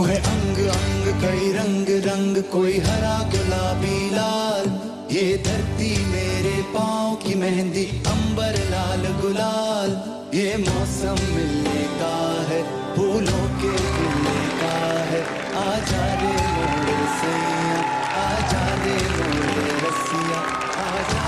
है अंग अंग कई रंग रंग, कोई हरा गुलाबी लाल। ये धरती मेरे पाँव की मेहंदी, अंबर लाल गुलाल। ये मौसम मिलने का है, फूलों के खिलने का है। आजा रे मोरे सैया, आजा रे मोरे रसिया, आजा।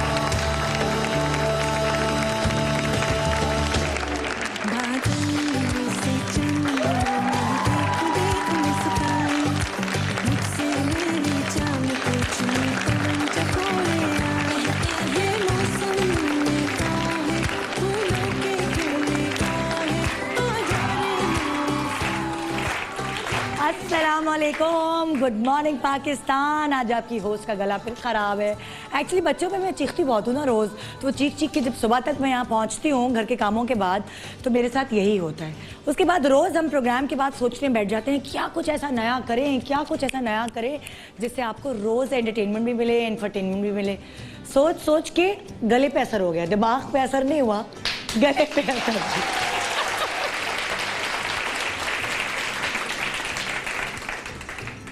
अस्सलामुअलैकुम, गुड मॉर्निंग पाकिस्तान। आज आपकी होस्ट का गला फिर ख़राब है। एक्चुअली बच्चों पे मैं चीखती बहुत हूँ ना रोज़, तो वो चीख चीख के जब सुबह तक मैं यहाँ पहुँचती हूँ घर के कामों के बाद, तो मेरे साथ यही होता है। उसके बाद रोज़ हम प्रोग्राम के बाद सोचने बैठ जाते हैं क्या कुछ ऐसा नया करें, क्या कुछ ऐसा नया करें जिससे आपको रोज़ एंटरटेनमेंट भी मिले, एंटरटेनमेंट भी मिले। सोच सोच के गले पे असर हो गया, दिमाग पे असर नहीं हुआ, गले पे असर हुआ।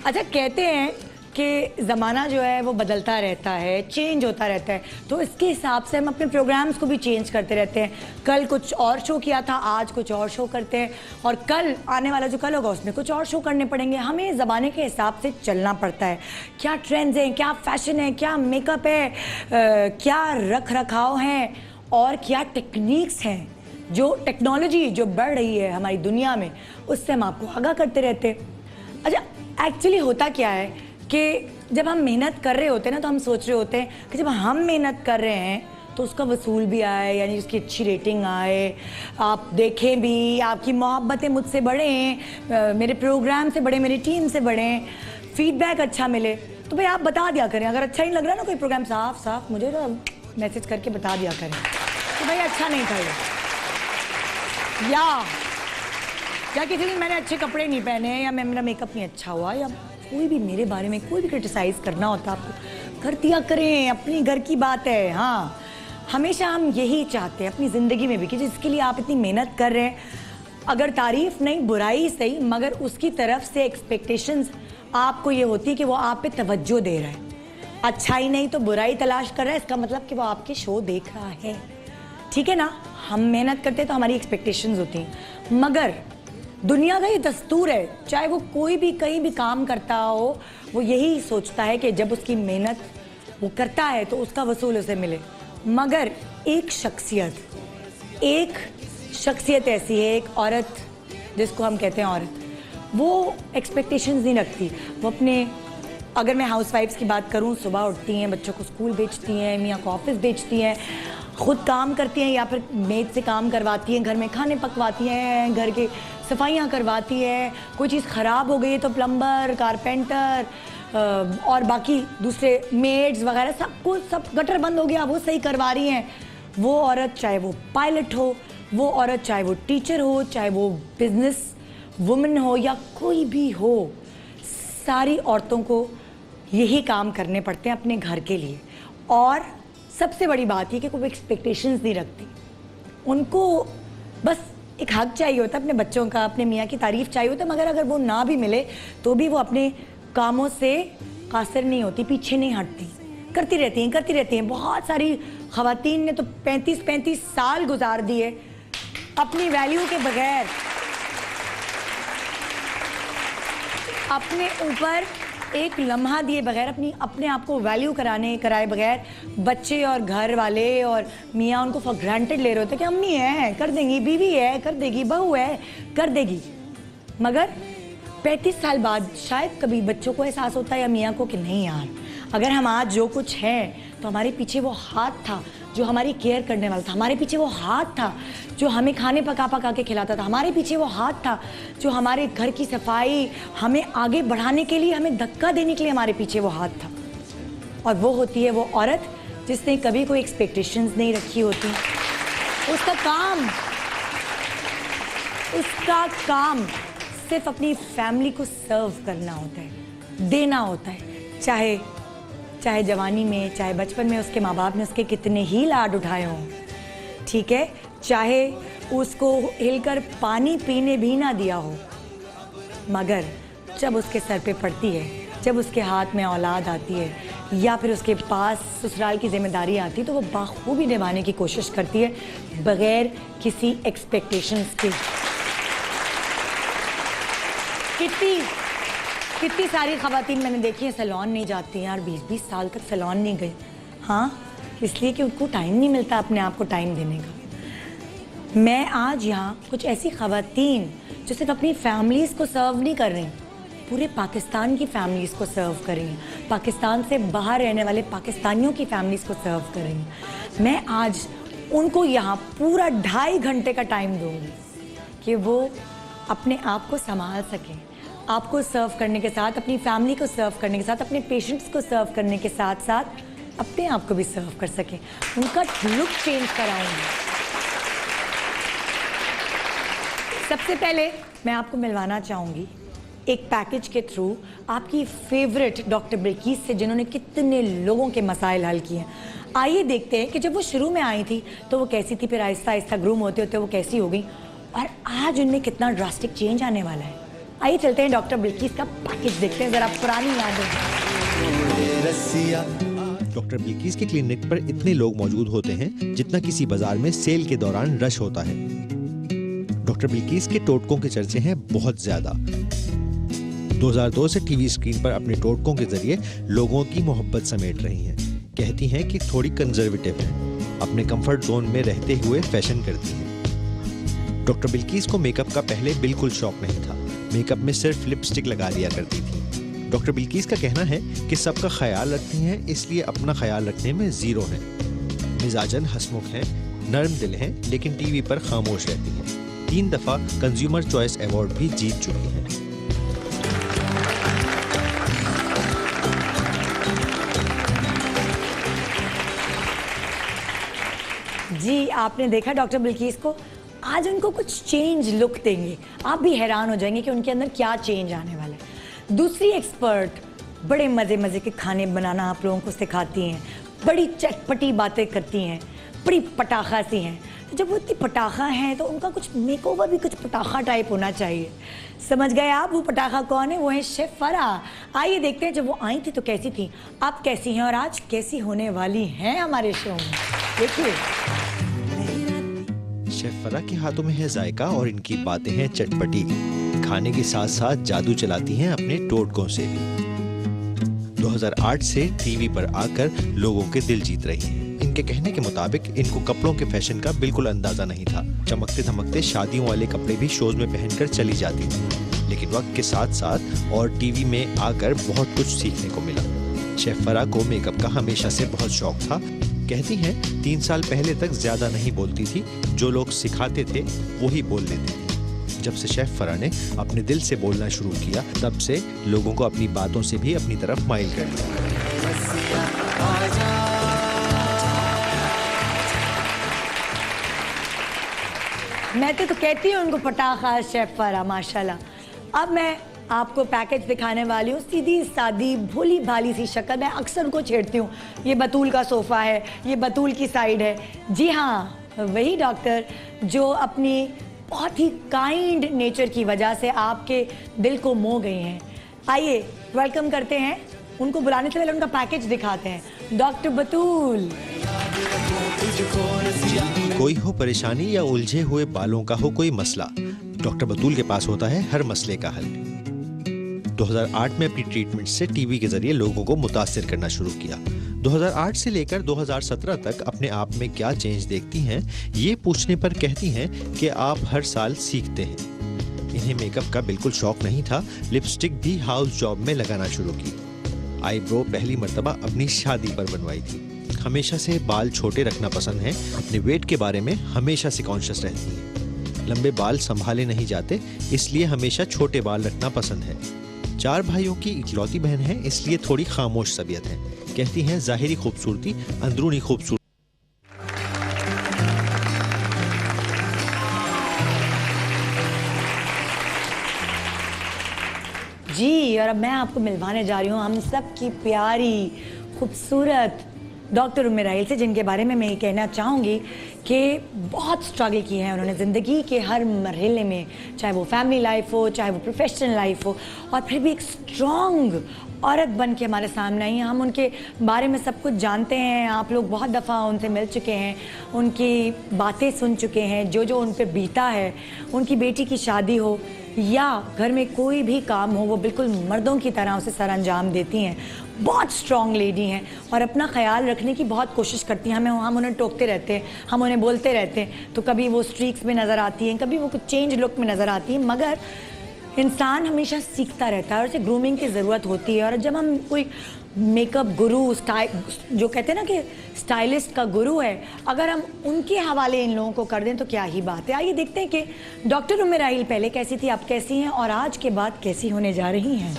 अच्छा, कहते हैं कि ज़माना जो है वो बदलता रहता है, चेंज होता रहता है, तो इसके हिसाब से हम अपने प्रोग्राम्स को भी चेंज करते रहते हैं। कल कुछ और शो किया था, आज कुछ और शो करते हैं, और कल आने वाला जो कल होगा उसमें कुछ और शो करने पड़ेंगे। हमें ज़माने के हिसाब से चलना पड़ता है। क्या ट्रेंड्स हैं, क्या फैशन है, क्या मेकअप है, क्या रख रखाव हैं, और क्या टेक्निक्स हैं, जो टेक्नोलॉजी जो बढ़ रही है हमारी दुनिया में, उससे हम आपको आगाह करते रहते हैं। अच्छा, एक्चुअली होता क्या है कि जब हम मेहनत कर रहे होते हैं ना, तो हम सोच रहे होते हैं कि जब हम मेहनत कर रहे हैं तो उसका वसूल भी आए, यानी उसकी अच्छी रेटिंग आए, आप देखें भी, आपकी मोहब्बतें मुझसे बढ़ें, मेरे प्रोग्राम से बढ़े, मेरी टीम से बढ़ें, फीडबैक अच्छा मिले। तो भाई आप बता दिया करें, अगर अच्छा नहीं लग रहा ना कोई प्रोग्राम, साफ साफ मुझे ना मैसेज करके बता दिया करें कि भाई अच्छा नहीं था ये, या किसी दिन मैंने अच्छे कपड़े नहीं पहने, या मेरा मेकअप नहीं अच्छा हुआ, या कोई भी मेरे बारे में कोई भी क्रिटिसाइज़ करना होता आपको, कर दिया करें, अपनी घर की बात है। हाँ, हमेशा हम यही चाहते हैं अपनी ज़िंदगी में भी कि जिसके लिए आप इतनी मेहनत कर रहे हैं, अगर तारीफ़ नहीं बुराई सही, मगर उसकी तरफ से एक्सपेक्टेशंस आपको ये होती है कि वो आप पे तवज्जो दे रहा है। अच्छाई नहीं तो बुराई तलाश कर रहा है, इसका मतलब कि वो आपके शो देख रहा है। ठीक है ना, हम मेहनत करते हैं तो हमारी एक्सपेक्टेशंस होती हैं, मगर दुनिया का ये दस्तूर है, चाहे वो कोई भी कहीं भी काम करता हो, वो यही सोचता है कि जब उसकी मेहनत वो करता है तो उसका वसूल उसे मिले। मगर एक शख्सियत ऐसी है, एक औरत जिसको हम कहते हैं औरत, वो एक्सपेक्टेशंस नहीं रखती। वो अपने, अगर मैं हाउसवाइफ्स की बात करूं, सुबह उठती हैं, बच्चों को स्कूल भेजती हैं, मियाँ को ऑफिस भेजती हैं, खुद काम करती हैं या फिर मेड से काम करवाती हैं, घर में खाने पकवाती हैं, घर के सफाइयाँ करवाती है, कोई चीज़ ख़राब हो गई है तो प्लम्बर, कारपेंटर और बाकी दूसरे मेड्स वगैरह सब गटर बंद हो गया वो सही करवा रही हैं। वो औरत, चाहे वो पायलट हो, वो औरत चाहे वो टीचर हो, चाहे वो बिजनेस वुमन हो, या कोई भी हो, सारी औरतों को यही काम करने पड़ते हैं अपने घर के लिए। और सबसे बड़ी बात ये कि कोई एक्सपेक्टेशंस नहीं रखती, उनको बस एक हक चाहिए होता है अपने बच्चों का, अपने मियाँ की तारीफ़ चाहिए होता है, मगर अगर वो ना भी मिले तो भी वो अपने कामों से कासिर नहीं होती, पीछे नहीं हटती, करती रहती हैं। बहुत सारी ख़वातीन ने तो 35 साल गुजार दिए अपनी वैल्यू के बगैर, अपने ऊपर एक लम्हा दिए बगैर, अपने आप को वैल्यू कराए बगैर, बच्चे और घर वाले और मियाँ उनको फॉर ग्रांटेड ले रहे होते कि अम्मी है कर देंगी, बीवी है कर देगी, बहू है कर देगी। मगर 35 साल बाद शायद कभी बच्चों को एहसास होता है या मियाँ को कि नहीं यार, अगर हम आज जो कुछ हैं तो हमारे पीछे वो हाथ था जो हमारी केयर करने वाला था, हमारे पीछे वो हाथ था जो हमें खाने पका के खिलाता था, हमारे पीछे वो हाथ था जो हमारे घर की सफाई, हमें आगे बढ़ाने के लिए, हमें धक्का देने के लिए हमारे पीछे वो हाथ था। और वो होती है वो औरत जिसने कभी कोई एक्सपेक्टेशंस नहीं रखी होती। उसका काम सिर्फ अपनी फैमिली को सर्व करना होता है, देना होता है, चाहे जवानी में, चाहे बचपन में उसके माँ बाप ने उसके कितने ही लाड उठाए हों, ठीक है, चाहे उसको हिलकर पानी पीने भी ना दिया हो, मगर जब उसके सर पे पड़ती है, जब उसके हाथ में औलाद आती है या फिर उसके पास ससुराल की जिम्मेदारी आती है, तो वो बाखूबी निभाने की कोशिश करती है बगैर किसी एक्सपेक्टेशंस के। कितनी सारी ख़वातीन मैंने देखी हैं सैलून नहीं जाती हैं यार, 20-20 साल तक सैलून नहीं गई। हाँ, इसलिए कि उनको टाइम नहीं मिलता अपने आप को टाइम देने का। मैं आज यहाँ कुछ ऐसी ख़वातीन जो सिर्फ अपनी फैमिलीज़ को सर्व नहीं कर रही, पूरे पाकिस्तान की फैमिलीज़ को सर्व कर रही हैं, पाकिस्तान से बाहर रहने वाले पाकिस्तानियों की फैमिलीज़ को सर्व कर रही हैं। मैं आज उनको यहाँ पूरा 2.5 घंटे का टाइम दूँगी कि वो अपने आप को संभाल सकें, आपको सर्व करने के साथ, अपनी फैमिली को सर्व करने के साथ, अपने पेशेंट्स को सर्व करने के साथ साथ अपने आप को भी सर्व कर सकें। उनका लुक चेंज कराऊंगी। सबसे पहले मैं आपको मिलवाना चाहूँगी एक पैकेज के थ्रू आपकी फेवरेट डॉक्टर बिल्किस से, जिन्होंने कितने लोगों के मसाइल हल किए हैं। आइए देखते हैं कि जब वो शुरू में आई थी तो वो कैसी थी, फिर आहिस्ता आहिस्ता ग्रूम होते होते वो कैसी हो गई और आज उनमें कितना ड्रास्टिक चेंज आने वाला है। आइए चलते हैं डॉक्टर बिल्किस का पैकेज देखते हैं, जरा पुरानी यादें। डॉक्टर बिल्किस के क्लिनिक पर इतने लोग मौजूद होते हैं जितना किसी बाजार में सेल के दौरान रश होता है। डॉक्टर बिल्किस के टोटकों के चर्चे हैं बहुत ज्यादा। 2002 से टीवी स्क्रीन पर अपने टोटकों के जरिए लोगों की मोहब्बत समेट रही हैं। कहती हैं कि थोड़ी कंजर्वेटिव हैं, अपने कंफर्ट जोन में रहते हुए फैशन करती हैं। डॉक्टर बिल्किस को मेकअप का पहले बिल्कुल शौक नहीं था, मेकअप में सिर्फ लिपस्टिक लगा लिया करती थी। डॉक्टर बिल्किस का कहना है कि सबका ख्याल रखती हैं, इसलिए अपना ख्याल रखने में जीरो हैं। मिजाजन हंसमुख हैं, नरम दिल हैं, लेकिन टीवी पर खामोश रहती हैं। 3 दफा कंज्यूमर चॉइस अवार्ड भी जीत चुकी हैं। जी, आपने देखा डॉक्टर बिल्किस को, आज उनको कुछ चेंज लुक देंगे। आप भी हैरान हो जाएंगे कि उनके अंदर क्या चेंज आने वाला है। दूसरी एक्सपर्ट बड़े मज़े मज़े के खाने बनाना आप लोगों को सिखाती हैं, बड़ी चटपटी बातें करती हैं, बड़ी पटाखा सी हैं। तो जब वो इतनी पटाखा हैं तो उनका कुछ मेकओवर भी कुछ पटाखा टाइप होना चाहिए। समझ गए आप वो पटाखा कौन है? वो है शेफ फराह। आइए देखते हैं जब वो आई थी तो कैसी थी, आप कैसी हैं और आज कैसी होने वाली हैं हमारे शो में। देखिए, शेफ फराह के हाथों में है जायका और इनकी बातें हैं चटपटी। खाने के साथ साथ जादू चलाती हैं अपने टोटकों से भी। 2008 से टीवी पर आकर लोगों के दिल जीत रही हैं। इनके कहने के मुताबिक इनको कपड़ों के फैशन का बिल्कुल अंदाजा नहीं था। चमकते धमकते शादियों वाले कपड़े भी शोज में पहनकर चली जाती थी, लेकिन वक्त के साथ साथ और टीवी में आकर बहुत कुछ सीखने को मिला। शेफ फराह को मेकअप का हमेशा से बहुत शौक था। कहती हैं 3 साल पहले तक ज्यादा नहीं बोलती थी, जो लोग सिखाते थे वो ही बोल लेती थी। जब से शेफ फराह ने अपने दिल से बोलना शुरू किया, तब से लोगों को अपनी बातों से भी अपनी तरफ माइल कर लिया। मैं तो कहती हूँ उनको पटाखा शेफ फराह, माशाल्लाह। अब मैं आपको पैकेज दिखाने वाली हूँ, सीधी सादी भोली भाली सी शक्ल। मैं अक्सर उनको छेड़ती हूँ, ये बतूल का सोफ़ा है, ये बतूल की साइड है। जी हाँ, वही डॉक्टर जो अपनी बहुत ही काइंड नेचर की वजह से आपके दिल को मोह गई हैं। आइए वेलकम करते हैं उनको। बुलाने से पहले उनका पैकेज दिखाते हैं। डॉक्टर बतूल। कोई हो परेशानी या उलझे हुए बालों का हो कोई मसला, डॉक्टर बतूल के पास होता है हर मसले का हल। 2008 में अपनी ट्रीटमेंट से टीवी के जरिए लोगों को मुतासिर करना शुरू किया। 2008 से लेकर 2017 तक अपने आप में क्या चेंज देखती हैं, ये पूछने पर कहती हैं कि आप हर साल सीखते हैं। इन्हें मेकअप का बिल्कुल शौक नहीं था, लिपस्टिक भी हाउस जॉब में लगाना शुरू की। आईब्रो पहली मर्तबा अपनी शादी पर बनवाई थी। हमेशा से बाल छोटे रखना पसंद है। अपने वेट के बारे में हमेशा से कॉन्शियस रहती हैं। लंबे बाल संभाले नहीं जाते, इसलिए हमेशा छोटे बाल रखना पसंद है। 4 भाइयों की इकलौती बहन है, इसलिए थोड़ी खामोश तबीयत है। कहती हैं ज़ाहिरी खूबसूरती अंदरूनी खूबसूरती। जी, और अब मैं आपको मिलवाने जा रही हूँ हम सब की प्यारी खूबसूरत डॉक्टर उम्मे राहिल से, जिनके बारे में मैं ये कहना चाहूँगी कि बहुत स्ट्रगल की है उन्होंने ज़िंदगी के हर मरहले में, चाहे वो फैमिली लाइफ हो, चाहे वो प्रोफेशनल लाइफ हो, और फिर भी एक स्ट्रॉन्ग औरत बन के हमारे सामने आई हैं। हम उनके बारे में सब कुछ जानते हैं, आप लोग बहुत दफ़ा उनसे मिल चुके हैं, उनकी बातें सुन चुके हैं, जो जो उन पर बीता है। उनकी बेटी की शादी हो या घर में कोई भी काम हो, वो बिल्कुल मर्दों की तरह उसे सर अंजाम देती हैं। बहुत स्ट्रॉन्ग लेडी हैं और अपना ख्याल रखने की बहुत कोशिश करती हैं। हम उन्हें टोकते रहते हैं, हम उन्हें बोलते रहते हैं, तो कभी वो स्ट्रीक्स में नज़र आती हैं, कभी वो कुछ चेंज लुक में नज़र आती हैं, मगर इंसान हमेशा सीखता रहता है और उसे ग्रूमिंग की ज़रूरत होती है। और जब हम कोई मेकअप गुरु, जो कहते हैं ना कि स्टाइलिस्ट का गुरु है, अगर हम उनके हवाले इन लोगों को कर दें तो क्या ही बात है। आइए देखते हैं कि डॉक्टर उम्मे राहिल पहले कैसी थी, अब कैसी हैं और आज के बाद कैसी होने जा रही हैं।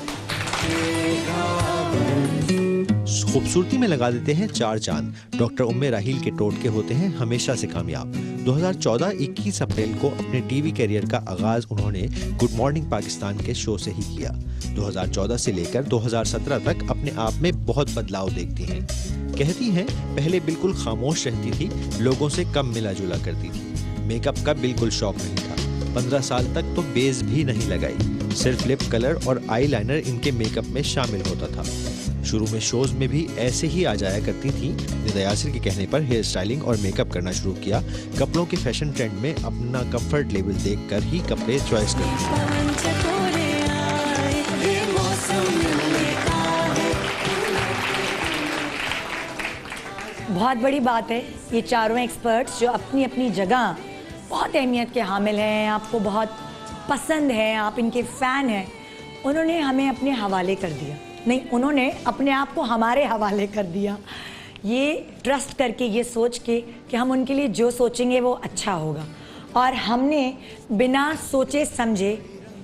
खूबसूरती में लगा देते हैं 4 चांद। डॉक्टर उम्मे राहिल के टोटके होते हैं हमेशा से कामयाब। 2014 21 अप्रैल को अपने टीवी करियर का आगाज उन्होंने गुड मॉर्निंग पाकिस्तान के शो से ही किया। 2014 से लेकर 2017 तक अपने आप में बहुत बदलाव देखती हैं। कहती हैं पहले बिल्कुल खामोश रहती थी, लोगों से कम मिला जुला करती थी, मेकअप का बिल्कुल शौक नहीं था, 15 साल तक तो बेस भी नहीं लगाई, सिर्फ लिप कलर और आईलाइनर इनके मेकअप में शामिल होता था। शुरू में शोज में भी ऐसे ही आ जाया करती थी। निदा यासिर के कहने पर हेयर स्टाइलिंग और मेकअप करना शुरू किया। कपड़ों के फैशन ट्रेंड में अपना कंफर्ट लेवल देखकर ही कपड़े चॉइस करती थी। बहुत बड़ी बात है, ये चारों एक्सपर्ट्स जो अपनी अपनी जगह बहुत अहमियत के हामिल हैं, आपको बहुत पसंद है, आप इनके फ़ैन हैं, उन्होंने हमें अपने हवाले कर दिया। नहीं, उन्होंने अपने आप को हमारे हवाले कर दिया, ये ट्रस्ट करके, ये सोच के कि हम उनके लिए जो सोचेंगे वो अच्छा होगा। और हमने बिना सोचे समझे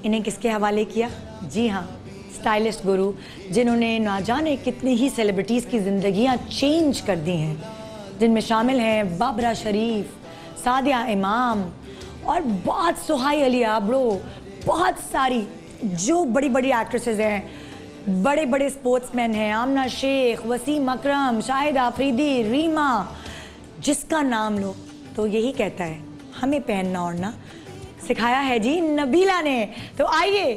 इन्हें किसके हवाले किया? जी हाँ, स्टाइलिस्ट गुरु, जिन्होंने ना जाने कितनी ही सेलिब्रिटीज़ की ज़िंदगियाँ चेंज कर दी हैं, जिनमें शामिल हैं बाबरा शरीफ, सादिया इमाम और बहुत सुहाई अली आबरो, बहुत सारी जो बड़ी बड़ी एक्ट्रेसेस हैं, बड़े बड़े स्पोर्ट्समैन हैं, आमना शेख, वसीम अकरम, शाहिद आफरीदी, रीमा, जिसका नाम लो तो यही कहता है हमें पहनना ओढ़ना सिखाया है जी नबीला ने। तो आइए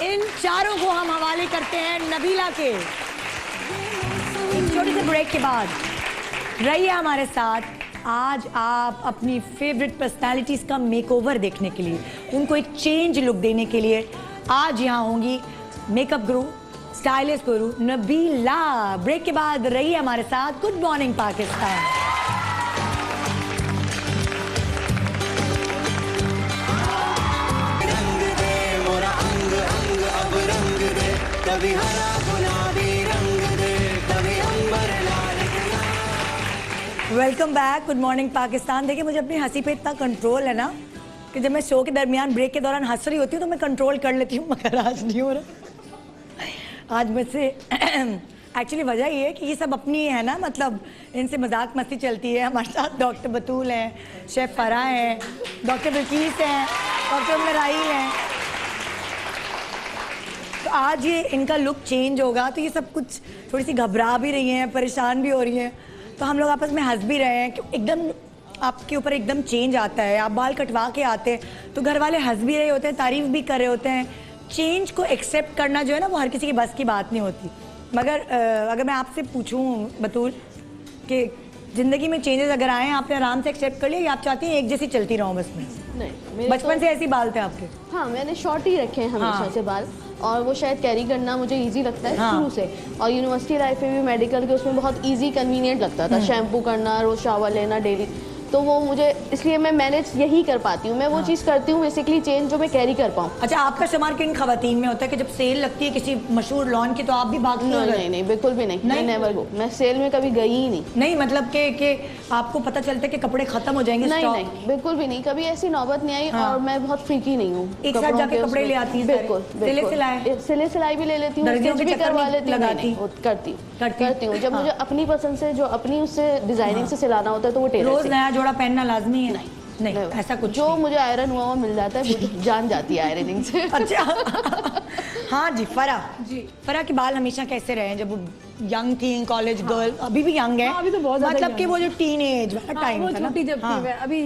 इन चारों को हम हवाले करते हैं नबीला के। एक छोटे से ब्रेक के बाद रहिए हमारे साथ। आज आप अपनी फेवरेट पर्सनालिटीज़ का मेकओवर देखने के लिए, उनको एक चेंज लुक देने के लिए आज यहाँ होंगी मेकअप गुरु, स्टाइलिस्ट गुरु नबीला। ब्रेक के बाद रहिए हमारे साथ। Good morning Pakistan. कभी हरा गुलाबी रंग दे, कभी अंबर लाल। Welcome back, good morning Pakistan. देखिए, मुझे अपनी हंसी पे इतना कंट्रोल है ना कि जब मैं शो के दरमियान ब्रेक के दौरान हंस रही होती हूँ तो मैं कंट्रोल कर लेती हूँ, मगर आज नहीं हो रहा। आज मुझसे एक्चुअली वजह ये है कि ये सब अपनी है ना, मतलब इनसे मजाक मस्ती चलती है। हमारे साथ डॉक्टर बतूल हैं, शेफ फराह हैं, डॉक्टर बिल्कीस हैं, डॉक्टर उम्मे राहिल हैं। तो आज ये इनका लुक चेंज होगा, तो ये सब कुछ थोड़ी सी घबरा भी रही हैं, परेशान भी हो रही हैं। तो हम लोग आपस में हंस भी रहे हैं कि एकदम आपके ऊपर एकदम चेंज आता है, आप बाल कटवा के आते हैं तो घर वाले हंस भी रहे होते हैं, तारीफ भी कर रहे होते हैं। चेंज को एक्सेप्ट करना जो है ना, वो हर किसी की बस की बात नहीं होती। मगर अगर मैं आपसे पूछूं बतूल कि ज़िंदगी में चेंजेस अगर आए, आपने आराम से एक्सेप्ट कर लिया या आप चाहती हैं एक जैसी चलती रहूं बस में? नहीं, बचपन से ऐसी बाल थे आपके? हाँ, मैंने शॉर्ट ही रखे हैं हमेशा से बाल, और वो शायद कैरी करना मुझे इजी लगता है शुरू से। और यूनिवर्सिटी लाइफ में भी मेडिकल के उसमें बहुत इजी कन्वीनियंट लगता था, शैम्पू करना, रोज शावर लेना डेली, तो वो मुझे, इसलिए मैं मैनेज यही कर पाती हूँ। मैं वो चीज़ करती हूँ बेसिकली चेंज जो मैं कैरी कर पाऊँ। अच्छा, आपका शुमार किन खवातीन में होता है कि जब सेल लगती है किसी मशहूर लॉन की तो आप भी भागती हो? नहीं, बिल्कुल भी नहीं, मैं नेवर गो, मैं सेल में कभी गई ही नहीं। नहीं, मतलब कि आपको पता चलता है कि कपड़े खत्म हो जाएंगे? नहीं, बिल्कुल भी नहीं, कभी ऐसी नौबत नहीं आई। और मैं बहुत फ्रीकी नहीं हूँ, एक साथ जाके कपड़े ले आती है? बिल्कुल, सिले सिलाई भी ले लेती हूँ, स्टिच भी करवा लेती हूँ, करती हूँ। जब मुझे अपनी पसंद से, जो अपनी उससे डिजाइनिंग से सिलाना होता है तो वो टेलर से। रोज नया जोड़ा पहनना लाजमी है? नहीं, ऐसा कुछ जो मुझे आयरन हुआ मिल जाता है, वो जान जाती है आयरनिंग से। अच्छा। हाँ जी, फराह की बाल हमेशा कैसे रहे? जब यंग थी, कॉलेज गर्ल, अभी भी यंग है, अभी तो बहुत ज़्यादा मतलब young कि वो है। जो टीनेज वाला टाइम वो था ना, छोटी जब हाँ। थी मैं, अभी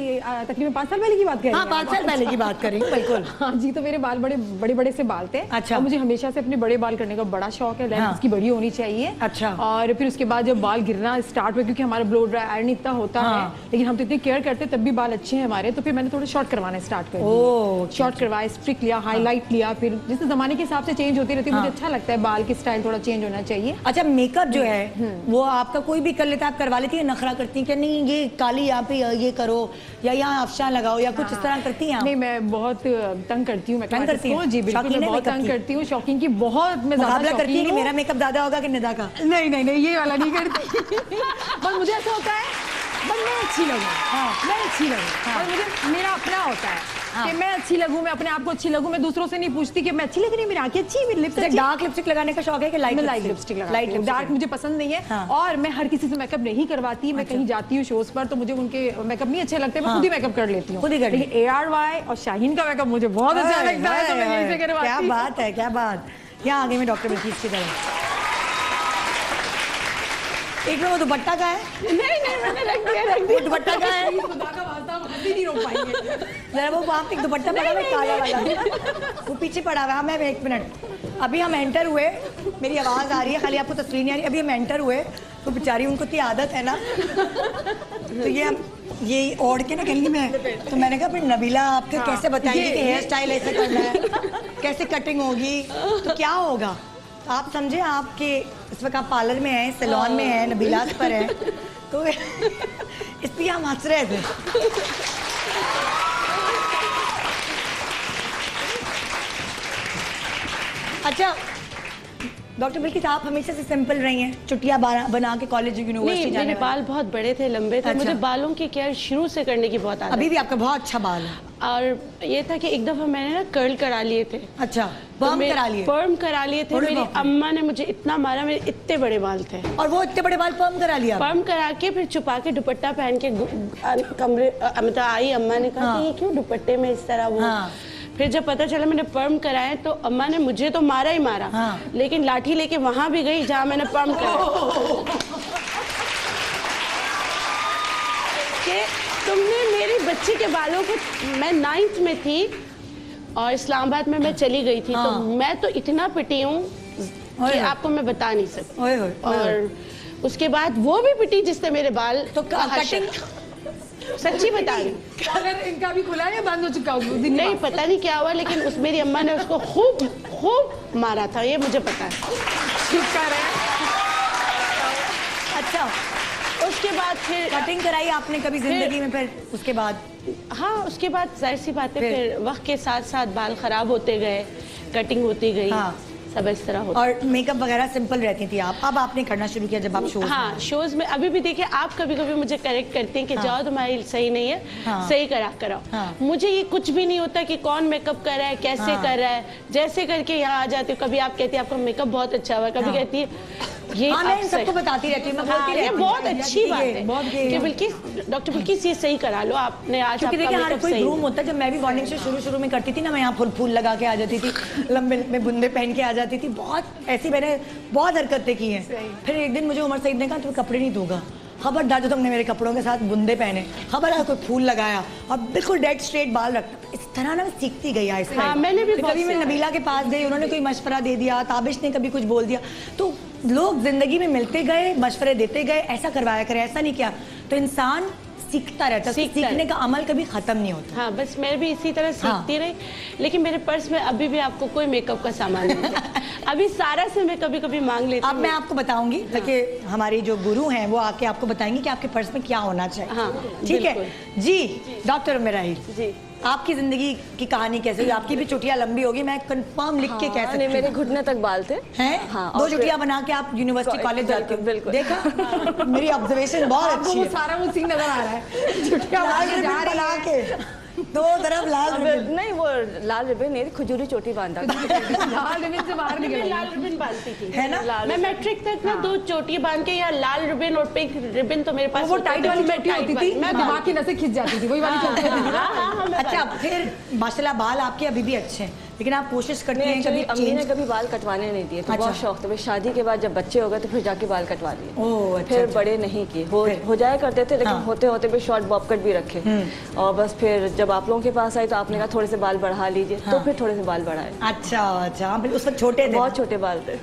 तकरीबन 5 साल पहले की बात कर रही हाँ हूँ। 5 साल पहले की बात करेंगे बिल्कुल। हाँ जी, तो मेरे बाल बड़े बड़े से बाल थे। अच्छा। और मुझे हमेशा से अपने बड़े बाल करने का बड़ा शौक है, लेंथ हाँ। उसकी बड़ी होनी चाहिए। अच्छा। और फिर उसके बाद जब बाल गिरना स्टार्ट हुआ, क्योंकि हमारा ब्लो ड्राई आयरन इतना होता हाँ। है, लेकिन हम तो इतनी केयर करते तब भी बाल अच्छे हैं हमारे, तो फिर मैंने थोड़ा शॉर्ट करवाना स्टार्ट कर ओह, दिया। शॉर्ट करवाया, स्ट्रिक लिया, हाईलाइट लिया, फिर जिस जमाने के हिसाब से चेंज होती रहती है, मुझे अच्छा लगता है बाल की स्टाइल थोड़ा चेंज होना चाहिए। अच्छा मेकअप जो है वो आपका कोई भी कर लेता है, आप करवा लेती है, नखरा करती है कि नहीं ये काली यहाँ पे ये करो या यहाँ अफशान लगाओ या कुछ इस तरह करती हैं आप? नहीं, मैं बहुत तंग करती हूँ मैं तंग करती हैं? जी बिल्कुल, शौकीन मैं है बहुत makeup तंग की? करती हूँ, शौकीन की बहुत, मैं ज्यादा मुकाबला करती है शौकीन कि हूँ। मेरा मेकअप ज्यादा होगा कि निदा का? नहीं, ये वाला नहीं करती। बस मुझे ऐसा होता है, बस मैं अच्छी लगूं, मैं अच्छी लगूं, और मुझे मेरा अपना होता है कि मैं अच्छी लगूं, मैं अपने आप को अच्छी लगूं, मैं दूसरों से नहीं पूछती कि मैं अच्छी लग रही हूँ, मेरी आंखें अच्छी, मेरी लिप्स अच्छी। डार्क लिपस्टिक लगाने का शौक है कि लाइट मैं लाइट लिपस्टिक लगाती हूँ, डार्क मुझे पसंद नहीं है। हाँ। और मैं हर किसी से मेकअप नहीं करवाती, मैं कहीं जाती हूँ शोज पर तो मुझे उनके मेकअप नहीं अच्छे लगते, मैं खुद ही मेकअप कर लेती हूँ। खुद ही कर लेकिन ARY और शाहीन का मेकअप मुझे बहुत अच्छा लगता है, तो मैं यहीं से करवाती क्या हूँ। बात है, क्या बात। यहाँ आगे मैं डॉक्टर बिल्किस की तरह। एक मिनट, वो दुपट्टा का है? नहीं, मैंने रख दिया। दुपट्टा का है? खुदा का वास्ता, हम हंसी नहीं रोक पाएंगे। जरा वो वहाँ पे एक दुपट्टा पड़ा हुआ है काला वाला, वो पीछे पड़ा हुआ है। मैं एक मिनट, अभी हम एंटर हुए, मेरी आवाज़ आ रही है, खाली आपको तस्वीर नहीं आ रही। अभी हम एंटर हुए तो बेचारी उनको इतनी आदत है ना, तो ये ओढ़ के ना कहेंगी मैं, तो मैंने कहा फिर नबीला आपके कैसे बताएंगे कि हेयर स्टाइल ऐसे करना है, कैसे कटिंग होगी, तो क्या होगा? तो आप समझे, आपके इस वक्त आप पार्लर में हैं, सैलून में हैं, नबीलात पर हैं, तो इसलिए हम हंस रहे थे। अच्छा डॉक्टर बिल्किस, आप हमेशा से सिंपल रही हैं, चुटिया बना के कॉलेज यूनिवर्सिटी नहीं, जाने मेरे वाली। बाल बहुत बड़े थे, लंबे थे। अच्छा। मुझे बालों की केयर शुरू से करने की बहुत आदत अभी भी आपका बहुत अच्छा बाल है। और ये था कि एक दफा मैंने ना कर्ल करा लिए थे। अच्छा, पर्म करा लिए? पर्म करा लिए थे। अरे मेरी बाप रे। अम्मा ने मुझे इतना मारा, मेरे इतने बड़े बाल थे। और वो इतने बड़े बाल पर्म करा लिया? पर्म करा के फिर छुपा के दुपट्टा पहन के कमरे मतलब आई, अम्मा ने कहा कि ये क्यों दुपट्टे में इस तरह वो। हाँ। फिर जब पता चला मैंने पर्म कराए तो अम्मा ने मुझे तो मारा ही मारा, हाँ। लेकिन लाठी लेके वहां भी गई जहाँ मैंने पर्म कराया कि तुमने मेरी बच्ची के बालों को, मैं 9th में थी और इस्लामाबाद में मैं चली गई थी, हाँ। तो मैं तो इतना पिटी हूँ ओए। कि आपको मैं बता नहीं सकती। ओए होए, ओए होए। और उसके बाद वो भी पिटी जिसने मेरे बाल तो कटिंग, सच्ची बता रही, अगर इनका भी खुला है या बंद हो चुका उस दिन? नहीं पता नहीं क्या हुआ, लेकिन उस मेरी अम्मा ने उसको खूब मारा था, ये मुझे पता है। शुक्र है। अच्छा उसके बाद फिर कटिंग कराई आपने कभी जिंदगी में? फिर उसके बाद? हाँ, उसके बाद जाहिर सी बात है, फिर? फिर वक्त के साथ साथ बाल खराब होते गए, कटिंग होती गई, हाँ। सब इस तरह होता। और मेकअप वगैरह सिंपल रहती थी आप, अब आपने करना शुरू किया जब आप शोज हाँ, शोज में अभी भी देखिए, आप कभी कभी मुझे करेक्ट करते हैं कि हाँ। जाओ तुम्हारी सही नहीं है, हाँ। सही कराओ। हाँ। मुझे ये कुछ भी नहीं होता कि कौन मेकअप कर रहा है, कैसे हाँ। कर रहा है, जैसे करके यहाँ आ जाती हूँ। कभी आप कहती है आपका मेकअप बहुत अच्छा हुआ, कभी हाँ। कहती है ये हाँ, मैं आप इन सही- सबको बताती रहती हूँ, मैं हाँ, बोलती ये रहती हूँ। बहुत अच्छी बात है बहुत कि बिल्किस डॉक्टर बिल्किस ये सही करा लो आपने आज, क्योंकि आपका देखिए हर मेकअप कोई सही ग्रूम है। होता है। जब मैं भी मॉर्निंग से शुरू में करती थी ना, मैं यहाँ फूल लगा के आ जाती थी, लंबे में बुंदे पहन के आ जाती थी, बहुत ऐसी मैंने बहुत हरकतें की हैं। फिर एक दिन मुझे उमर सईद ने कहा तुम्हें कपड़े नहीं दूंगा, खबरदार जो तुमने मेरे कपड़ों के साथ बुंदे पहने, खबर है कोई फूल लगाया और बिल्कुल डेड स्ट्रेट बाल रखना, इस तरह ना मैं सीखती गई आहिस्ते। हाँ, मैंने भी फिर बहुत कभी मैं सीखा। नबीला के पास गई, उन्होंने कोई मशवरा दे दिया, ताबिश ने कभी कुछ बोल दिया, तो लोग जिंदगी में मिलते गए, मशवरे देते गए, ऐसा करवाया करें, ऐसा नहीं किया तो इंसान सीखता रहता है, सीखता सीखने का अमल कभी खत्म नहीं होता। हाँ, बस मैं भी इसी तरह सीखती रही, लेकिन मेरे पर्स में अभी भी आपको कोई मेकअप का सामान नहीं है। अभी सारा से मैं कभी कभी मांग लेती अब हूँ। मैं आपको बताऊंगी ताकि हमारी जो गुरु हैं वो आके आपको बताएंगे कि आपके पर्स में क्या होना चाहिए। हाँ, ठीक है बिल्कुल। जी। डॉक्टर मेराही जी, आपकी जिंदगी की कहानी कैसे हुई? आपकी भी चुटिया लंबी होगी, मैं कंफर्म लिख के कह सकती नहीं, मेरे हूँ। घुटने तक बाल थे। हैं? हाँ, 2 और चुटिया बना के आप यूनिवर्सिटी कॉलेज जाते हो? बिल्कुल। देखा, मेरी ऑब्जर्वेशन बहुत आपको अच्छी वो है। सारा वो सीन नजर आ रहा है, छुट्टियां लाल मारने रिबन जा रही बना है। के 2 तरफ लाल अब रिबन। नहीं, वो लाल रिबन नहीं, खजूरी चोटी बांधा था। लाल रिबन से बाहर निकल मैं आई। लाल रिबन बांधती थी, है ना? मैं मैट्रिक तक ना 2 चोटी बांध के, या लाल रिबन और पिंक रिबन तो मेरे पास वो होते टाइट थे, वाली मैं चोटी टाइट होती वाली- थी, मैं दिमाग की नसें खिंच जाती थी, वही वाली चोटी होती थी। हाँ, हाँ, हाँ, मैं अच्छा, फिर माशाल्लाह बाल आपके अभी भी अच्छे हैं, लेकिन आप कोशिश करती हैं एक्चुअली कभी अम्मी ने change- कभी बाल कटवाने नहीं दिए, तो अच्छा। बहुत शौक था। फिर शादी के बाद जब बच्चे हो गए तो फिर जाके बाल कटवा लिए। ओह, अच्छा, फिर अच्छा। बड़े नहीं किए, फिर? हो जाया करते थे, लेकिन हाँ। होते होते भी शॉर्ट बॉब कट भी रखे। और बस फिर जब आप लोगों के पास आई तो आपने कहा थोड़े से बाल बढ़ा लीजिए, तो फिर थोड़े से बाल बढ़ाए। अच्छा अच्छा, हाँ, बिल्कुल, उस वक्त छोटे थे बहुत छोटे बाल थे।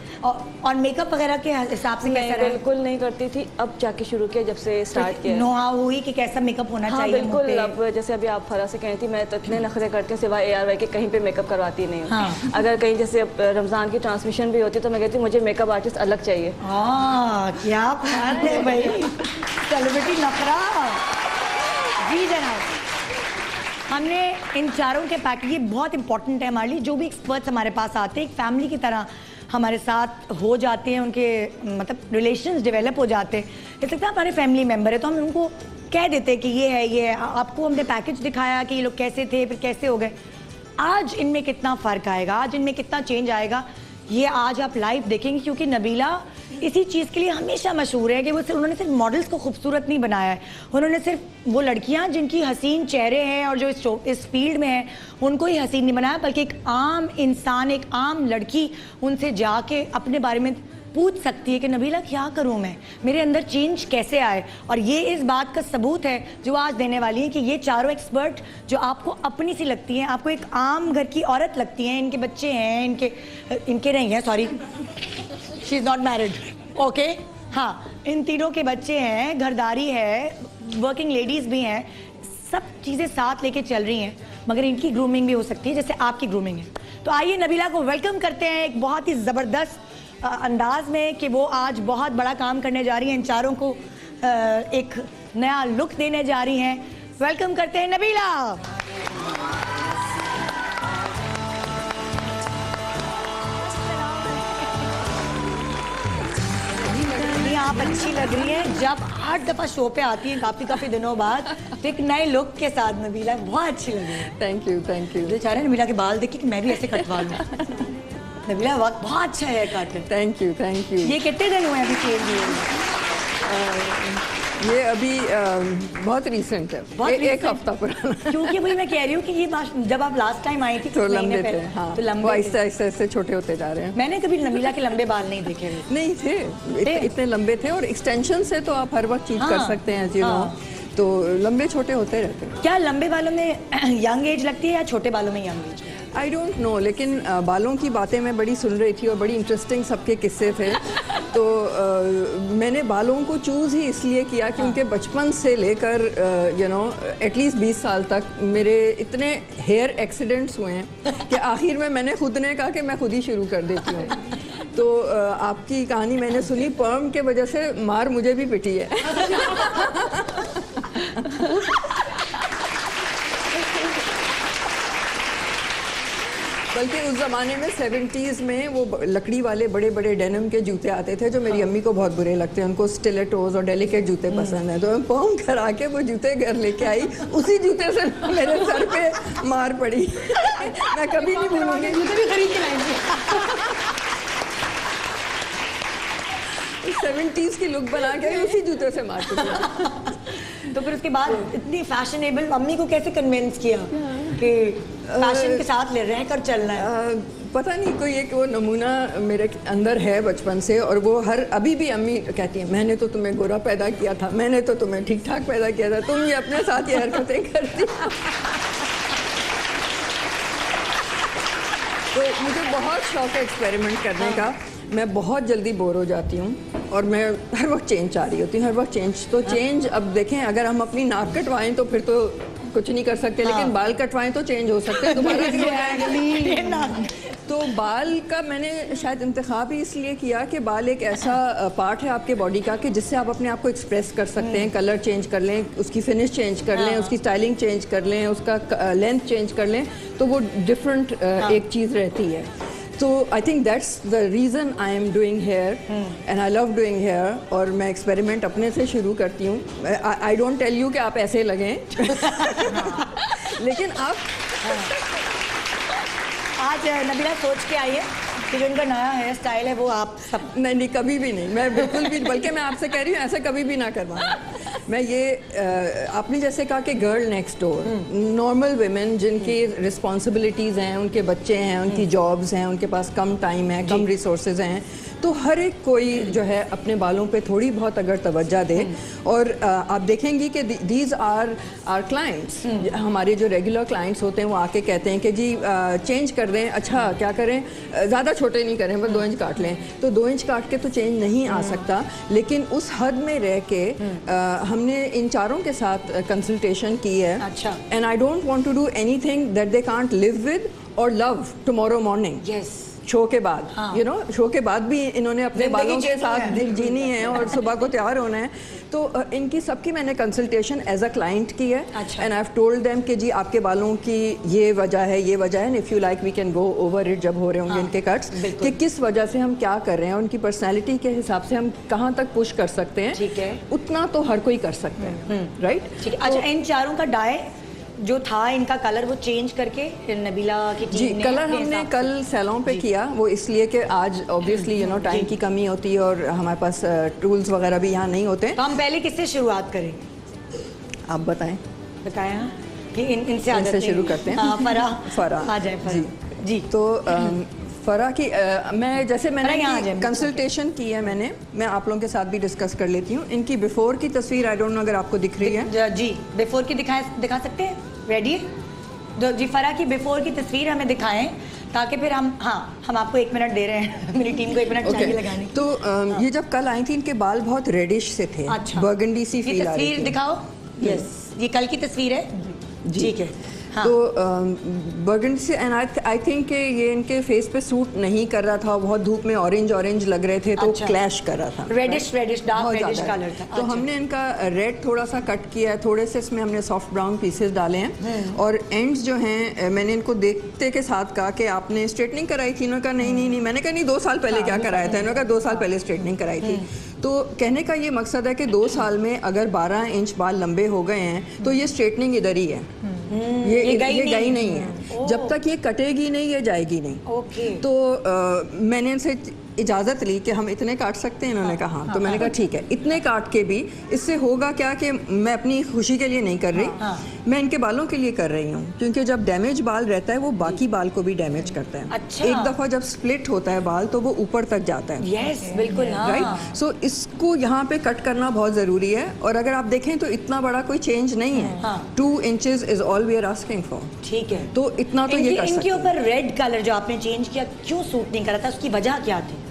और मेकअप वगैरह के हिसाब से मैं कैसा रहा? बिल्कुल नहीं करती थी, अब जाके शुरू किया जब से स्टार्ट किया। नो हाउ हुई कि कैसा मेकअप होना हाँ चाहिए मुंह बिल्कुल। पे? अब जैसे अभी आप फरा से कही थी, मैं तो इतने नखरे करती हूँ सिवाय ARY के कहीं पे मेकअप करवाती नहीं हूँ। हाँ। अगर कहीं जैसे अब रमजान की ट्रांसमिशन भी होती तो मैं कहती हूँ मुझे मेकअप आर्टिस्ट अलग चाहिए। क्या बात है भाई, सेलिब्रिटी नखरा। जी जनाब, हमने इन चारों के पैकेज, ये बहुत इंपॉर्टेंट है हमारे लिए, जो भी एक्सपर्ट्स हमारे पास आते हैं एक फैमिली की तरह हमारे साथ हो जाते हैं, उनके मतलब रिलेशंस डेवलप हो जाते हैं, जैसे लगता है हमारे फैमिली मेम्बर है, तो हम उनको कह देते हैं कि ये है। आपको हमने पैकेज दिखाया कि ये लोग कैसे थे, फिर कैसे हो गए। आज इनमें कितना फ़र्क आएगा, आज इनमें कितना चेंज आएगा, ये आज आप लाइव देखेंगे, क्योंकि नबीला इसी चीज़ के लिए हमेशा मशहूर है कि उन्होंने सिर्फ मॉडल्स को खूबसूरत नहीं बनाया है, उन्होंने सिर्फ वो लड़कियां जिनकी हसीन चेहरे हैं और जो इस फील्ड में हैं उनको ही हसीन नहीं बनाया, बल्कि एक आम इंसान, एक आम लड़की उनसे जाके अपने बारे में पूछ सकती है कि नबीला क्या करूं मैं, मेरे अंदर चेंज कैसे आए। और ये इस बात का सबूत है जो आज देने वाली है कि ये चारों एक्सपर्ट जो आपको अपनी सी लगती हैं, आपको एक आम घर की औरत लगती हैं, इनके बच्चे हैं, इनके नहीं हैं, sorry, she is not married, okay, हाँ, इन तीनों के बच्चे हैं, घरदारी है, वर्किंग लेडीज़ भी हैं, सब चीज़ें साथ लेके चल रही हैं, मगर इनकी ग्रूमिंग भी हो सकती है जैसे आपकी ग्रूमिंग है। तो आइए नबीला को वेलकम करते हैं एक बहुत ही ज़बरदस्त अंदाज में कि वो आज बहुत बड़ा काम करने जा रही हैं, इन चारों को एक नया लुक देने जा रही हैं। वेलकम करते हैं नबीला। आप अच्छी लग रही हैं, जब 8 दफ़ा शो पे आती हैं काफ़ी दिनों बाद, तो एक नए लुक के साथ नबीला बहुत अच्छी लग रही है। Thank you thank you. दिल चाह रहा है नबीला के बाल देख के कि मैं भी ऐसे कटवा लूँ। नबीला बहुत अच्छा हेयर कट है। Thank you. ये कितने दिन हुए अभी चेंज हुए? ये अभी बहुत रिसेंट है, एक हफ्ता पुराना। क्योंकि वही मैं कह रही हूँ कि ये जब आप लास्ट टाइम आई थी तो कुछ महीने लंबे थे, पहले, हाँ, तो लंबे वो आहिस्ते छोटे होते जा रहे हैं। मैंने कभी नबीला के लंबे बाल नहीं देखे हुए। नहीं थे, इतने लंबे थे, और एक्सटेंशन से तो आप हर वक्त चीज कर सकते हैं जी, तो लंबे छोटे होते रहते हैं। क्या लंबे बालों में यंग एज लगती है या छोटे बालों में young age? I don't know, लेकिन बालों की बातें मैं बड़ी सुन रही थी और बड़ी इंटरेस्टिंग सबके किस्से थे। तो मैंने बालों को चूज़ ही इसलिए किया क्योंकि बचपन से लेकर एटलीस्ट 20 साल तक मेरे इतने हेयर एक्सीडेंट्स हुए हैं कि आखिर में मैंने खुद ने कहा कि मैं खुद ही शुरू कर देती हूँ। तो आपकी कहानी मैंने सुनी, पर्म के वजह से मार मुझे भी पिटी है। बल्कि उस ज़माने में 70s में वो लकड़ी वाले बड़े बड़े डेनिम के जूते आते थे जो मेरी अम्मी को बहुत बुरे लगते हैं, उनको स्टिलेटोज और डेलिकेट जूते पसंद हैं। तो मैं पर्म करा के वो जूते घर लेके आई, उसी जूते से मेरे सर पे मार पड़ी। मैं कभी नहीं भूलूंगी। जूते भी खरीद के लाएंगे। 70s की लुक बना के उसी जूते से मार पड़ी। तो फिर उसके बाद इतनी फैशनेबल, मम्मी को कैसे कन्विंस किया कि फैशन के साथ ले रह कर चलना है? पता नहीं, कोई एक वो नमूना मेरे अंदर है बचपन से, और वो अभी भी अम्मी कहती है, मैंने तो तुम्हें गोरा पैदा किया था, मैंने तो तुम्हें ठीक ठाक पैदा किया था, तुम ये अपने साथ ये हरकतें करती। तो मुझे बहुत शौक है एक्सपेरिमेंट करने का। मैं बहुत जल्दी बोर हो जाती हूँ और मैं हर वक्त चेंज चाह रही होती हूँ, हर वक्त चेंज। तो चेंज अब देखें, अगर हम अपनी नाक कटवाएं तो फिर तो कुछ नहीं कर सकते, लेकिन बाल कटवाएं तो चेंज हो सकते हैं दोबारा। तो बाल का मैंने शायद इंतखाब ही इसलिए किया कि बाल एक ऐसा पार्ट है आपके बॉडी का कि जिससे आप अपने आप को एक्सप्रेस कर सकते हैं, कलर चेंज कर लें, उसकी फिनिश चेंज कर लें, उसकी स्टाइलिंग चेंज कर लें, उसका लेंथ चेंज कर लें, तो वो डिफरेंट एक चीज़ रहती है। तो I think that's the reason I am doing hair, and I love doing hair. और मैं एक्सपेरिमेंट अपने से शुरू करती हूँ। आई डोंट टेल यू कि आप ऐसे लगें, लेकिन आप आज नबीला सोच के आई है कि जो उनका नया हेयर स्टाइल है वो आप सब नहीं, कभी भी नहीं, मैं बिल्कुल भी, बल्कि मैं आपसे कह रही हूँ ऐसा कभी भी ना करवाना। मैं ये आपने जैसे कहा कि girl next door, normal women जिनकी रिस्पॉन्सिबिलिटीज़ हैं, उनके बच्चे हैं, उनकी जॉब्स हैं, उनके पास कम टाइम है, कम रिसोर्सेज हैं, तो हर एक कोई जो है अपने बालों पे थोड़ी बहुत अगर तवज्जो दे, और आप देखेंगी कि दीज आर आर क्लाइंट्स, हमारे जो रेगुलर क्लाइंट्स होते हैं वो आके कहते हैं कि जी चेंज कर दें, अच्छा क्या करें, ज़्यादा छोटे नहीं करें, बस 2 इंच काट लें। तो 2 इंच काट के तो चेंज नहीं आ सकता, लेकिन उस हद में रह के हमने इन चारों के साथ कंसल्टेशन की है। अच्छा। And I don't want to do anything that they can't live with और love tomorrow morning. Yes, show के बाद, यू नो, शो के बाद भी इन्होंने अपने बालों के साथ जीनी है और सुबह को तैयार होना है। तो इनकी सबकी मैंने कंसल्टेशन एज अ क्लाइंट की है, and I have told them कि जी आपके बालों की ये वजह है, ये वजह है, if you like we can go over it जब हो रहे होंगे इनके कट्स, कि किस वजह से हम क्या कर रहे हैं, उनकी पर्सनैलिटी के हिसाब से हम कहाँ तक पुश कर सकते हैं। ठीक है, उतना तो हर कोई कर सकते हैं, राइट। ठीक है। अच्छा, इन चारों का डाई जो था, इनका कलर वो चेंज करके नबीला की टीम जी ने कलर अपने हमने हिसाब कल सैलून पे किया, वो इसलिए कि आज ऑब्वियसली यू नो टाइम की कमी होती है और हमारे पास टूल्स वगैरह भी यहाँ नहीं होते। तो हम पहले किससे शुरुआत करें, आप बताएं। बताया कि इनसे आ इनसे जाते हैं। शुरू करते हैं। हाँ, फराह आ जाए जी जी। तो फराह की मैं जैसे फराह यहाँ आ मैंने जाए। कंसल्टेशन की है, मैं आप लोगों के साथ भी डिस्कस कर लेती हूँ। इनकी बिफोर की तस्वीर आई डोंट नो अगर आपको दिख रही है। जी, बिफोर की दिखा सकते हैं, रेडी है? तो जी फराह की बिफोर की तस्वीर हमें दिखाएं, ताकि फिर हम आपको 1 मिनट दे रहे हैं, मेरी टीम को 1 मिनट चाहिए लगाने। तो ये जब कल आई थी इनके बाल बहुत रेडिश से थे, अच्छा, बर्गंडी सी फील आ रही तस्वीर थी। दिखाओ। यस, ये कल की तस्वीर है। ठीक है। हाँ। तो बर्गंडी से, एंड आई थिंक कि ये इनके फेस पे सूट नहीं कर रहा था, बहुत धूप में ऑरेंज लग रहे थे, तो अच्छा, क्लैश कर रहा था, रेडिश डार्क रेडिश कलर था। तो हमने इनका रेड थोड़ा सा कट किया है, थोड़े से इसमें हमने सॉफ्ट ब्राउन पीसेस डाले हैं, और एंड्स जो हैं मैंने इनको देखते के साथ कहा कि आपने स्ट्रेटनिंग कराई थी। इन्होंने कहा नहीं, मैंने कहा नहीं 2 साल पहले क्या कराया था। इन्होंने कहा 2 साल पहले स्ट्रेटनिंग कराई थी। तो कहने का ये मकसद है कि 2 साल में अगर 12 इंच बाल लंबे हो गए हैं तो ये स्ट्रेटनिंग इधर ही है, ये गई नहीं है। जब तक ये कटेगी नहीं, ये जाएगी नहीं। ओके। तो मैंने इनसे इजाज़त ली कि हम इतने काट सकते हैं। इन्होंने कहा हाँ, तो मैंने कहा ठीक है। इतने काट के भी इससे होगा क्या कि मैं अपनी खुशी के लिए नहीं कर रही, मैं इनके बालों के लिए कर रही हूँ, क्योंकि जब डैमेज बाल रहता है वो बाकी बाल को भी डैमेज करता है। अच्छा। एक दफ़ा जब स्प्लिट होता है बाल तो वो ऊपर तक जाता है। यस, बिल्कुल। राइट। सो इसको यहाँ पे कट करना बहुत ज़रूरी है, और अगर आप देखें तो इतना बड़ा कोई चेंज नहीं है। 2 inches is all we are asking for. ठीक है। तो इतना तो ये कर सकते हैं। इनके ऊपर रेड कलर जो आपने चेंज किया, क्यों सूट नहीं करा था, उसकी वजह क्या थी?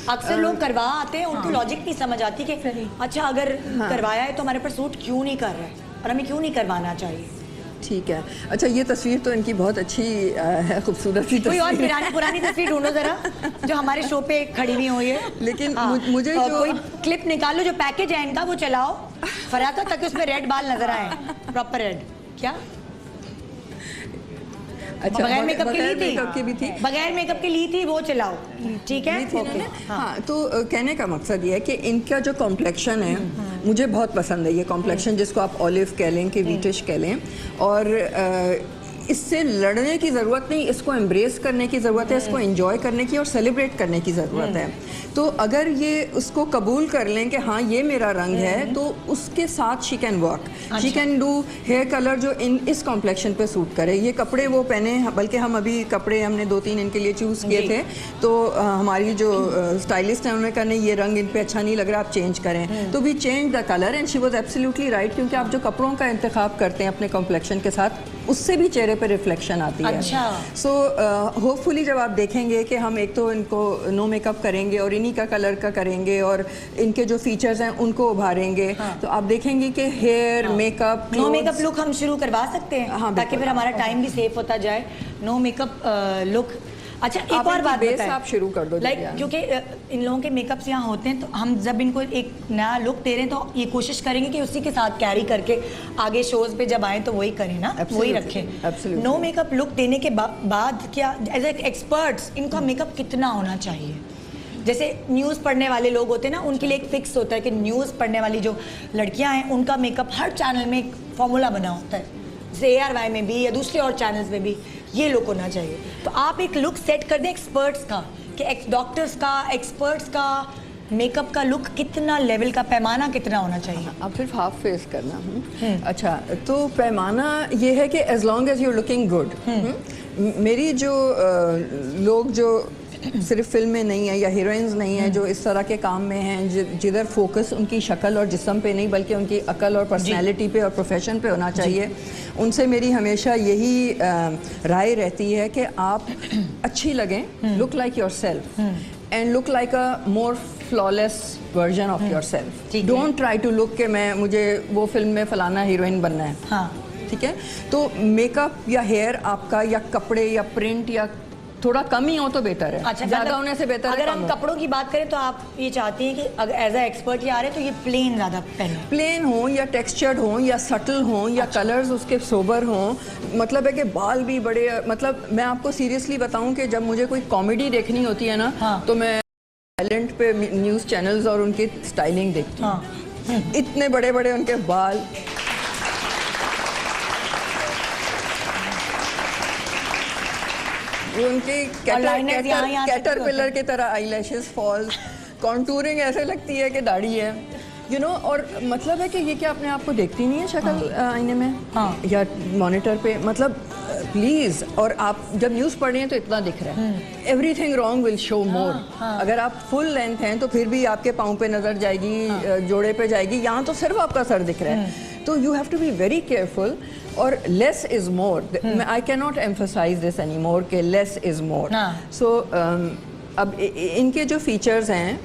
अक्सर लोग करवा आते हैं, उनको लॉजिक नहीं समझ आती कि अच्छा अगर करवाया है तो हमारे पर सूट क्यों नहीं कर रहा है, और हमें क्यों नहीं करवाना चाहिए। ठीक है। अच्छा, ये तस्वीर तो इनकी बहुत अच्छी है, खूबसूरत सी कोई और तस्वीर। पुरानी तस्वीर ढूंढो जरा जो हमारे शो पे खड़ी हुई हो ये। लेकिन मुझे जो कोई क्लिप निकालो, जो पैकेज है इनका वो चलाओ फराह का, ताकि उसमें रेड बाल नजर आए, प्रॉपर रेड। क्या अच्छा, बगैर मेकअप की ली थी? मेकअप की भी थी, बगैर मेकअप की ली थी, वो चलाओ। ठीक है। ओके। हाँ, तो कहने का मकसद ये है कि इनका जो कॉम्प्लेक्शन है मुझे बहुत पसंद है। ये कॉम्प्लेक्शन जिसको आप ऑलिव कह लें कि वीटिश कह लें, और इससे लड़ने की ज़रूरत नहीं, इसको एम्ब्रेस करने की ज़रूरत है, इसको एंजॉय करने की और सेलिब्रेट करने की ज़रूरत है। तो अगर ये उसको कबूल कर लें कि हाँ ये मेरा रंग है, तो उसके साथ she can work, she can do here colour जो इस कॉम्प्लेक्शन पे सूट करे। ये कपड़े वो पहने, बल्कि हम अभी कपड़े हमने 2-3 इनके लिए चूज़ किए थे, तो हमारी जो स्टाइलिस्ट है उन्होंने कहा नहीं ये रंग इन पे अच्छा नहीं लग रहा, आप चेंज करें। तो we change the colour and she was absolutely right, क्योंकि आप जो कपड़ों का इंतखाब करते हैं अपने कॉम्प्लेक्शन के साथ, उससे भी चेहरे पे रिफ्लेक्शन आती है। अच्छा। सो होपफुली जब आप देखेंगे कि हम एक तो इनको नो मेकअप करेंगे और इन्हीं का कलर का करेंगे और इनके जो फीचर्स हैं उनको उभारेंगे, तो आप देखेंगे कि hair makeup, no makeup look हम शुरू करवा सकते हैं। हाँ, ताकि फिर हमारा टाइम भी सेफ होता जाए। No makeup look. अच्छा, एक आप और इनकी बात बेस बताएं। आप शुरू कर दो। लाइक क्योंकि इन लोगों के मेकअप्स यहाँ होते हैं, तो हम जब इनको एक नया लुक दे रहे हैं तो ये कोशिश करेंगे कि उसी के साथ कैरी करके आगे शोज पे जब आए तो वही करें ना, वही रखें। नो मेकअप लुक देने के बाद क्या एज ए एक्सपर्ट्स इनका मेकअप कितना होना चाहिए? जैसे न्यूज़ पढ़ने वाले लोग होते हैं ना, उनके लिए एक फिक्स होता है कि न्यूज़ पढ़ने वाली जो लड़कियां हैं उनका मेकअप हर चैनल में एक फॉर्मूला बना होता है, जैसे ARY में भी या दूसरे और चैनल्स में भी ये लुक होना चाहिए। तो आप एक लुक सेट कर दें एक्सपर्ट्स का, कि डॉक्टर्स का, एक्सपर्ट्स का, मेकअप का लुक कितना लेवल का, पैमाना कितना होना चाहिए? आप सिर्फ हाफ फेस करना। अच्छा, तो पैमाना ये है कि as long as you looking good. मेरी जो लोग जो सिर्फ फिल्म में नहीं है या हीरोइंस नहीं है, जो इस तरह के काम में हैं, जिधर फोकस उनकी शक्ल और जिस्म पे नहीं बल्कि उनकी अकल और पर्सनैलिटी पे और प्रोफेशन पे होना चाहिए, उनसे मेरी हमेशा यही राय रहती है कि आप अच्छी लगें, look like yourself and look like a more flawless version of yourself. Don't try to look कि मुझे वो फिल्म में फलाना हीरोइन बनना है। हाँ, ठीक है, तो मेकअप या हेयर आपका या कपड़े या प्रिंट या थोड़ा कम ही हो तो बेटर है। अच्छा, ज्यादा होने से बेहतर है अगर कम हम हो। कपड़ों की बात करें तो आप ये चाहती हैं कि अगर एज अ एक्सपर्ट ये आ रहे हैं तो ये प्लेन ज़्यादा पहने, प्लेन हो या टेक्सचर्ड हो या सटल हो या कलर्स उसके सोबर हो। मतलब है कि बाल भी बड़े, मतलब मैं आपको सीरियसली बताऊं कि जब मुझे कोई कॉमेडी देखनी होती है ना, तो मैं साइलेंट पे न्यूज़ चैनल्स और उनकी स्टाइलिंग देखती हूँ। इतने बड़े बड़े उनके बाल, उनके कैटरपिलर की तरह आईलैशेस फॉल्स, कॉन्टूरिंग ऐसे लगती है कि दाढ़ी है, यू नो। और मतलब है कि ये क्या अपने आप को देखती नहीं है शक्ल आईने में या मॉनिटर पे, मतलब प्लीज। और आप जब न्यूज़ पढ़ रही हैं तो इतना दिख रहा है, एवरीथिंग रॉन्ग विल शो मोर। अगर आप फुल लेंथ हैं तो फिर भी आपके पाँव पे नजर जाएगी, जोड़े पे जाएगी, यहाँ तो सिर्फ आपका सर दिख रहा है। तो you have to be very careful, और less is more. I can not emphasise this any more के लेस इज मोर। सो अब इनके जो फीचर्स हैं,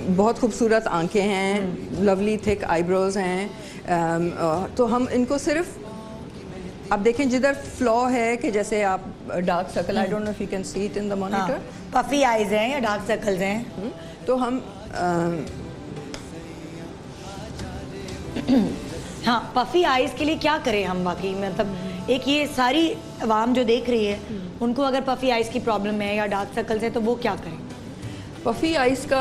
बहुत खूबसूरत आंखें हैं, लवली थिक आईब्रोज हैं, तो हम इनको सिर्फ, आप देखें जिधर फ्लॉ है कि जैसे आप dark circle, I don't know if you can see it in the monitor, puffy eyes हैं या डार्क सर्कल्स हैं, तो हम हाँ, पफी आईज के लिए क्या करें हम? बाकी मतलब एक ये सारी आवाम जो देख रही है उनको अगर पफी आईज की प्रॉब्लम है या डार्क सर्कल्स है तो वो क्या करें? पफी आइस का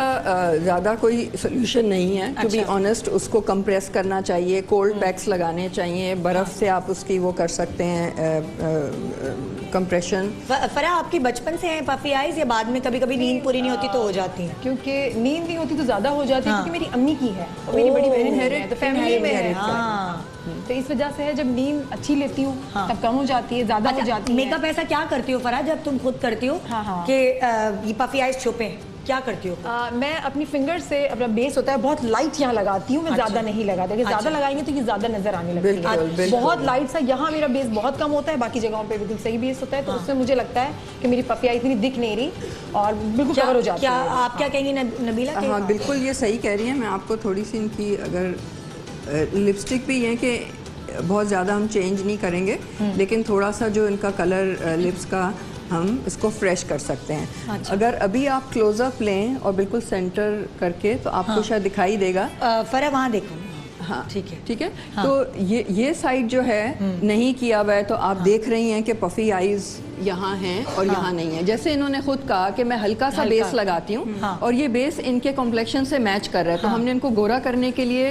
ज़्यादा कोई सोल्यूशन नहीं है, टू बी ऑनेस्ट। उसको कंप्रेस करना चाहिए, कोल्ड पैक्स लगाने चाहिए, बर्फ़ से आप उसकी वो कर सकते हैं कंप्रेशन। फरा, आपकी बचपन से हैं पफी आइज या बाद में कभी कभी नींद पूरी नहीं होती तो हो जाती हैं? क्योंकि नींद नहीं होती तो ज़्यादा हो जाती है, क्योंकि मेरी अम्मी की है और मेरी बड़ी बहन है, तो फैमिली में है। तो इस वजह से है, जब नींद अच्छी लेती हूँ तब कम हो जाती है, ज़्यादा हो जाती है। मेकअप ऐसा क्या करती हो फरा जब तुम खुद करती हो कि ये पफी आइज छुपे, क्या करती हो? मैं अपनी फिंगर से अपना बेस होता है बहुत लाइट यहाँ लगाती हूँ, मैं ज़्यादा नहीं लगाती, अगर ज़्यादा लगाएंगे तो ये ज़्यादा नजर आने लगती है। बहुत लाइट सा यहाँ मेरा बेस बहुत कम होता है, बाकी जगहों पे बिल्कुल सही बेस होता है, तो उससे मुझे लगता है कि मेरी पफिया इतनी दिख नहीं रही और बिल्कुल कवर हो जाती है। आप क्या कहेंगी नबीला? हाँ, बिल्कुल ये सही कह रही हैं। मैं आपको थोड़ी सी इनकी, अगर लिपस्टिक भी है कि बहुत ज़्यादा हम चेंज नहीं करेंगे, लेकिन थोड़ा सा जो इनका कलर लिप्स का हम इसको फ्रेश कर सकते हैं। अच्छा। अगर अभी आप क्लोजअप लें और बिल्कुल सेंटर करके तो आपको शायद दिखाई देगा। फरा वहाँ देखो। हाँ, ठीक है, ठीक है। हाँ। तो ये साइड जो है नहीं किया हुआ है, तो आप देख रही हैं कि पफी आईज यहाँ हैं और यहाँ नहीं है। जैसे इन्होंने खुद कहा कि मैं हल्का सा बेस लगाती हूँ और ये बेस इनके कॉम्प्लेक्शन से मैच कर रहा है, तो हमने इनको गोरा करने के लिए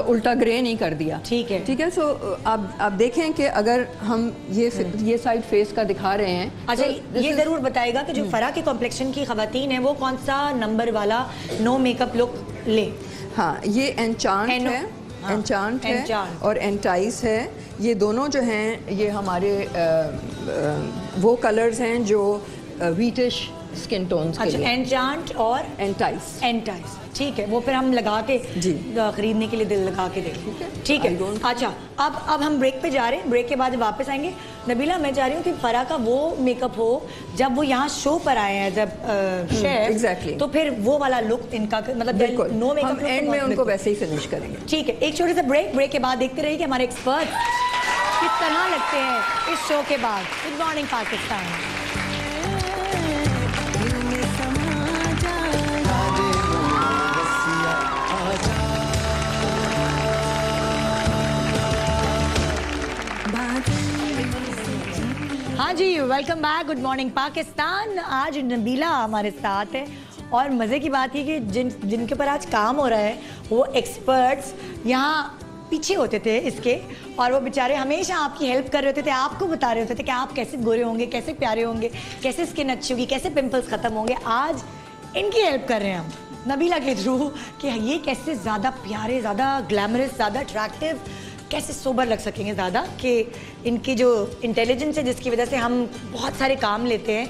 उल्टा ग्रे नहीं कर दिया। ठीक है, ठीक है। सो आप देखें कि अगर हम ये साइड फेस का दिखा रहे हैं। अच्छा, ये जरूर बताएगा कि जो फरा के कॉम्प्लेक्शन की खवातीन है वो कौन सा नंबर वाला नो मेकअप लुक ले? हाँ, ये एन्चांट है, एन्चांट है और एंटाइस है। ये दोनों जो हैं ये हमारे वो कलर्स हैं जो व्हीटिश स्किन टोन्स के लिए। एन्चांट और एंटाइस। एंटाइस, ठीक है। वो फिर हम लगा के खरीदने के लिए दिल लगा के देखें। ठीक है। अच्छा, अब हम ब्रेक पे जा रहे हैं। ब्रेक के बाद वापस आएंगे। नबीला, मैं चाह रही हूँ कि फरा का वो मेकअप हो जब वो यहाँ शो पर आए हैं, जब शेफ, एग्जैक्टली, तो फिर वो वाला लुक इनका, मतलब बिल्कुल नो मेकअप, हम एंड में उनको वैसे ही फिनिश करेंगे। ठीक है, एक छोटे से ब्रेक के बाद देखते रहिए कि हमारे एक्सपर्ट किस तरह लगते हैं इस शो के बाद। Good morning Pakistan. हाँ जी, welcome back. Good morning Pakistan. आज नबीला हमारे साथ है और मज़े की बात है कि जिनके ऊपर आज काम हो रहा है वो एक्सपर्ट्स यहाँ पीछे होते थे इसके, और वो बेचारे हमेशा आपकी हेल्प कर रहे होते थे, आपको बता रहे होते थे कि आप कैसे गोरे होंगे, कैसे प्यारे होंगे, कैसे स्किन अच्छी होगी, कैसे पिंपल्स ख़त्म होंगे। आज इनकी हेल्प कर रहे हैं हम। नबीला के थ्रू कि ये कैसे ज़्यादा प्यारे, ज़्यादा ग्लैमरस, ज़्यादा अट्रैक्टिव, कैसे सोबर लग सकेंगे ज़्यादा, कि इनकी जो इंटेलिजेंस है जिसकी वजह से हम बहुत सारे काम लेते हैं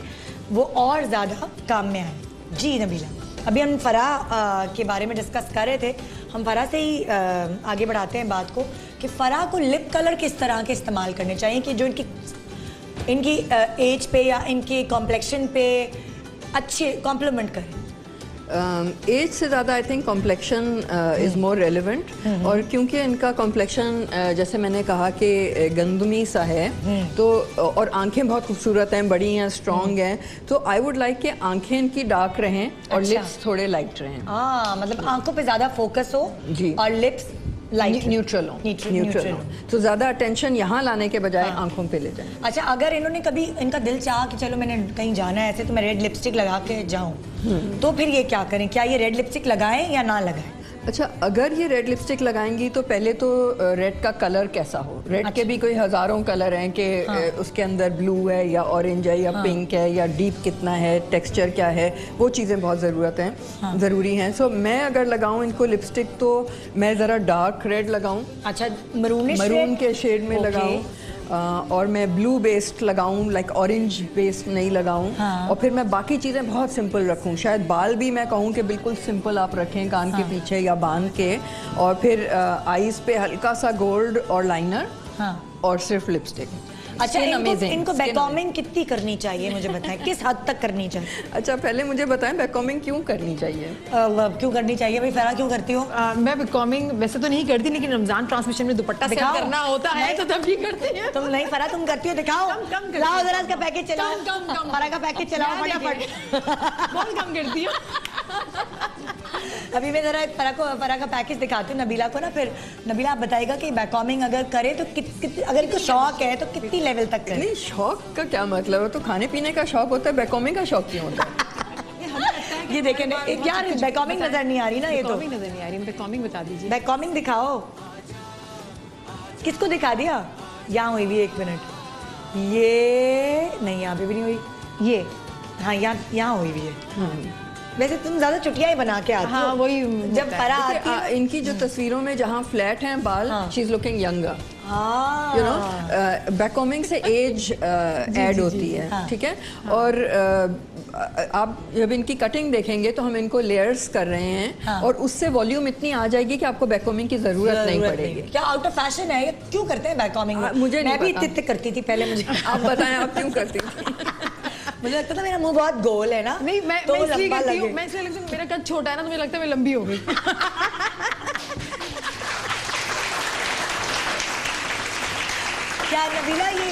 वो और ज़्यादा काम में आए। जी नबीला, अभी हम फराह के बारे में डिस्कस कर रहे थे, हम फराह से ही आगे बढ़ाते हैं बात को कि फराह को लिप कलर किस तरह के इस्तेमाल करने चाहिए कि जो इनकी एज पे या इनकी कॉम्प्लेक्शन पे अच्छे कॉम्प्लीमेंट करें। एज से ज़्यादा I think complexion is more relevant, और क्योंकि इनका कॉम्प्लेक्शन जैसे मैंने कहा कि गंदमी सा है, तो और आंखें बहुत खूबसूरत हैं, बड़ी हैं, स्ट्रॉन्ग हैं, तो आई वुड लाइक कि आंखें इनकी डार्क रहें और लिप्स थोड़े लाइट रहें। मतलब आंखों पे ज़्यादा फोकस हो जी, और लिप्स लाइट न्यूट्रल हो, तो ज़्यादा अटेंशन यहाँ लाने के बजाय आंखों पे ले जाएं। अच्छा, अगर इन्होंने कभी इनका दिल चाहा कि चलो मैंने कहीं जाना है ऐसे तो मैं रेड लिपस्टिक लगा के जाऊं, तो फिर ये क्या करें? क्या ये रेड लिपस्टिक लगाएं या ना लगाएं? अच्छा, अगर ये रेड लिपस्टिक लगाएंगी तो पहले तो रेड का कलर कैसा हो। रेड के भी कोई हज़ारों कलर हैं कि उसके अंदर ब्लू है या ऑरेंज है या पिंक है या डीप कितना है, टेक्सचर क्या है, वो चीज़ें बहुत ज़रूरी हैं। सो मैं अगर लगाऊं इनको लिपस्टिक तो मैं ज़रा डार्क रेड लगाऊं। अच्छा, मरून के शेड में लगाऊं, और मैं ब्लू बेस्ड लगाऊं, लाइक ऑरेंज बेस्ड नहीं लगाऊं। और फिर मैं बाकी चीज़ें बहुत सिंपल रखूं। शायद बाल भी मैं कहूं कि बिल्कुल सिंपल आप रखें, कान के पीछे या बांध के, और फिर आईज पे हल्का सा गोल्ड और लाइनर, और सिर्फ लिपस्टिक। अच्छा, इनको बैककॉमिंग कितनी करनी चाहिए मुझे बताएं, किस हद तक करनी चाहिए? अच्छा, पहले मुझे बताएं बैककॉमिंग क्यों करनी चाहिए? क्यों करनी चाहिए भाई? फराह क्यों करती हो? मैं बैककॉमिंग वैसे तो नहीं करती, लेकिन रमजान ट्रांसमिशन में दुपट्टा सेट करना होता है तो तब भी करती है। तुम नहीं फराह, तुम करती हो, दिखाओ। लाओ जरा इसका पैकेज चलाओ, फराह का पैकेज चलाओ फटाफट। बहुत कम करती हूँ। अभी मैं जरा फराह का पैकेज दिखाती हूँ नबीला को ना, फिर नबीला आप बताएगा कि बैककॉमिंग अगर करे तो अगर इनको शौक है तो कितनी लेवल तक करे? नहीं, शौक का क्या मतलब है? तो खाने पीने का शौक होता है, बैककॉमिंग का शौक क्यों होता है? ये देखें यार, बैककॉमिंग नजर नहीं आ रही ना, ये तो नजर नहीं आ रही। बैककॉमिंग बता दीजिए। बैककॉमिंग दिखाओ। किसको दिखा दिया? यहाँ हुई भी, 1 मिनट, ये नहीं, यहाँ पे भी नहीं हुई, ये हाँ यहाँ हुई भी है। वैसे तुम ज्यादा चुटियां ही बना के आती हो। हाँ, वही जब फराह आती है इनकी जो तस्वीरों में जहाँ फ्लैट हैं बाल, she is looking younger, you know. Backcombing से एज ऐड होती है, ठीक है। और आप जब इनकी कटिंग देखेंगे तो हम इनको लेयर्स कर रहे हैं, और उससे वॉल्यूम इतनी आ जाएगी कि आपको बैककॉमिंग की जरूरत नहीं पड़ेगी। क्या आउट ऑफ फैशन है? क्यों करते हैं बैककॉमिंग? मुझे मैं भी इतने करती थी पहले, मुझे आप बताएं आप क्यों करती थी? मुझे लगता था मेरा मुंह बहुत गोल है ना। नहीं, मैं इसलिए करती हूँ, मैं इसलिए लगता है मेरा कद छोटा है ना, तो मुझे लगता है मैं लंबी हो गई। क्या नबीला, ये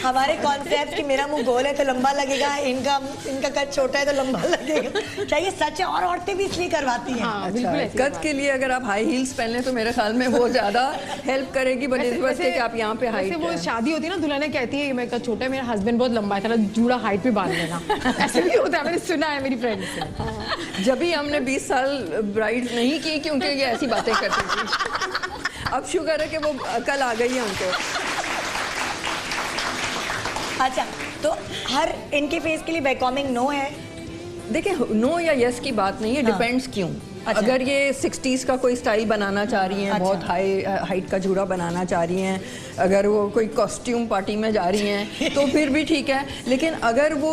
हमारे कॉन्सेप्ट कि मेरा मुंह गोल है तो लंबा लगेगा, इनका कद छोटा है तो लंबा लगेगा, क्या ये सच है? और औरतें भी इसलिए करवाती हैं। अच्छा, कद के लिए अगर आप हाई हील्स पहन लें तो मेरे ख्याल में वो ज्यादा हेल्प करेगी बनिस्बत से कि आप यहाँ पे हाइट। वो शादी होती है ना, दुल्हन कहती है मेरा कद छोटा है, मेरा हस्बैंड बहुत लंबा है, जूड़ा हाइट पे बांध लेना। ऐसे भी होता है, मैंने सुना है मेरी फ्रेंड से। जब भी हमने 20 साल ब्राइड नहीं की क्योंकि ये ऐसी बातें करती थी। अब शुक्र है कि वो अकल आ गई है उनको। अच्छा, तो हर इनके फेस के लिए बैककॉमिंग नो है? देखिए, नो या यस की बात नहीं है, डिपेंड्स क्यों। अच्छा। अगर ये 60s का कोई स्टाइल बनाना चाह रही हैं, अच्छा, बहुत हाइट का जूड़ा बनाना चाह रही हैं, अगर वो कोई कॉस्ट्यूम पार्टी में जा रही हैं तो फिर भी ठीक है। लेकिन अगर वो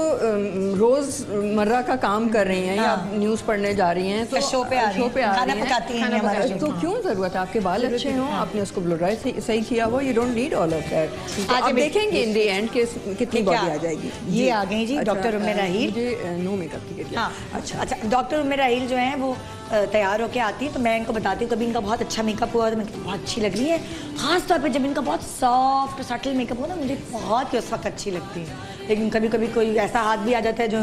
रोज़मर्रा का काम कर रही हैं, या न्यूज़ पढ़ने जा रही हैं, तो शो पे आ रही हैं, तो क्यों ज़रूरत है? आपके बाल अच्छे हों, आपने उसको ब्लो ड्राई सही किया हो, you don't need all of that. आप देखेंगे इन द एंड कितनी बॉडी आ जाएगी। ये आ गई जी डॉक्टर उम्मे राहील। मुझे नो मेकअप की। अच्छा, डॉक्टर उम्मे राहील जो हैं वो तैयार होके आती है, तो मैं इनको बताती हूँ, कभी इनका बहुत अच्छा मेकअप हुआ तो मैं बहुत अच्छी लग रही है। ख़ास तौर पे जब इनका बहुत सॉफ्ट सटल मेकअप हो ना, मुझे बहुत ही उस वक्त अच्छी लगती है। लेकिन कभी कभी कोई ऐसा हाथ भी आ जाता है जो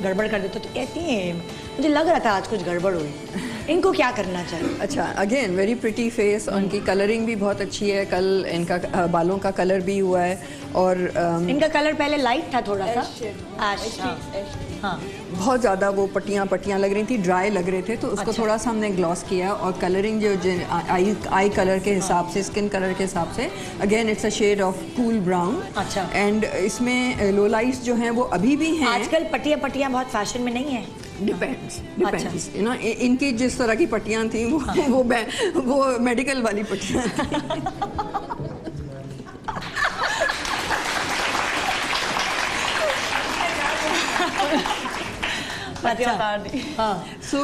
गड़बड़ कर देता, तो कहती हैं मुझे लग रहा था आज कुछ गड़बड़ हुई। इनको क्या करना चाहिए? अच्छा, अगेन वेरी प्रिटी फेस, उनकी कलरिंग भी बहुत अच्छी है, कल इनका बालों का कलर भी हुआ है, और इनका कलर पहले लाइट था थोड़ा सा, हाँ, बहुत ज़्यादा वो पट्टियाँ लग रही थी, ड्राई लग रहे थे, तो उसको थोड़ा सा हमने ग्लॉस किया, और कलरिंग जो आई कलर के हिसाब से, स्किन कलर के हिसाब से, again it's a shade of cool brown. अच्छा, एंड इसमें लो लाइट्स जो हैं वो अभी भी हैं। आजकल पट्टियाँ बहुत फैशन में नहीं है। डिपेंड्स यू नो, इनकी जिस तरह की पट्टियाँ थी वो मेडिकल वाली पट्टियाँ सो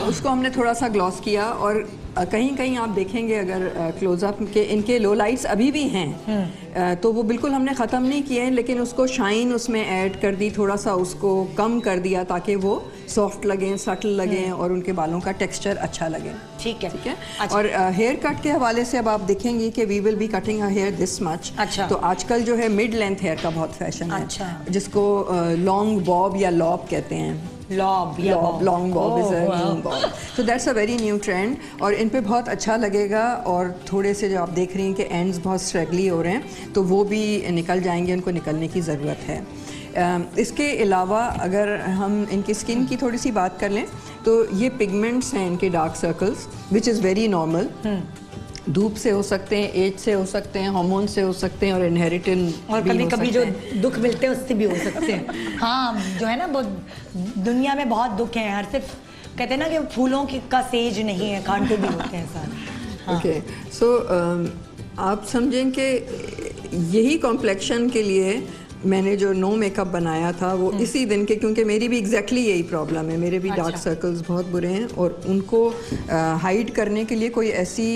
उसको हमने थोड़ा सा ग्लॉस किया और कहीं कहीं आप देखेंगे अगर क्लोजअप के इनके लो लाइट्स अभी भी हैं तो वो बिल्कुल हमने ख़त्म नहीं किए हैं, लेकिन उसको शाइन उसमें ऐड कर दी, थोड़ा सा उसको कम कर दिया ताकि वो सॉफ्ट लगें, सटल लगें और उनके बालों का टेक्सचर अच्छा लगे। ठीक है, ठीक है। अच्छा। और हेयर कट के हवाले से अब आप देखेंगे कि we will be cutting a hair this much. अच्छा। तो आजकल जो है मिड लेंथ हेयर का बहुत फैशन है, अच्छा। जिसको लॉन्ग बॉब या लॉब कहते हैं। Long Bob is a new Bob, so that's a very new trend और इन पे बहुत अच्छा लगेगा। और थोड़े से जो आप देख रही हैं कि एंड्स बहुत स्ट्रेगली हो रहे हैं तो वो भी निकल जाएंगे, उनको निकलने की ज़रूरत है। इसके अलावा अगर हम इनकी स्किन की थोड़ी सी बात कर लें तो ये पिगमेंट्स हैं इनके dark circles which is very normal. धूप से हो सकते हैं, एज से हो सकते हैं, हार्मोन से हो सकते हैं और इनहेरिटेड और कभी कभी जो दुख मिलते हैं उससे भी हो सकते हैं। हाँ, जो है ना, बहुत दुनिया में बहुत दुख है, हर सिर्फ कहते हैं ना कि फूलों की का सेज नहीं है, कांटे भी होते हैं सारे। ओके, सो आप समझें कि यही कॉम्प्लेक्शन के लिए मैंने जो नो मेकअप बनाया था वो इसी दिन के, क्योंकि मेरी भी एग्जैक्टली यही प्रॉब्लम है, मेरे भी डार्क सर्कल्स बहुत बुरे हैं और उनको हाइड करने के लिए कोई ऐसी।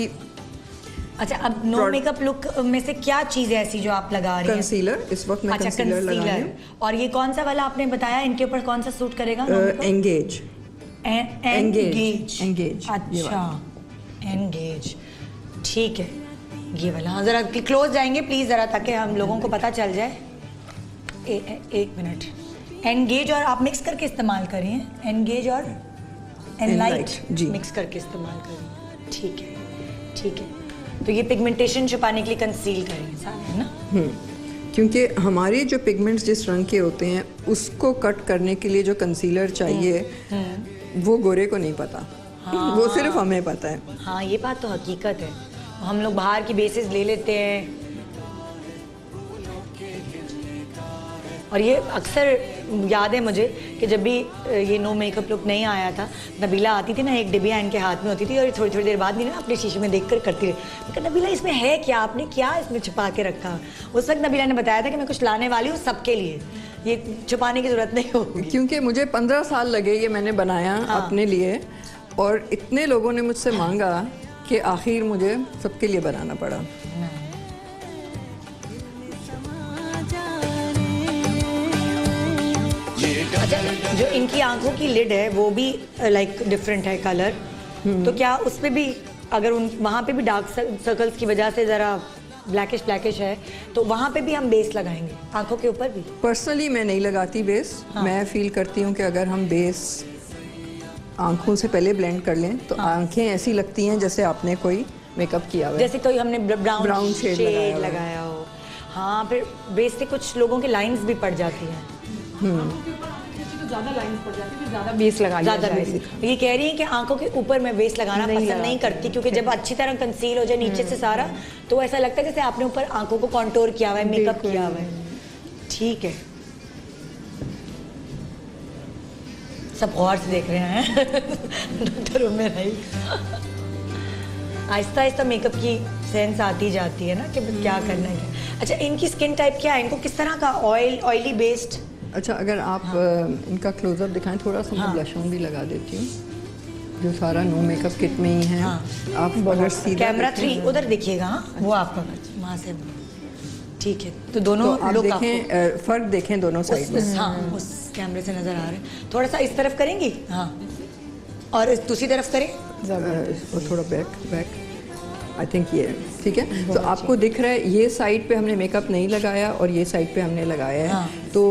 अच्छा, अब नो मेकअप लुक में से क्या चीज़ है ऐसी जो आप लगा रही हैं? कंसीलर, इस वक्त मैं कंसीलर लगा रही हूँ। और ये कौन सा वाला आपने बताया, इनके ऊपर कौन सा सूट करेगा? एंगेज। एंगेज। अच्छा, एंगेज, ठीक है। ये वाला ज़रा क्लोज जाएंगे प्लीज़ ज़रा, ताकि हम लोगों को पता चल जाए। एक मिनट। एंगेज और आप मिक्स करके इस्तेमाल करिए, एंगेज और एनलाइट मिक्स करके इस्तेमाल करिए। ठीक है, ठीक है। तो ये पिगमेंटेशन छुपाने के लिए कंसील करेंगे सारे, है ना? क्योंकि हमारे जो पिगमेंट्स जिस रंग के होते हैं उसको कट करने के लिए जो कंसीलर चाहिए वो गोरे को नहीं पता। हाँ। वो सिर्फ हमें पता है। हाँ, ये बात तो हकीकत है। हम लोग बाहर की बेसिस ले लेते हैं और ये अक्सर याद है मुझे कि जब भी ये नो मेकअप लुक नहीं आया था, नबीला आती थी ना, एक डिबिया इनके हाथ में होती थी और थोड़ी थोड़ी देर बाद भी ना अपने शीशे में देखकर करती रही, मैं नबीला इसमें है क्या, आपने क्या इसमें छुपा के रखा? उस वक्त नबीला ने बताया था कि मैं कुछ लाने वाली हूँ सबके लिए, ये छुपाने की जरूरत नहीं होगी। क्योंकि मुझे 15 साल लगे, ये मैंने बनाया अपने लिए और इतने लोगों ने मुझसे मांगा कि आखिर मुझे सबके लिए बनाना पड़ा। अच्छा, जो इनकी आंखों की लिड है वो भी लाइक डिफरेंट है कलर, तो क्या उस पे भी अगर उन वहाँ पे भी डार्क सर्कल्स की वजह से ज़रा ब्लैकिश है तो वहाँ पे भी हम बेस लगाएंगे आंखों के ऊपर भी? पर्सनली मैं नहीं लगाती बेस। हाँ। मैं फील करती हूँ कि अगर हम बेस आंखों से पहले ब्लेंड कर लें तो आंखें ऐसी लगती हैं जैसे आपने कोई मेकअप किया हुआ है, जैसे कोई हमने ब्राउन शेड लगाया हो। हाँ, फिर बेस से कुछ लोगों के लाइंस भी पड़ जाती हैं। ज़्यादा लाइंस पड़ जाती है, ज़्यादा बेस लगा लिया जाए। ये कह रही है कि आंखों के ऊपर मैं बेस लगाना पसंद नहीं करती, क्योंकि जब अच्छी तरह कंसील हो जाए नीचे से सारा तो ऐसा लगता है जैसे आपने ऊपर आंखों को कॉन्टोर किया हुआ है, मेकअप किया हुआ है। ठीक है, सब गौर से देख रहे हैं डॉक्टर में नहीं। आहिस्ता आहिस्ता मेकअप की सेंस आती जाती है ना कि क्या करना है। अच्छा, इनकी स्किन टाइप क्या है? इनको किस तरह का ऑयली बेस्ड? अच्छा, अगर आप इनका क्लोजअप दिखाएं थोड़ा सा, मैं ब्लश ऑन भी लगा देती हूँ जो सारा नो मेकअप किट में ही है। आप अगर सीधा कैमरा 3 उधर देखिएगा, वो आपका वहाँ से। ठीक है, तो दोनों तो आप देखें, फ़र्क देखें दोनों साइड में। हाँ, उस कैमरे से नज़र आ रहे हैं। थोड़ा सा इस तरफ करेंगी, हाँ, और दूसरी तरफ करें, और थोड़ा बैक आई थिंक ये ठीक है। तो आपको दिख रहा है ये साइड पे हमने मेकअप नहीं लगाया और ये साइड पे हमने लगाया है। हाँ। तो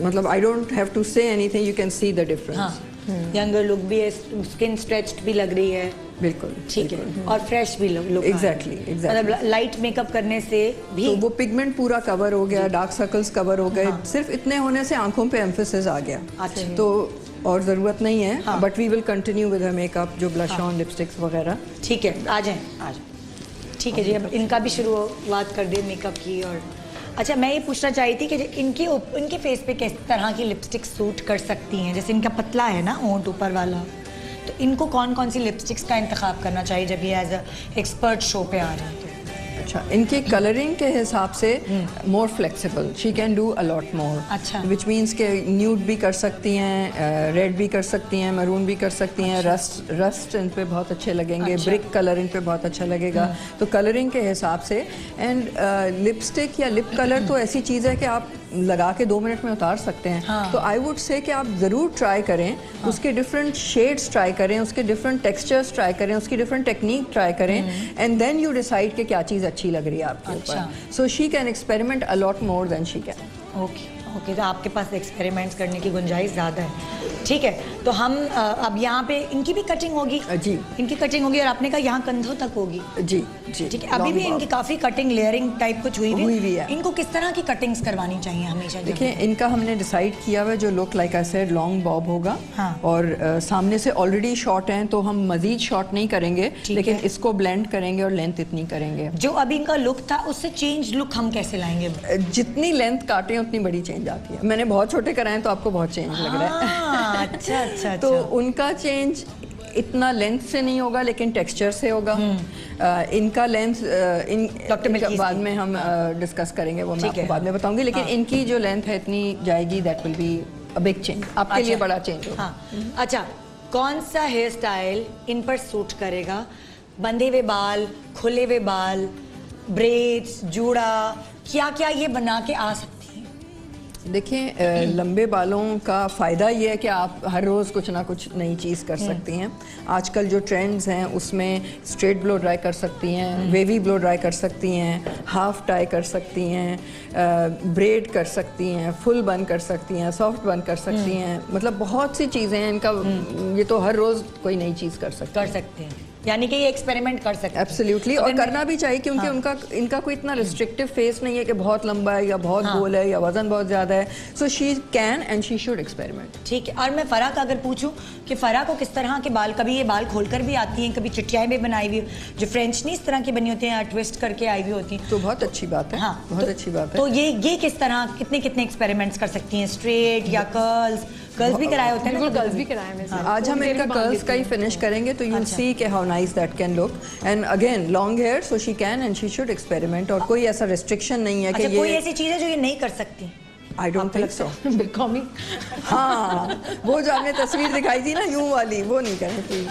मतलब I don't have to say anything, you can see the difference. Younger look भी है, स्किन स्ट्रेच्ड भी लग रही है। बिल्कुल ठीक है, और फ्रेश भी लुक। एग्जैक्टली मतलब लाइट मेकअप करने से भी तो वो पिगमेंट पूरा कवर हो गया, डार्क सर्कल्स कवर हो गए। सिर्फ इतने होने से आंखों पे एम्फेसिस आ गया। अच्छा, तो और ज़रूरत नहीं है, but we will continue with her makeup, जो ब्लश ऑन, लिपस्टिक्स वगैरह। ठीक है, आ जाए। ठीक है जी, अब इनका भी शुरुआत कर दे मेकअप की। और अच्छा, मैं ये पूछना चाही थी कि इनके फेस पे किस तरह की लिपस्टिक सूट कर सकती हैं? जैसे इनका पतला है ना होंठ ऊपर वाला, तो इनको कौन कौन सी लिपस्टिक्स का इंतखाब करना चाहिए जब ये एज अ एक्सपर्ट शो पे आ रहे हैं? अच्छा, इनकी कलरिंग के हिसाब से more flexible, she can do a lot more. अच्छा। विच मीन्स के न्यूड भी कर सकती हैं, रेड भी कर सकती हैं, मरून भी कर सकती हैं। रस्ट इन पे बहुत अच्छे लगेंगे। अच्छा। ब्रिक कलर इन पे बहुत अच्छा लगेगा। तो कलरिंग के हिसाब से। एंड लिपस्टिक या लिप कलर तो ऐसी चीज़ है कि आप लगा के 2 मिनट में उतार सकते हैं। हाँ। तो आई वुड से कि आप ज़रूर ट्राई करें, उसके डिफरेंट शेड्स ट्राई करें, उसके डिफरेंट टेक्सचर्स ट्राई करें, उसकी डिफरेंट टेक्निक ट्राई करें, एंड देन यू डिसाइड कि क्या चीज़ अच्छी लग रही है आपके ऊपर। सो she can experiment a lot more than she can. Okay, तो आपके पास एक्सपेरिमेंट्स करने की गुंजाइश ज़्यादा है। ठीक है, तो हम अब यहाँ पे इनकी भी कटिंग होगी। जी, इनकी कटिंग होगी और आपने कहा यहाँ कंधों तक होगी। जी जी। ठीक है, अभी भी इनकी काफ़ी कटिंग लेयरिंग टाइप कुछ हुई हुई है। इनको किस तरह की कटिंग्स करवानी चाहिए हमेशा? देखिए, इनका हमने डिसाइड किया हुआ जो look like I said long Bob होगा। हाँ। और सामने से ऑलरेडी शॉर्ट हैं तो हम मजीद शॉर्ट नहीं करेंगे, लेकिन इसको ब्लेंड करेंगे और लेंथ इतनी करेंगे। जो अभी इनका लुक था उससे चेंज लुक हम कैसे लाएंगे? जितनी लेंथ काटें उतनी बड़ी चेंज आती है। मैंने बहुत छोटे कराए तो आपको बहुत चेंज लग रहा है। अच्छा अच्छा। तो उनका चेंज इतना लेंथ से नहीं होगा लेकिन टेक्सचर से होगा। इनका लेंथ डॉक्टर बाद में हम डिस्कस करेंगे, वो मैं आपको बाद में बताऊंगी। लेकिन इनकी जो लेंथ है इतनी जाएगी, that will be a big change, आपके लिए बड़ा चेंज होगा। हाँ। अच्छा, कौन सा हेयर स्टाइल इन पर सूट करेगा? बंधे हुए बाल, खुले हुए बाल, ब्रेड्स, जूड़ा, क्या क्या ये बना के आ सकती है? देखिए, लंबे बालों का फ़ायदा ये है कि आप हर रोज़ कुछ ना कुछ नई चीज़ कर सकती हैं। आजकल जो ट्रेंड्स हैं उसमें स्ट्रेट ब्लो ड्राई कर सकती हैं, वेवी ब्लो ड्राई कर सकती हैं, हाफ टाई कर सकती हैं, ब्रेड कर सकती हैं, फुल बन कर सकती हैं, सॉफ्ट बन कर सकती हैं। मतलब बहुत सी चीज़ें हैं इनका। ये तो हर रोज़ कोई नई चीज़ कर सकते हैं। यानी कि ये एक्सपेरिमेंट कर सकते हैं। एब्सोल्युटली, और करना भी चाहिए क्योंकि इनका कोई इतना रिस्ट्रिक्टिव फेस नहीं है कि बहुत लंबा है या बहुत गोल है या वजन बहुत ज़्यादा है। सो she can and she should experiment. ठीक है, और मैं फ़रा का अगर पूछूं कि फ़रा को किस तरह के बाल, कभी ये बाल खोलकर भी आती हैं, कभी चिटियाएं भी बनाई हुई, जो फ्रेंच नहीं इस तरह की बनी होती हैं, ट्विस्ट करके आई हुई होती हैं, तो बहुत अच्छी बात है। हाँ, बहुत अच्छी बात है। तो ये किस तरह कितने एक्सपेरिमेंट्स कर सकती हैं? स्ट्रेट या कर्ल्स भी कराए होते हैं? कर्ल्स भी कराए हैं। आज हम इनका कर्ल्स का ही फिनिश करेंगे तो यू विल सी कि how nice that can look. And again long hair, so she can and she should experiment. और कोई ऐसा रिस्ट्रिक्शन नहीं है कि ये कोई ऐसी चीज़ है जो ये नहीं कर सकती? आई डोंट थिंक सो। बिकॉमिंग, हाँ, वो जो आपने तस्वीर दिखाई थी ना यूं वाली, वो नहीं करें प्लीज।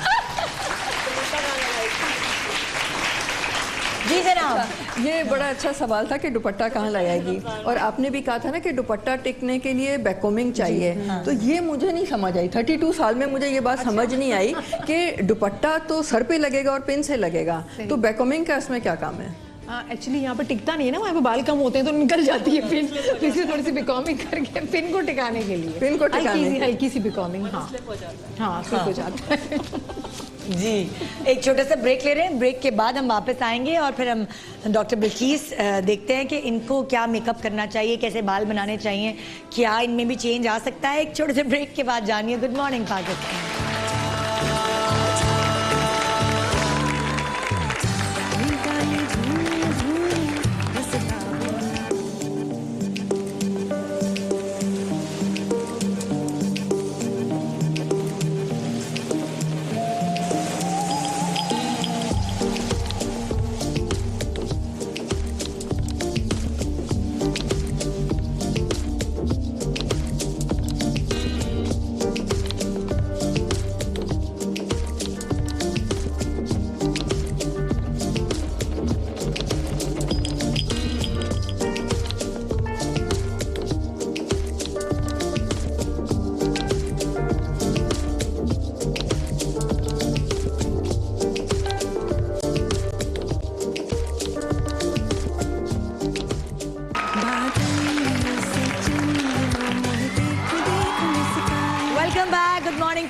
जी जनाब। ये बड़ा अच्छा सवाल था कि दुपट्टा कहाँ लगाएगी, और आपने भी कहा था ना कि दुपट्टा टिकने के लिए बैककोमिंग चाहिए। तो ये मुझे नहीं समझ आई, 32 साल में मुझे ये बात समझ नहीं आई कि दुपट्टा तो सर पे लगेगा और पिन से लगेगा, तो बैककोमिंग का इसमें क्या काम है? एक्चुअली यहाँ पे टिकता नहीं है ना, वहाँ पे बाल कम होते हैं तो निकल जाती है पिन, तो इसलिए थोड़ी सी बिकॉमिंग करके पिन को टिकाने के लिए, पिन को टिकाने हल्की सी बिकॉमिंग। हाँ, स्लिप हो जाता है। जी, एक छोटा सा ब्रेक ले रहे हैं। ब्रेक के बाद हम वापस आएंगे और फिर हम डॉक्टर बिल्कीस देखते हैं कि इनको क्या मेकअप करना चाहिए, कैसे बाल बनाने चाहिए, क्या इनमें भी चेंज आ सकता है। एक छोटे से ब्रेक के बाद जानिए। Good morning Pakistan.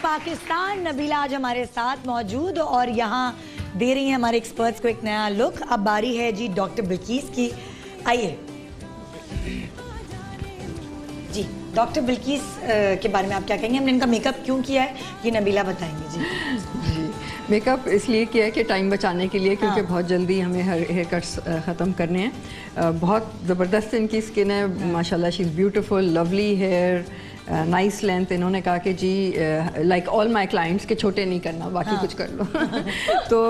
पाकिस्तान। नबीला आज हमारे साथ मौजूद और यहाँ दे रही हैं हमारे एक्सपर्ट्स को एक नया लुक। अब बारी है जी डॉक्टर बिल्कीस की। आइए जी, डॉक्टर बिल्कीस के बारे में आप क्या कहेंगे? हमने इनका मेकअप क्यों किया है ये नबीला बताएंगे। जी मेकअप इसलिए किया है कि टाइम बचाने के लिए, क्योंकि बहुत जल्दी हमें हेयर कट्स ख़त्म करने हैं। बहुत ज़बरदस्त इनकी स्किन है माशाल्लाह, she is beautiful, lovely hair, nice length. इन्होंने कहा कि जी लाइक ऑल माय क्लाइंट्स के छोटे नहीं करना, बाकी कुछ कर लो। तो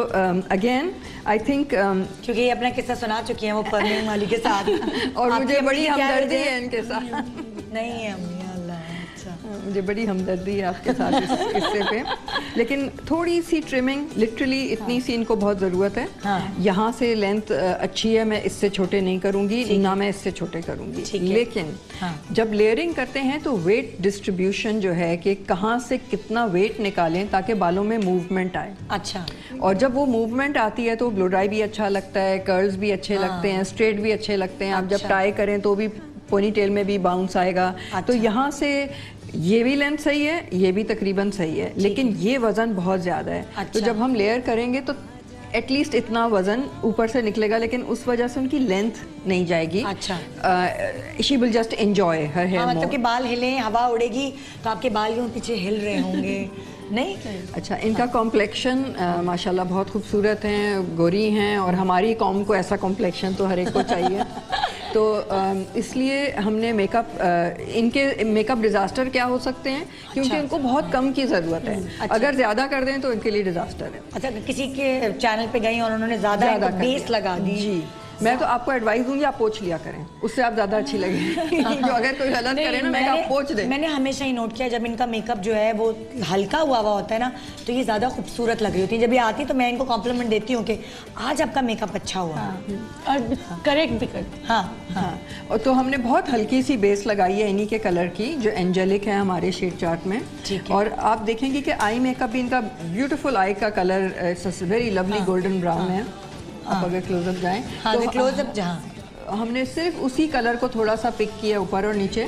अगेन आई थिंक क्योंकि ये अपना किस्सा सुना चुकी हैं वो परवीन वाली के साथ और आपकी मुझे अपनी बड़ी क्या हमदर्दी वजह है इनके साथ। नहीं है अम्मी, अल्लाह, अच्छा। मुझे बड़ी हमदर्दी है आपके साथ इस किस्से पे। लेकिन थोड़ी सी ट्रिमिंग, लिटरली इतनी सी इनको बहुत ज़रूरत है। हाँ। यहाँ से लेंथ अच्छी है, मैं इससे छोटे नहीं करूँगी, ना मैं इससे छोटे करूँगी। लेकिन जब लेयरिंग करते हैं तो वेट डिस्ट्रीब्यूशन जो है कि कहाँ से कितना वेट निकालें ताकि बालों में मूवमेंट आए। अच्छा। और जब वो मूवमेंट आती है तो ब्लो ड्राई भी अच्छा लगता है, कर्ल्स भी अच्छे लगते हैं, स्ट्रेट भी अच्छे लगते हैं। आप जब टाई करें तो भी पोनी टेल में भी बाउंस आएगा। तो यहाँ से ये भी लेंथ सही है, ये भी तकरीबन सही है, लेकिन ये वज़न बहुत ज़्यादा है। तो जब हम लेयर करेंगे तो एटलीस्ट इतना वज़न ऊपर से निकलेगा, लेकिन उस वजह से उनकी लेंथ नहीं जाएगी। अच्छा। She will just enjoy her hair. मतलब कि बाल हिले, हवा उड़ेगी तो आपके बाल यूं पीछे हिल रहे होंगे नहीं? अच्छा, इनका कॉम्प्लेक्शन माशाल्लाह बहुत खूबसूरत हैं, गोरी हैं, और हमारी कौम को ऐसा कॉम्प्लेक्शन तो हर एक को चाहिए। तो इसलिए हमने मेकअप, इनके मेकअप डिज़ास्टर क्या हो सकते हैं, क्योंकि इनको बहुत कम की ज़रूरत है। अगर ज़्यादा कर दें तो इनके लिए डिज़ास्टर है। अच्छा, किसी के चैनल पे गई और उन्होंने ज़्यादा बेस लगा दी। जी, मैं तो आपको एडवाइस दूंगी आप पोंछ लिया करें, उससे आप ज़्यादा अच्छी लगेगी। जो अगर कोई गलत करे ना, मैं आप पोंछ दें। मैंने हमेशा ही नोट किया जब इनका मेकअप जो है वो हल्का हुआ होता है ना, तो ये ज़्यादा खूबसूरत लग रही होती है। जब ये आती तो मैं इनको कॉम्प्लीमेंट देती हूँ कि आज आपका मेकअप अच्छा हुआ। और करेक्ट भी करती। हाँ हाँ। और तो हमने बहुत हल्की सी बेस लगाई है इन्हीं के कलर की, जो एंजेलिक है हमारे शेड चार्ट में। और आप देखेंगे कि आई मेकअप भी इनका ब्यूटीफुल आई का colour very lovely golden brown है। आप अगर क्लोजअप जाएं तो क्लोजअप जहाँ हमने सिर्फ उसी कलर को थोड़ा सा पिक किया ऊपर और नीचे।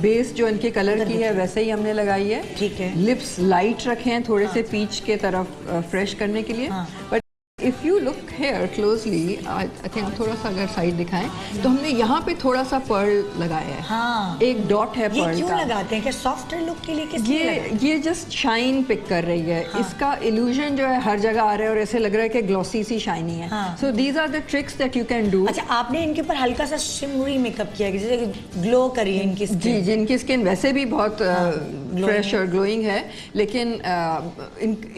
बेस जो इनके कलर की है वैसे ही हमने लगाई है। ठीक है। लिप्स लाइट रखे हैं थोड़े से पीच के तरफ फ्रेश करने के लिए। But if you look here closely, I think थोड़ा सा अगर साइड दिखाएं तो हमने यहाँ पे थोड़ा सा पर्ल लगाया है। हाँ। एक डॉट है पर्ल का। क्यों लगाते हैं? क्या सॉफ्टर लुक के लिए? किस लिए ये जस्ट शाइन पिक कर रही है। इसका इल्यूजन जो है हर जगह आ रहा है और ऐसे लग रहा है कि ग्लॉसी सी शाइनी है। So these are the tricks that you can do. अच्छा, आपने इनके ऊपर हल्का सा शिमरी मेकअप किया, जैसे ग्लो करी है इनकी स्किन। जी, जिनकी स्किन वैसे भी बहुत फ्रेश और ग्लोइंग है, लेकिन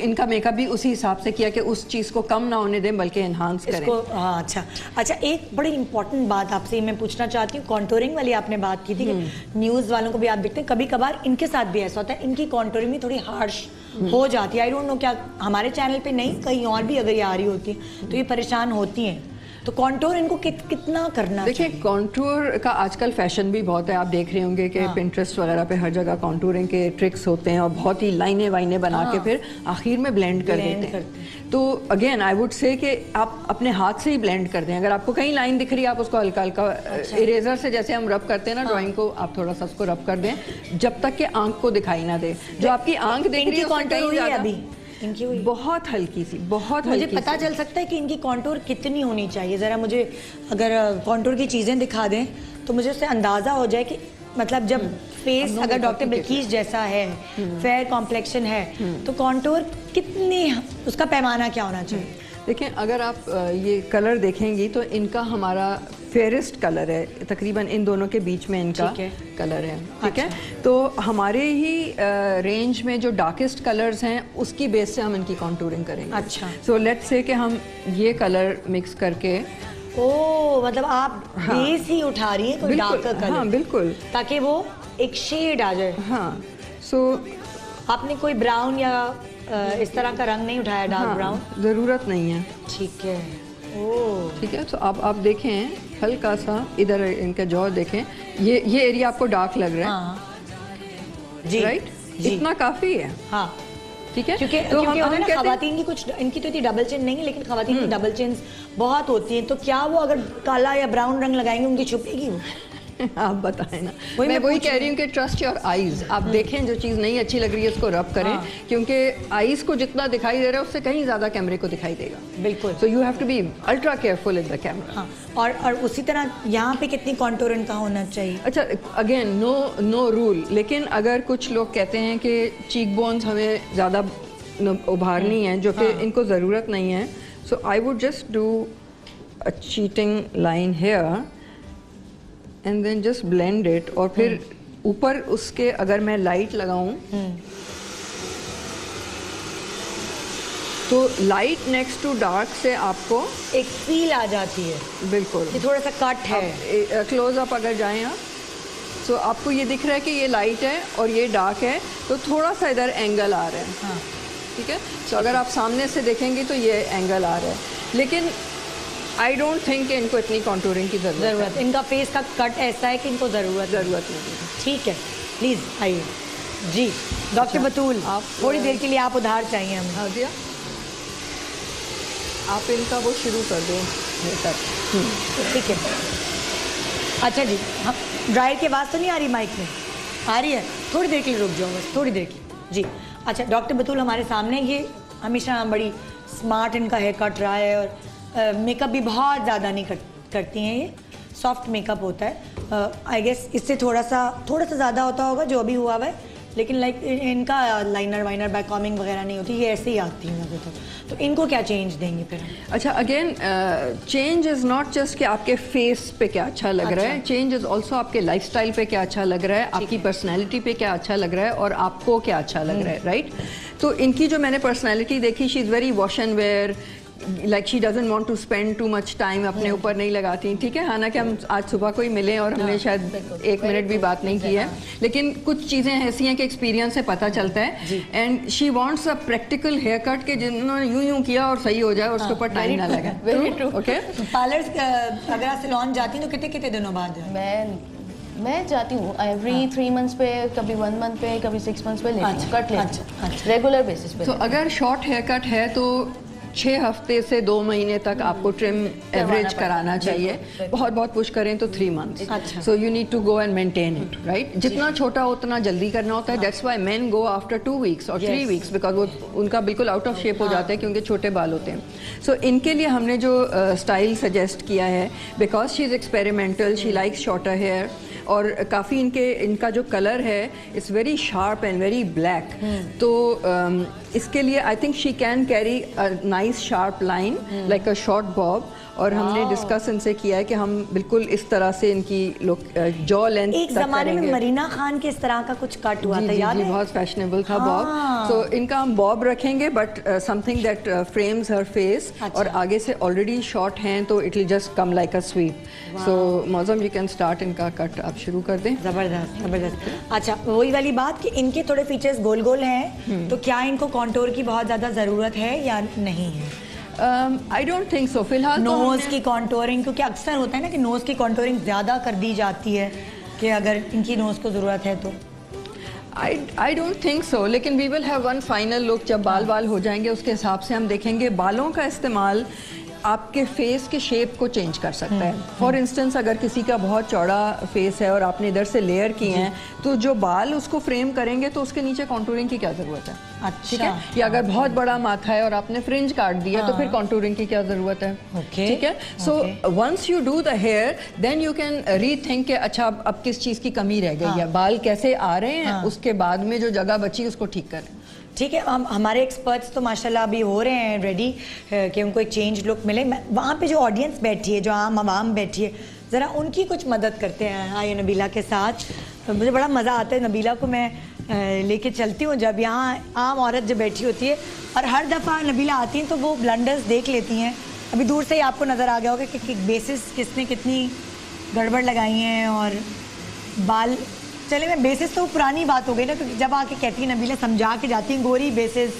इनका मेकअप भी उसी हिसाब से किया कि उस चीज़ को कम ना होने दें बल्कि एनहांस करें। हाँ, अच्छा, एक बड़ी इंपॉर्टेंट बात आपसे मैं पूछना चाहती हूँ। कॉन्टोरिंग वाली आपने बात की थी कि न्यूज़ वालों को भी आप देखते हैं, कभी कभार इनके साथ भी ऐसा होता है, इनकी कॉन्टोरिंग भी थोड़ी हार्श हो जाती है। आई डोंट नो क्या हमारे चैनल पे नहीं, कहीं और भी अगर ये आ रही होती है तो ये परेशान होती हैं। तो कॉन्टूर इनको कितना करना देखिए, कॉन्टूर का आजकल फैशन भी बहुत है। आप देख रहे होंगे कि पिंटरेस्ट वगैरह पे हर जगह कॉन्टूरिंग के ट्रिक्स होते हैं और बहुत ही लाइनें वाइनें बना के फिर आखिर में ब्लेंड कर देते हैं। तो अगेन आई वुड से कि आप अपने हाथ से ही ब्लेंड कर दें। अगर आपको कहीं लाइन दिख रही है आप उसको हल्का हल्का इरेजर से, जैसे हम रब करते हैं ना ड्राइंग को, आप थोड़ा सा उसको रब कर दें जब तक कि आंख को दिखाई ना दे। जो आपकी आंख देख रही है अभी इनकी बहुत हल्की सी, बहुत मुझे पता चल सकता है कि इनकी कॉन्टूर कितनी होनी चाहिए? ज़रा मुझे अगर कॉन्टूर की चीज़ें दिखा दें तो मुझे उससे अंदाज़ा हो जाए कि मतलब जब फेस अगर डॉक्टर बिल्किस जैसा है, फेयर कॉम्प्लेक्शन है, तो कॉन्टूर कितनी, उसका पैमाना क्या होना चाहिए? देखें, अगर आप ये कलर देखेंगी तो इनका हमारा फेयरेस्ट कलर है, तकरीबन इन दोनों के बीच में इनका कलर है। ठीक है, तो हमारे ही रेंज में जो डार्केस्ट कलर्स हैं उसकी बेस से हम इनकी कॉन्टूरिंग करेंगे। अच्छा। सो लेट्स से कि हम ये कलर मिक्स करके, मतलब आप बेस ही उठा रही हैं, कोई डार्क कलर। हाँ बिल्कुल, ताकि वो एक शेड आ जाए। हाँ, सो आपने कोई ब्राउन या इस तरह का रंग नहीं उठाया, डार्क ब्राउन? ज़रूरत नहीं है। ठीक है। ठीक है, तो आप देखें हल्का सा इधर इनका जॉ देखें, ये एरिया आपको डार्क लग रहा है। जी, राइट, इतना काफ़ी है। हाँ, ठीक है, क्योंकि तो हम खवातीन की कुछ, इनकी तो इतनी डबल चिन नहीं है, लेकिन खवातीन की डबल चिन्स बहुत होती हैं। तो क्या वो अगर काला या ब्राउन रंग लगाएंगे उनकी छुपेगी वो? आप बताएं ना। मैं वही कह रही हूँ कि ट्रस्ट योर आईज। आप देखें, जो चीज़ नहीं अच्छी लग रही है उसको रब करें, क्योंकि आईज को जितना दिखाई दे रहा है उससे कहीं ज़्यादा कैमरे को दिखाई देगा। बिल्कुल। So you have to be ultra careful in the camera. और उसी तरह यहाँ पे कितनी कॉन्टूर इनका होना चाहिए? अच्छा, अगेन नो रूल, लेकिन अगर कुछ लोग कहते हैं कि चीक बोन्स हमें ज़्यादा उभारनी है जो कि इनको ज़रूरत नहीं है. So I would just do a cheating line here and then just blend it. और फिर ऊपर उसके अगर मैं लाइट लगाऊं तो लाइट नेक्स्ट टू डार्क से आपको एक फील आ जाती है बिल्कुल कि थोड़ा सा कट है. क्लोज अप अगर जाएं आप तो आपको ये दिख रहा है कि ये लाइट है और ये डार्क है, तो थोड़ा सा इधर एंगल आ रहा है. हाँ. ठीक है. तो अगर आप सामने से देखेंगे तो ये एंगल आ रहा है, लेकिन आई डोंट थिंक कि इनको इतनी कॉन्टूरिंग की ज़रूरत है. इनका फेस का कट ऐसा है कि इनको ज़रूरत नहीं है. ठीक है, प्लीज़ आइए जी. डॉक्टर बतूल, आप थोड़ी देर के लिए आप उधार चाहिए हमें. हाँ दिया. आप इनका वो शुरू कर दो ठीक है. अच्छा जी, हाँ, ड्रायर की आवाज़ तो नहीं आ रही माइक में? आ रही है. थोड़ी देर के लिए रुक जाओ, बस थोड़ी देर की. जी अच्छा, डॉक्टर बतूल हमारे सामने, ये हमेशा बड़ी स्मार्ट इनका हेयर कट रहा है और मेकअप भी बहुत ज़्यादा नहीं करती हैं. ये सॉफ्ट मेकअप होता है. आई गेस इससे थोड़ा सा ज़्यादा होता होगा जो अभी हुआ हुआ है, लेकिन लाइक इनका लाइनर वाइनर बैक कॉमिंग वगैरह नहीं होती, ये ऐसे ही आती हैं अभी तो इनको क्या चेंज देंगे फिर? अच्छा, again change is not just कि आपके फेस पे क्या अच्छा लग रहा है, चेंज इज़ ऑल्सो आपके लाइफस्टाइल पे क्या अच्छा लग रहा है, आपकी पर्सनैलिटी पे क्या अच्छा लग रहा है और आपको क्या अच्छा लग रहा है. राइट. तो इनकी जो मैंने पर्सनैलिटी देखी, she is very wash and wear, like she doesn't want to spend too much time अपने ऊपर नहीं लगाती. ठीक है. हालांकि हम आज सुबह को ही मिले और हमने शायद 1 मिनट भी बात नहीं की है, लेकिन कुछ चीज़ें ऐसी हैं कि एक्सपीरियंस से पता चलता है. And she wants a practical haircut के जिन्होंने यूं किया और सही हो जाए और उसके ऊपर टाइम ना लगे. Very true. ओके. पार्लर्स अगर आप सैलून जाती हैं तो कितने दिनों बाद? मैं जाती हूँ एवरी 3 मंथ्स पे, कभी 1 मंथ पे, कभी 6 मंथ्स पे कट लेती हूँ रेगुलर बेसिस पे. तो अगर शॉर्ट हेयर कट है तो 6 हफ्ते से 2 महीने तक आपको ट्रिम एवरेज कराना चाहिए. बहुत पुश करें तो 3 months. So you need to go and maintain it. Right. जितना छोटा हो उतना जल्दी करना होता है. That's why men go after 2 weeks और 3 वीक्स, बिकॉज वो उनका बिल्कुल आउट ऑफ शेप हो जाता है क्योंकि छोटे बाल होते हैं. सो इनके लिए हमने जो स्टाइल सजेस्ट किया है, because she is experimental, she likes shorter hair, और काफ़ी इनका जो कलर है it's very sharp and very black. तो इसके लिए I think she can carry a nice sharp line like a short bob. और हमने डिस्कस इनसे किया है कि हम बिल्कुल इस तरह से इनकी जॉ लेंथ एक ज़माने में मरीना खान के इस तरह का कुछ कट हुआ था, याद है? बहुत फैशनेबल था बॉब. सो इनका हम बॉब रखेंगे, but something that frames her face. और आगे से ऑलरेडी शॉर्ट हैं तो it will just come like a sweep. So Mausam you can start इनका कट आप शुरू कर दें. ज़बरदस्त. अच्छा, वही वाली बात कि इनके थोड़े फीचर्स गोल गोल हैं, तो क्या इनको कॉन्टोर की बहुत ज़्यादा ज़रूरत है या नहीं है? आई डोंट थिंक सो. फिलहाल नोज़ की कॉन्टोरिंग, क्योंकि अक्सर होता है ना कि नोज़ की कॉन्टोरिंग ज़्यादा कर दी जाती है, कि अगर इनकी नोज़ को ज़रूरत है तो आई डोंट थिंक सो. लेकिन we will have one final look. जब बाल हो जाएंगे उसके हिसाब से हम देखेंगे. बालों का इस्तेमाल आपके फेस के शेप को चेंज कर सकता है. फॉर इंस्टेंस अगर किसी का बहुत चौड़ा फेस है और आपने इधर से लेयर किए हैं, तो जो बाल उसको फ्रेम करेंगे तो उसके नीचे कॉन्टूरिंग की क्या ज़रूरत है? ठीक है. या अगर बहुत बड़ा माथा है और आपने फ्रिंज काट दिया तो फिर कॉन्टूरिंग की क्या ज़रूरत है? ठीक है. So once you do the hair then you can rethink कि अच्छा अब किस चीज़ की कमी रह गई है, बाल कैसे आ रहे हैं, उसके बाद में जो जगह बची उसको ठीक करें. ठीक है. हमारे एक्सपर्ट्स तो माशाल्लाह अभी हो रहे हैं रेडी कि उनको एक चेंज लुक मिले. वहाँ पे जो ऑडियंस बैठी है, जो आम आवाम बैठी है, ज़रा उनकी कुछ मदद करते हैं आइए नबीला के साथ. मुझे बड़ा मज़ा आता है. नबीला को मैं लेके चलती हूँ जब यहाँ आम औरत जो बैठी होती है, और हर दफ़ा नबीला आती हैं तो वो ब्लंडर्स देख लेती हैं. अभी दूर से ही आपको नज़र आ गया होगा कि बेसिस किसने कितनी गड़बड़ लगाई हैं और बाल. चले मैं बेसिस तो पुरानी बात हो गई ना, क्योंकि जब आके कहती है नबीला समझा के जाती हैं गोरी बेसिस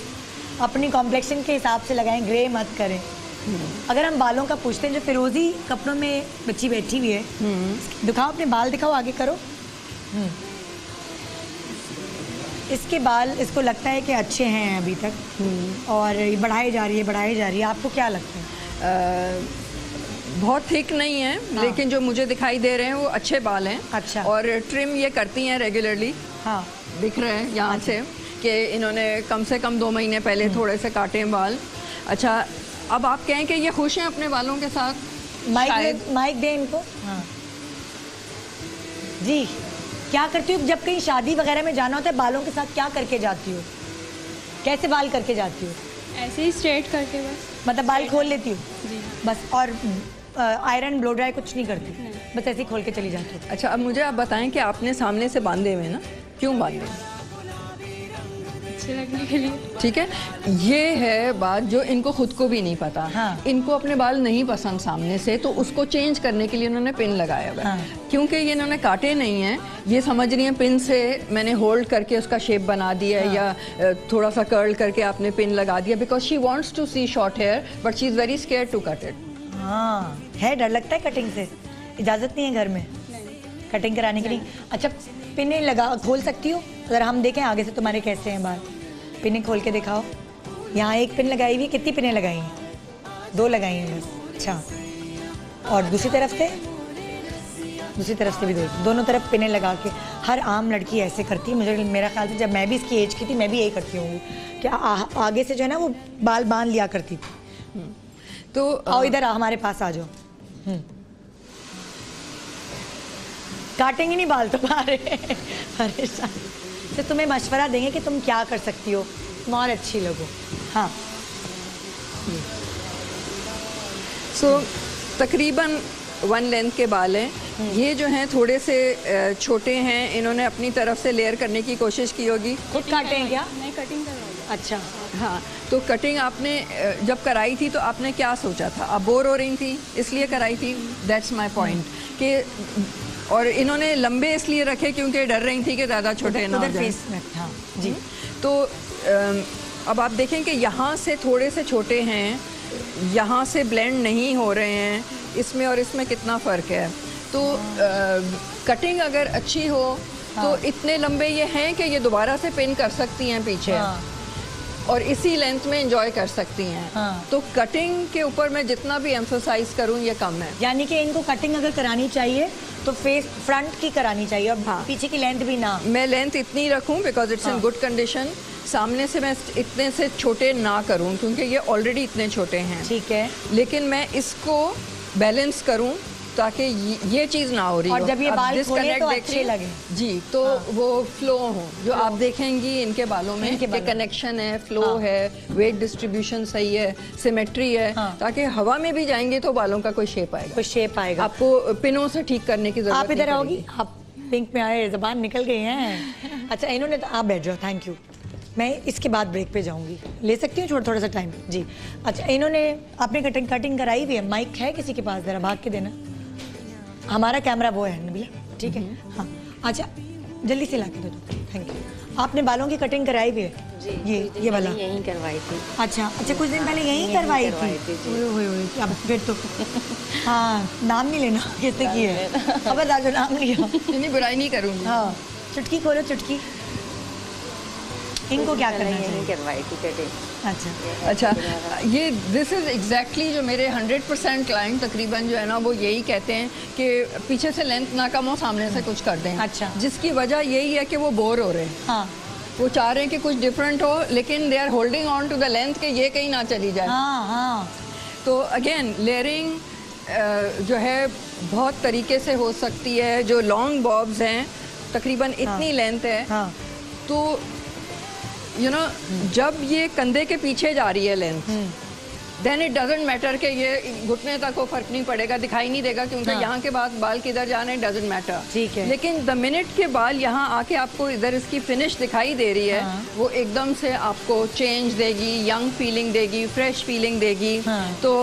अपनी कॉम्प्लेक्शन के हिसाब से लगाएं, ग्रे मत करें. अगर हम बालों का पूछते हैं, जो फिरोजी कपड़ों में बच्ची बैठी हुई है, दिखाओ अपने बाल, दिखाओ, आगे करो. इसके बाल इसको लगता है कि अच्छे हैं अभी तक और ये बढ़ाई जा रही है. आपको क्या लगता है? बहुत थिक नहीं है. लेकिन जो मुझे दिखाई दे रहे हैं वो अच्छे बाल हैं. अच्छा. और ट्रिम ये करती हैं रेगुलरली. दिख रहे हैं यहाँ से कि इन्होंने कम से कम 2 महीने पहले थोड़े से काटे हैं बाल. अच्छा, अब आप कहें कि ये खुश हैं अपने बालों के साथ? माइक दे इनको. जी, क्या करती हो जब कहीं शादी वगैरह में जाना होता है, बालों के साथ क्या करके जाती हो? कैसे बाल करके जाती हो? ऐसे ही स्ट्रेट करके बस। मतलब बाल खोल लेती हो जी। बस, और आयरन ब्लो ड्राई कुछ नहीं करती? बस ऐसे ही खोल के चली जाती हो? अच्छा, अब मुझे आप बताएं कि आपने सामने से बांधे हुए ना, क्यों बांधे? अच्छे लगने के लिए। ठीक है, ये है बात जो इनको खुद को भी नहीं पता। हाँ। इनको अपने बाल नहीं पसंद सामने से, तो उसको चेंज करने के लिए उन्होंने पिन लगाया हुआ है। हाँ। क्योंकि ये इन्होंने काटे नहीं हैं, ये समझ रही हैं पिन से मैंने होल्ड करके उसका शेप बना दिया है, या थोड़ा सा कर्ल करके आपने पिन लगा दिया, because she wants to see short hair but she is very scared to cut it. हाँ, है डर लगता है कटिंग से? इजाज़त नहीं है घर में कटिंग कराने के लिए? अच्छा, पिने लगा खोल सकती हो? अगर हम देखें आगे से तुम्हारे कैसे हैं बाल, पिने खोल के दिखाओ। यहाँ एक पिन लगाई हुई, कितनी पिनें लगाई हैं? 2 लगाई हैं बस। अच्छा, और दूसरी तरफ से? दूसरी तरफ से भी 2, दोनों तरफ पिनें लगा के। हर आम लड़की ऐसे करती है, मुझे मेरा ख्याल से जब मैं भी इसकी एज की थी मैं भी यही करती हूँ कि आगे से जो है ना वो बाल बांध लिया करती थी। तो आओ इधर आओ, हमारे पास आ जाओ। काटेंगे नहीं बाल तुम्हारे परेशान। तो तुम्हें मशवरा देंगे कि तुम क्या कर सकती हो, तुम और अच्छी लगो। हाँ, सो तकरीबन 1 लेंथ के बाल हैं। ये जो हैं थोड़े से छोटे हैं, इन्होंने अपनी तरफ से लेयर करने की कोशिश की होगी। खुद काटे हैं क्या? नहीं, कटिंग करवाई। अच्छा, हाँ, तो कटिंग आपने जब कराई थी तो आपने क्या सोचा था? आप बोर हो रही थी इसलिए कराई थी? That's my point. कि और इन्होंने लंबे इसलिए रखे क्योंकि डर रही थी कि ज़्यादा छोटे ना हो जाएं। फेस में। हाँ जी। तो अब आप देखें कि यहाँ से थोड़े से छोटे हैं, यहाँ से ब्लेंड नहीं हो रहे हैं, इसमें और इसमें कितना फ़र्क है। तो कटिंग अगर अच्छी हो तो इतने लंबे ये हैं कि ये दोबारा से पिन कर सकती हैं पीछे, और इसी लेंथ में एंजॉय कर सकती हैं। तो कटिंग के ऊपर मैं जितना भी एम्फोसाइज करूं ये कम है। यानी कि इनको कटिंग अगर करानी चाहिए तो फेस फ्रंट की करानी चाहिए, और पीछे की लेंथ भी ना। मैं लेंथ इतनी रखूं because it's in good condition. सामने से मैं इतने से छोटे ना करूं क्योंकि ये ऑलरेडी इतने छोटे हैं। ठीक है, लेकिन मैं इसको बैलेंस करूं ताकि ये चीज़ ना हो रही और हो। जब ये अब बाल खोले disconnect तो देख अच्छे रही- लगे। जी, तो वो फ्लो हो जो आप देखेंगी इनके बालों में कि कनेक्शन है, फ्लो है, वेट डिस्ट्रीब्यूशन सही है, सिमेट्री है, ताकि हवा में भी जाएंगे तो बालों का कोई शेप आएगा। कोई शेप आएगा। आपको पिनों से ठीक करने की जरूरत आप इधर नहीं आओगी? पड़ेगी। आप पिंक में आए, जबान निकल गई हैं। अच्छा, इन्होंने तो आप बैठ जाओ, थैंक यू। मैं इसके बाद ब्रेक पे जाऊंगी, ले सकती हूँ थोड़ा सा टाइम? जी। अच्छा, इन्होंने आपने कटिंग कराई हुई है? माइक है किसी के पास? जरा भाग के देना। हमारा कैमरा वो है नबीला, ठीक है? हाँ, अच्छा जल्दी से ला के दो, थैंक यू। आपने बालों की कटिंग कराई हुई है? जी, ये वाला यहीं करवाई थी। अच्छा, कुछ दिन पहले यहीं करवाई थी? ओए क्या फिर तो हाँ, नाम नहीं लेना किसने की है, खबरदार जो नाम लिया। नहीं, बुराई नहीं करूँगी। हाँ, चुटकी खोलो, चुटकी। इनको क्या करना चाहिए? करवाई थी कटिंग। अच्छा, ये दिस इज़ एग्जैक्टली जो मेरे 100% क्लाइंट तकरीबन जो है ना वो यही कहते हैं कि पीछे से लेंथ ना कम हो, सामने से कुछ कर दें। अच्छा। जिसकी वजह यही है कि वो बोर हो रहे हैं। हाँ, वो चाह रहे हैं कि कुछ डिफरेंट हो, लेकिन they are holding on to the length कि ये कहीं ना चली जाए। हाँ। तो अगेन लेयरिंग जो है बहुत तरीके से हो सकती है। जो लॉन्ग बॉब्स हैं तकरीबन इतनी लेंथ है, तो यू नो जब ये कंधे के पीछे जा रही है length, then it doesn't matter कि ये घुटने तक को फर्क नहीं पड़ेगा, दिखाई नहीं देगा क्योंकि यहाँ के बाद बाल किधर जाने हैं डजेंट मैटर। ठीक है। लेकिन द मिनट के बाल यहाँ आके आपको इधर इसकी फिनिश दिखाई दे रही है, वो एकदम से आपको चेंज देगी, यंग फीलिंग देगी, फ्रेश फीलिंग देगी। तो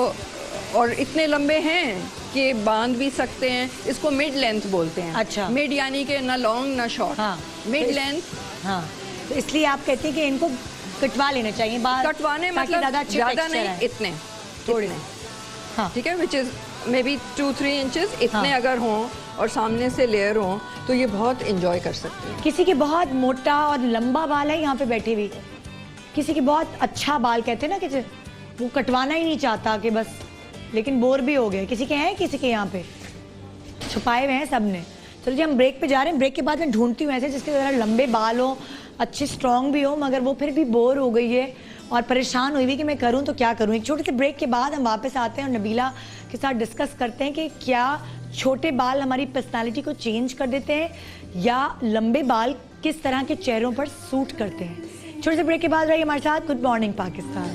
और इतने लंबे हैं कि बांध भी सकते हैं। इसको मिड लेंथ बोलते हैं। अच्छा। मिड यानी कि ना लॉन्ग ना शॉर्ट, मिड लेंथ। हाँ, तो इसलिए आप कहते हैं कि इनको कटवा लेने चाहिए बाल? कटवाने ताकि मतलब ज़्यादा नहीं, आए। इतने थोड़े। हाँ, ठीक है, which is may be 2-3 inches इतने अगर हों और सामने से लेयर हों तो ये बहुत इंजॉय कर सकते हैं। किसी के बहुत मोटा और लंबा बाल है यहाँ पे बैठी हुई, किसी के बहुत अच्छा बाल कहते हैं ना कि वो कटवाना ही नहीं चाहता कि बस, लेकिन बोर भी हो गए। किसी के हैं, किसी के यहाँ पे छुपाए हुए हैं सबने। चलो जी, हम ब्रेक पे जा रहे हैं। ब्रेक के बाद मैं ढूंढती हूँ ऐसे जिसके ज़रा लंबे बाल हो, अच्छे स्ट्रॉन्ग भी हो, मगर वो फिर भी बोर हो गई है और परेशान हुई कि मैं करूँ तो क्या करूँ। एक छोटे से ब्रेक के बाद हम वापस आते हैं और नबीला के साथ डिस्कस करते हैं कि क्या छोटे बाल हमारी पर्सनालिटी को चेंज कर देते हैं या लंबे बाल किस तरह के चेहरों पर सूट करते हैं। छोटे से ब्रेक के बाद रहिए हमारे साथ। Good morning Pakistan.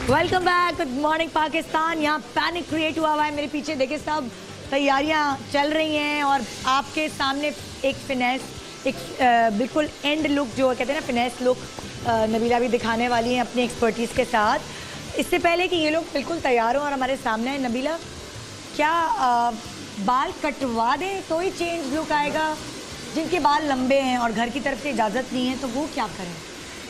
Welcome back. Good morning Pakistan. यहाँ पैनिक क्रिएट हुआ है मेरे पीछे, देखिए सब तैयारियाँ चल रही हैं और आपके सामने एक फिनेस, एक बिल्कुल एंड लुक जो कहते हैं ना फिनेस लुक, नबीला भी दिखाने वाली हैं अपनी एक्सपर्टीज़ के साथ। इससे पहले कि ये लोग बिल्कुल तैयार हों और हमारे सामने है, नबीला क्या बाल कटवा दें तो ही चेंज लुक आएगा? जिनके बाल लंबे हैं और घर की तरफ से इजाज़त नहीं है तो वो क्या करें?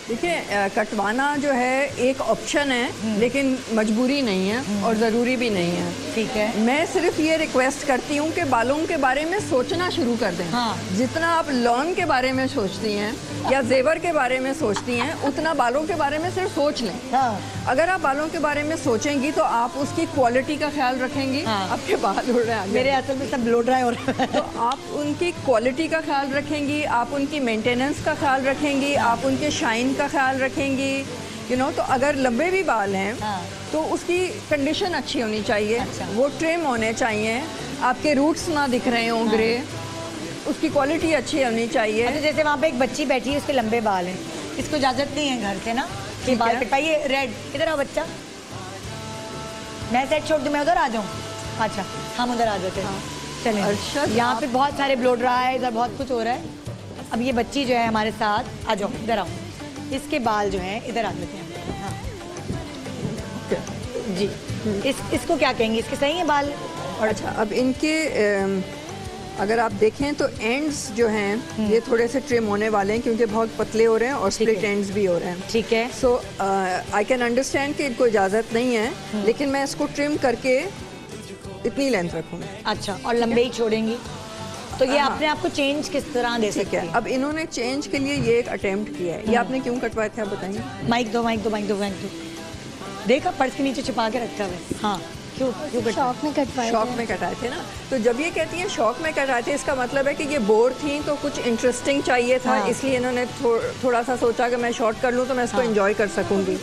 देखिए, कटवाना जो है एक ऑप्शन है लेकिन मजबूरी नहीं है और ज़रूरी भी नहीं है। ठीक है। मैं सिर्फ ये रिक्वेस्ट करती हूँ कि बालों के बारे में सोचना शुरू कर दें। हाँ। जितना आप लॉन के बारे में सोचती हैं या जेवर के बारे में सोचती हैं, उतना बालों के बारे में सिर्फ सोच लें। हाँ। अगर आप बालों के बारे में सोचेंगी तो आप उसकी क्वालिटी का ख्याल रखेंगी। हाँ। आपके बाल उड़ रहे हैं मेरे असल में सब ब्लो ड्राई हो रहा है। तो आप उनकी क्वालिटी का ख्याल रखेंगी, आप उनकी मेंटेनेंस का ख्याल रखेंगी, आप उनके शाइन का ख्याल रखेंगी, तो अगर लंबे भी बाल हैं तो उसकी कंडीशन अच्छी होनी चाहिए। वो ट्रिम होने चाहिए, आपके रूट्स ना दिख रहे हों ग्रे, उसकी क्वालिटी अच्छी होनी चाहिए। अच्छा, जैसे वहाँ पे एक बच्ची बैठी है, उसके लंबे बाल हैं, इसको इजाज़त नहीं है घर से ना कि बाल कटवाइए। रेड, इधर आओ बच्चा, मैं सेट छोड़ दूँ, मैं उधर आ जाऊँ? अच्छा, हम उधर आ जाते हैं। चलें, यहाँ पे बहुत सारे ब्लो ड्राई, इधर बहुत कुछ हो रहा है। अब ये बच्ची जो है हमारे साथ, आ जाओ इधर आओ, इसके बाल जो हैं इधर आ जाते हैं। हाँ जी, इसको क्या कहेंगे, इसके सही हैं बाल? और अच्छा, अब इनके अगर आप देखें तो एंड्स जो हैं ये थोड़े से ट्रिम होने वाले हैं क्योंकि बहुत पतले हो रहे हैं और स्प्लिट एंड्स भी हो रहे हैं। ठीक है। सो आई कैन अंडरस्टैंड कि इनको इजाज़त नहीं है, लेकिन मैं इसको ट्रिम करके इतनी लेंथ रखूँगी। अच्छा, और लंबे ही छोड़ेंगी तो ये अपने आप को चेंज किस तरह दे सकते हैं? अब इन्होंने चेंज के लिए ये एक अटेम्प्ट किया है। ये आपने क्यों कटवाए थे, आप बताएंगे? माइक दो, माइक दो, माइक दो, माइक दो। देखा, पर्स के नीचे छुपा के रखा है। हाँ, क्यों शौक में कटवाए? शौक में कटाए थे ना। तो जब ये कहती हैं शौक में कटाए थे, इसका मतलब है कि ये बोर थी तो कुछ इंटरेस्टिंग चाहिए था। हाँ। इसलिए इन्होंने थोड़ा सा सोचा कि मैं शॉर्ट कर लूँ तो मैं इसको एंजॉय कर सकूँगी।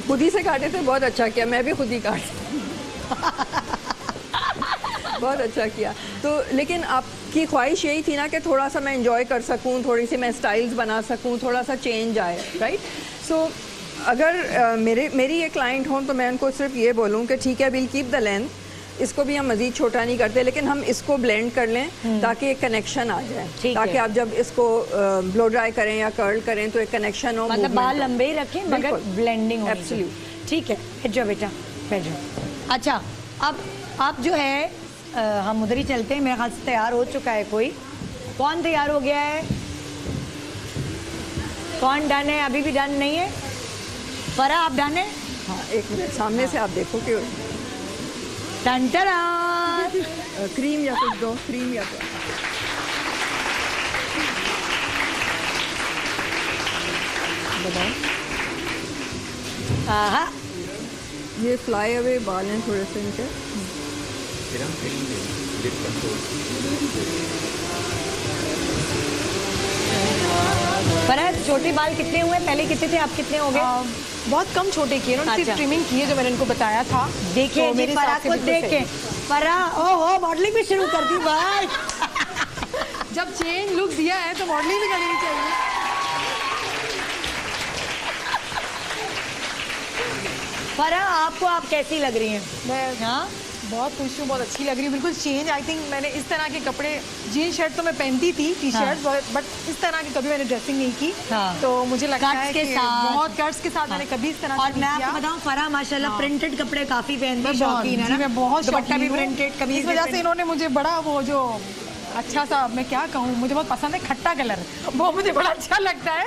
खुद ही से काटे थे, बहुत अच्छा किया, मैं भी खुद ही काट बहुत अच्छा किया। तो लेकिन आपकी ख्वाहिश यही थी ना कि थोड़ा सा मैं एंजॉय कर सकूं, थोड़ी सी मैं स्टाइल्स बना सकूं, थोड़ा सा चेंज आए, राइट? सो अगर मेरी ये क्लाइंट हों तो मैं उनको सिर्फ ये बोलूं कि ठीक है, विल कीप द लेंथ, इसको भी हम मज़ीद छोटा नहीं करते, लेकिन हम इसको ब्लेंड कर लें ताकि एक कनेक्शन आ जाए, ताकि आप जब इसको ब्लो ड्राई करें या कर्ल करें तो एक कनेक्शन हो, मतलब बाल लंबे ही रखें मगर ब्लेंडिंग हो। एब्सोल्यूट। ठीक है, बैठ जाओ बेटा, बैठ जाओ। अच्छा, अब आप जो है हम उधर ही चलते हैं। मेरे ख्याल से तैयार हो चुका है कोई। कौन तैयार हो गया है? कौन डन है? अभी भी डन नहीं है? फरा, आप डन है? हाँ, एक मिनट, सामने से आप देखो कि क्रीम या कुछ दो, क्रीम या कुछ। बताओ। हाँ, ये फ्लाई अवे बाल हैं थोड़े से इनके। फरा, छोटे बाल कितने हुए? पहले कितने थे, आप कितने हो गए? बहुत कम छोटे किए, उन्होंने सिर्फ ट्रिमिंग की है जो मैंने इनको बताया था। देखिए तो मेरे फरा को देख के फरा ओहो मॉडलिंग भी शुरू कर दी भाई। जब चेंज लुक दिया है तो मॉडलिंग भी करनी चाहिए। फरा, आपको आप कैसी लग रही हैं? मैं हाँ बहुत खुश हूँ, बहुत अच्छी लग रही हूँ, बिल्कुल चेंज। आई थिंक मैंने इस तरह के कपड़े, जीन शर्ट तो मैं पहनती थी, टी शर्ट, बट इस तरह की कभी मैंने ड्रेसिंग नहीं की। हाँ। तो मुझे लगता है कि बहुत कट्स के साथ हाँ। मैंने कभी इस तरह और मैं आपको बताऊं, फरा माशाल्लाह प्रिंटेड कपड़े काफी पहनती है, शौकीन है ना? मैं बहुत दुपट्टा भी प्रिंटेड, कमीज इस वजह से इन्होंने मुझे बड़ा वो जो अच्छा सा, मैं क्या कहूँ, मुझे बहुत पसंद है खट्टा कलर, वो मुझे बड़ा अच्छा लगता है।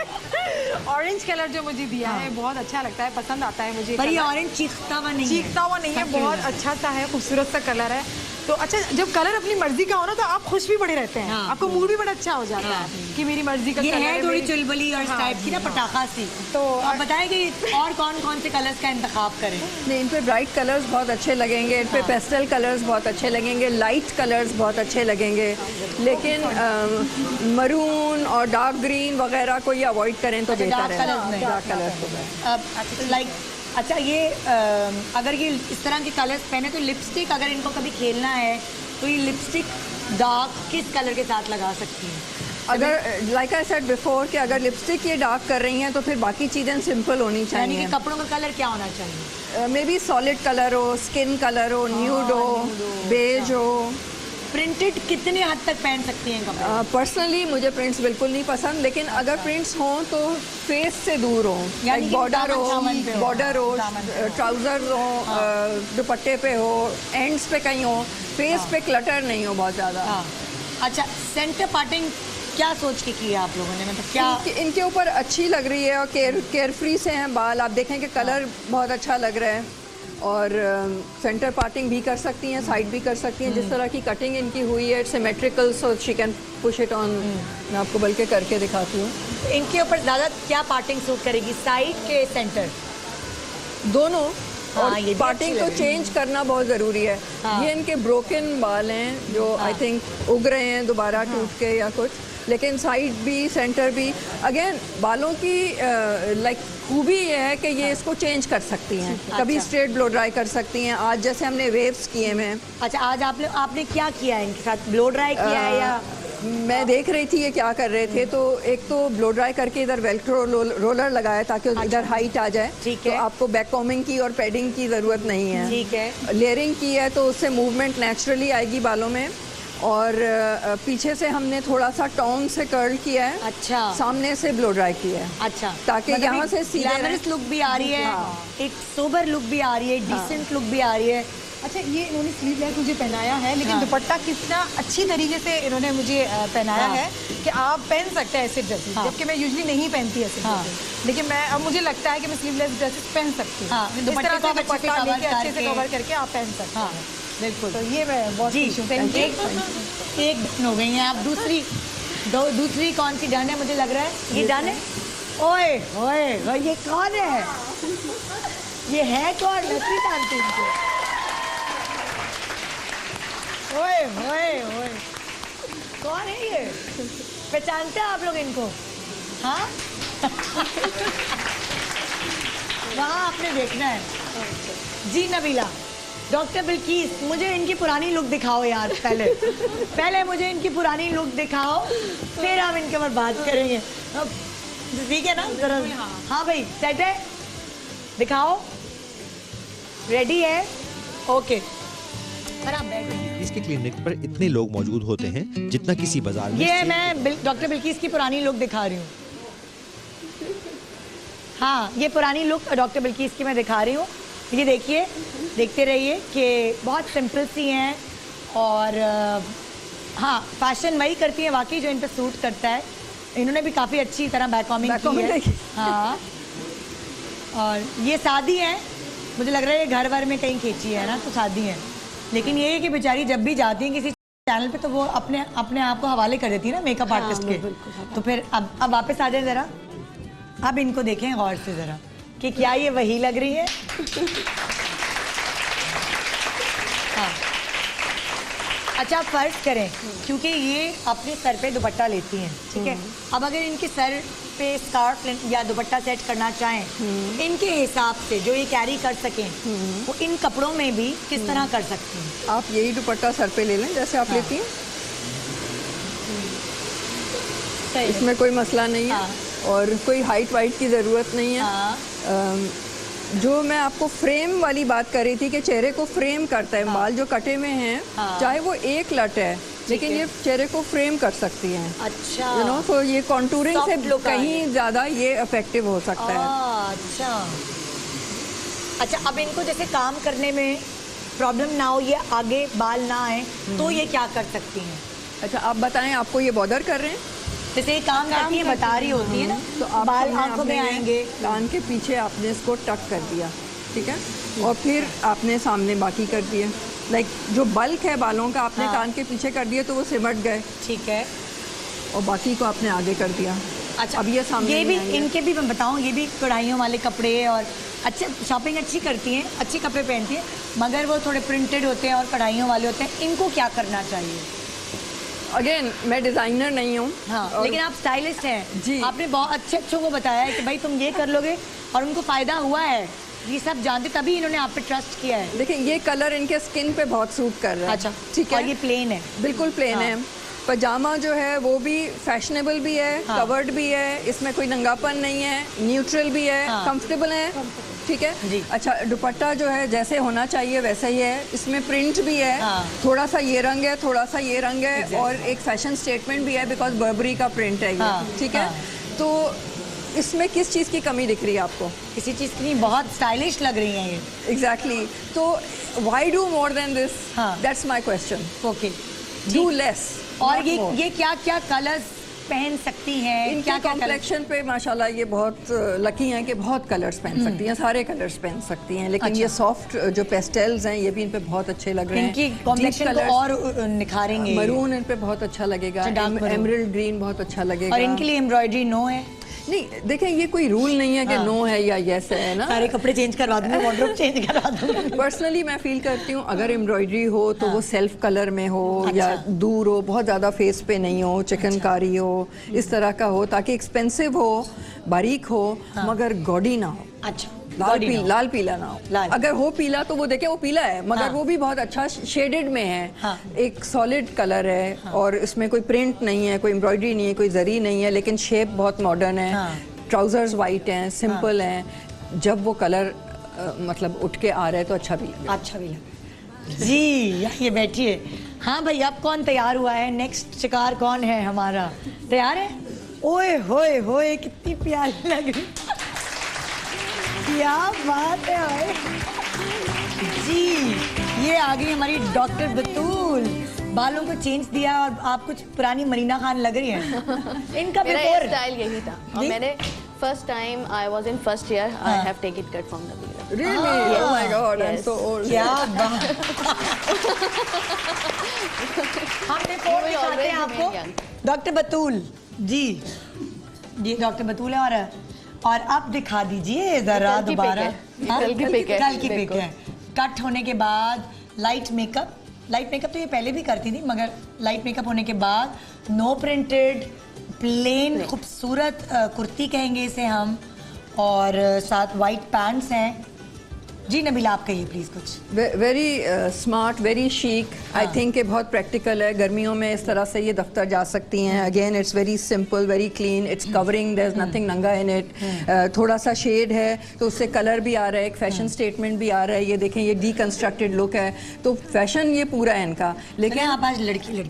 ऑरेंज कलर जो मुझे दिया है बहुत अच्छा लगता है, पसंद आता है मुझे। पर ये ऑरेंज चीखता हुआ नहीं है, चीखता हुआ नहीं है, बहुत अच्छा सा है, खूबसूरत सा कलर है। तो अच्छा, जब कलर अपनी मर्जी का हो ना तो आप खुश भी बड़े रहते हैं, आपको मूड भी बड़ा अच्छा हो जाता है कि मेरी मर्जी का ये कलर है थोड़ी मेरी- चुलबुली और इस टाइप की ना पटाखा सी। तो आप बताएं कि और कौन कौन से कलर्स का इंतखाब करें? नहीं, इन पे ब्राइट कलर्स बहुत अच्छे लगेंगे, इन पे पेस्टल कलर्स बहुत अच्छे लगेंगे, लाइट कलर्स बहुत अच्छे लगेंगे, लेकिन मरून और डार्क ग्रीन वगैरह को ये अवॉइड करें तो बेहतर डार्क है। कलर्स में। डार्क कलर्स को लाइक अच्छा, ये अगर ये इस तरह के कलर्स पहने तो लिपस्टिक अगर इनको कभी खेलना है तो ये लिपस्टिक डार्क किस कलर के साथ लगा सकती हैं? अगर लाइक आई सेड बिफोर कि अगर लिपस्टिक ये डार्क कर रही हैं तो फिर बाकी चीज़ें सिंपल होनी यानी चाहिए। कि कपड़ों का कलर क्या होना चाहिए? मे बी सॉलिड कलर हो, स्किन कलर हो, न्यूड हो, बेज हो। प्रिंटेड कितने हद तक पहन सकती हैं कपड़े? पर्सनली मुझे प्रिंट्स बिल्कुल नहीं पसंद, लेकिन अगर प्रिंट्स हों तो फेस से दूर हो, यानी कि बॉर्डर दामन पे हो। बॉर्डर हो, दामन पे हो। ट्राउजर हो, दुपट्टे पे हो, एंड्स पे कहीं हो, फेस पे क्लटर नहीं हो बहुत ज़्यादा। हाँ। अच्छा, सेंटर पार्टिंग क्या सोच के की है आप लोगों ने, मतलब क्या? इनके ऊपर अच्छी लग रही है और केयर फ्री से हैं बाल। आप देखें कि कलर बहुत अच्छा लग रहा है और सेंटर पार्टिंग भी कर सकती हैं, साइड भी कर सकती हैं। जिस तरह की कटिंग इनकी हुई है, symmetrical, so she can push it on. मैं आपको बल्कि करके दिखाती हूँ। इनके ऊपर ज़्यादा क्या पार्टिंग सूट करेगी, साइड के सेंटर? दोनों। हाँ, और ये भी पार्टिंग अच्छी तो लग रही है। चेंज करना बहुत ज़रूरी है। हाँ। ये इनके ब्रोकन बाल हैं जो आई थिंक उग रहे हैं दोबारा टूट के या कुछ, लेकिन साइड भी सेंटर भी। अगेन बालों की लाइक खूबी ये है कि ये इसको चेंज कर सकती हैं। कभी स्ट्रेट ब्लो ड्राई कर सकती हैं। आज जैसे हमने वेव्स किए हुए हैं। अच्छा, आज आपने क्या किया है इनके साथ? ब्लो ड्राई किया है या? मैं देख रही थी ये क्या कर रहे थे, तो एक तो ब्लो ड्राई करके इधर वेल्क्रो रोलर लगाया ताकि इधर हाइट आ जाए। ठीक तो है। आपको बैक कॉमिंग की और पैडिंग की ज़रूरत नहीं है। ठीक है। लेयरिंग की है तो उससे मूवमेंट नेचुरली आएगी बालों में। और पीछे से हमने थोड़ा सा टॉन्ग से कर्ल किया है। अच्छा। सामने से ब्लो ड्राई किया है। अच्छा, ताकि मतलब यहाँ एक से सीधे ग्लैमरस रहे। लुक भी आ रही है, हाँ। एक सोबर लुक भी आ रही है, डिसेंट लुक भी आ रही है। अच्छा, ये इन्होंने स्लीवलेस मुझे पहनाया है, लेकिन हाँ। दुपट्टा कितना अच्छी तरीके से इन्होंने मुझे पहनाया हाँ। है कि आप पहन सकते हैं ऐसे ड्रेसेस, हाँ। जबकि मैं यूजुअली नहीं पहनती ऐसे हाँ। ड्रेसेस, लेकिन मैं अब मुझे लगता है कि मैं स्लीवलेस ड्रेसेस पहन सकती हूँ। हाँ, इस दुपट्टे तरह को से आप अच्छे से दुपट्टा कवर लेके अच्छे से करके। कवर करके आप पहन सकते हाँ, हैं। बिल्कुल। तो ये मैं बहुत जी, खुश हूँ। एक डन हो गई हैं आप। दूसरी कौन सी डन है? मुझे लग रहा है ये डन है। ओए ओए ओए, ये कौन है? ये है कौन? नकली जानती इनको। ओए ओए ओए, कौन है ये? पहचानते हैं आप लोग इनको? हाँ। वहाँ आपने देखना है। जी नबीला, डॉक्टर बिल्किस, मुझे इनकी पुरानी लुक दिखाओ यार। पहले मुझे इनकी पुरानी लुक दिखाओ, फिर हम इनके ऊपर बात करेंगे। अब ठीक है ना? जरा हाँ भाई, सेट है? दिखाओ। रेडी है? ओके। सर आप बैठो। इसके क्लिनिक पर इतने लोग मौजूद होते हैं जितना किसी बाजार में। ये मैं डॉक्टर बिल्किस की पुरानी लुक दिखा रही हूँ। हाँ, ये पुरानी लुक डॉक्टर बिल्किस की मैं दिखा रही हूँ। ये देखिए, देखते रहिए कि बहुत सिंपल सी हैं और हाँ, फैशन वही करती हैं वाकई जो इन पे सूट करता है। इन्होंने भी काफ़ी अच्छी तरह बैककॉमिंग की है। हाँ, और ये सादी हैं, मुझे लग रहा है ये घर वर में कहीं खींची है ना, तो सादी हैं। लेकिन ये है कि बेचारी जब भी जाती हैं किसी चैनल पे तो वो अपने आप को हवाले कर देती है ना मेकअप आर्टिस्ट के। तो फिर अब वापस आ जाए ज़रा। अब इनको देखें गौर से ज़रा कि क्या ये वही लग रही है। हाँ। अच्छा, फर्ज करें क्योंकि ये अपने सर पे दुपट्टा लेती हैं, ठीक है। अब अगर इनके सर पे स्कार्फ या दुपट्टा सेट करना चाहें इनके हिसाब से जो ये कैरी कर सकें, वो इन कपड़ों में भी किस तरह कर सकती हैं? आप यही दुपट्टा सर पे ले लें जैसे आप लेती हैं। इसमें कोई मसला नहीं है और कोई हाइट वाइट की ज़रूरत नहीं है। जो मैं आपको फ्रेम वाली बात कर रही थी कि चेहरे को फ्रेम करता है, बाल जो कटे हुए हैं चाहे वो एक लट है, लेकिन ये चेहरे को फ्रेम कर सकती हैं। अच्छा, यू नो, तो ये कॉन्टूरिंग से Soft look कहीं ज़्यादा ये इफेक्टिव हो सकता है। अच्छा अच्छा, अब इनको जैसे काम करने में प्रॉब्लम ना हो, ये आगे बाल ना आए, तो ये क्या कर सकती हैं? अच्छा, आप बताएं, आपको ये बॉदर कर रहे हैं? जैसे ये काम करती है, बता रही होती है ना, तो आप बाल आंखों में आएंगे, कान के पीछे आपने इसको टक कर दिया, ठीक है, और फिर आपने सामने बाकी कर दिया। लाइक जो बल्क है बालों का आपने कान के पीछे कर दिया तो वो सिमट गए, ठीक है। और बाकी को आपने आगे कर दिया। अच्छा, अब ये सामने ये भी नहीं आएंगे। इनके भी मैं बताऊं, ये भी कढ़ाइयों वाले कपड़े और अच्छे शॉपिंग अच्छी करती हैं, अच्छे कपड़े पहनती हैं, मगर वो थोड़े प्रिंटेड होते हैं और कढ़ाइयों वाले होते हैं। इनको क्या करना चाहिए? अगेन मैं डिज़ाइनर नहीं हूँ, हाँ, लेकिन आप स्टाइलिस्ट हैं जी। आपने बहुत अच्छों को बताया है कि भाई तुम ये कर लोगे और उनको फायदा हुआ है, ये सब जानते तभी इन्होंने आप पे ट्रस्ट किया है। देखिए ये कलर इनके स्किन पे बहुत सूट कर रहा है। अच्छा, ठीक है, और ये प्लेन है, बिल्कुल प्लेन है। पजामा जो है वो भी फैशनेबल भी है, कवर्ड भी है, इसमें कोई नंगापन नहीं है, न्यूट्रल भी है, कंफर्टेबल है, ठीक है जी। अच्छा, दुपट्टा जो है जैसे होना चाहिए वैसा ही है, इसमें प्रिंट भी है, थोड़ा सा ये रंग है, थोड़ा सा ये रंग है, और एक फैशन स्टेटमेंट भी है बिकॉज बर्बरी का प्रिंट है ये, ठीक है। तो इसमें किस चीज़ की कमी दिख रही है आपको? किसी चीज़ की नहीं, बहुत स्टाइलिश लग रही हैं ये। एग्जैक्टली तो why do more than this? That's my question. Okay, do less. और ये क्या क्या कलर्स पहन सकती हैं? इनके क्या क्या कॉम्प्लेक्शन पे माशाल्लाह ये बहुत लकी हैं कि बहुत कलर्स पहन सकती हैं, सारे कलर्स पहन सकती हैं, लेकिन ये सॉफ्ट जो पेस्टल्स हैं ये भी इन पे बहुत अच्छे लग रहे हैं। इनकी कॉम्प्लेक्शन को और निखारेंगे। मरून इन पे बहुत अच्छा लगेगा, एमरल्ड ग्रीन बहुत अच्छा लगेगा। और इनके लिए एम्ब्रॉयडरी नो है? नहीं, देखें ये कोई रूल नहीं है कि नो है या यस है ना। सारे कपड़े चेंज करवा दूंगी, वार्डरोब चेंज करवा दूंगी। पर्सनली मैं फील करती हूँ अगर एम्ब्रॉयडरी हो तो वो सेल्फ कलर में हो, या दूर हो, बहुत ज़्यादा फेस पे नहीं हो, चिकनकारी हो, इस तरह का हो, ताकि एक्सपेंसिव हो, बारीक हो, मगर गॉडी ना हो। अच्छा, लाल पीला ना हो। अगर हो पीला तो वो देखें वो पीला है, मगर वो भी बहुत अच्छा शेडेड में है, एक सॉलिड कलर है, और इसमें कोई प्रिंट नहीं है, कोई एम्ब्रॉयडरी नहीं है, कोई जरी नहीं है, लेकिन शेप बहुत मॉडर्न है, ट्राउजर्स वाइट हैं, सिंपल हैं। जब वो कलर मतलब उठ के आ रहा है तो अच्छा भी लगे। अच्छा भी लगे जी। ये बैठिए। हाँ भाई, अब कौन तैयार हुआ है? नेक्स्ट शिकार कौन है हमारा? तैयार है? ओए होए होए, कितनी प्यारी लग रही, क्या बात है भाई जी। ये आ गई हमारी डॉक्टर बतूल, बालों को चेंज दिया और आप कुछ पुरानी मरीना खान लग रही हैं। इनका मेरा बिफोर स्टाइल यही था, और मैंने first time I was in first year I have take it cut from the beginner. Really? Oh my God, I'm so old. क्या बात। हम बिफोर दिखाते हैं आपको डॉक्टर बतूल जी। ये डॉक्टर बतूल है, और अब दिखा दीजिए जरा दोबारा। कल की पिक है। कल की पिक है। कट होने के बाद लाइट मेकअप तो ये पहले भी करती थी, मगर लाइट मेकअप होने के बाद नो प्रिंटेड, प्लेन खूबसूरत कुर्ती कहेंगे इसे हम, और साथ वाइट पैंट्स हैं। जी नबीला, आप कहिए प्लीज कुछ। Very smart, very chic. I think ये बहुत प्रैक्टिकल है। गर्मियों में इस तरह से ये दफ्तर जा सकती हैं। Again it's very simple, very clean, it's covering, there is nothing नंगा इन इट। थोड़ा सा शेड है तो उससे कलर भी आ रहा है, एक फैशन स्टेटमेंट भी आ रहा है। ये देखें, ये डीकंस्ट्रक्टेड लुक है, तो फैशन ये पूरा है इनका। लेकिन आप आज लड़की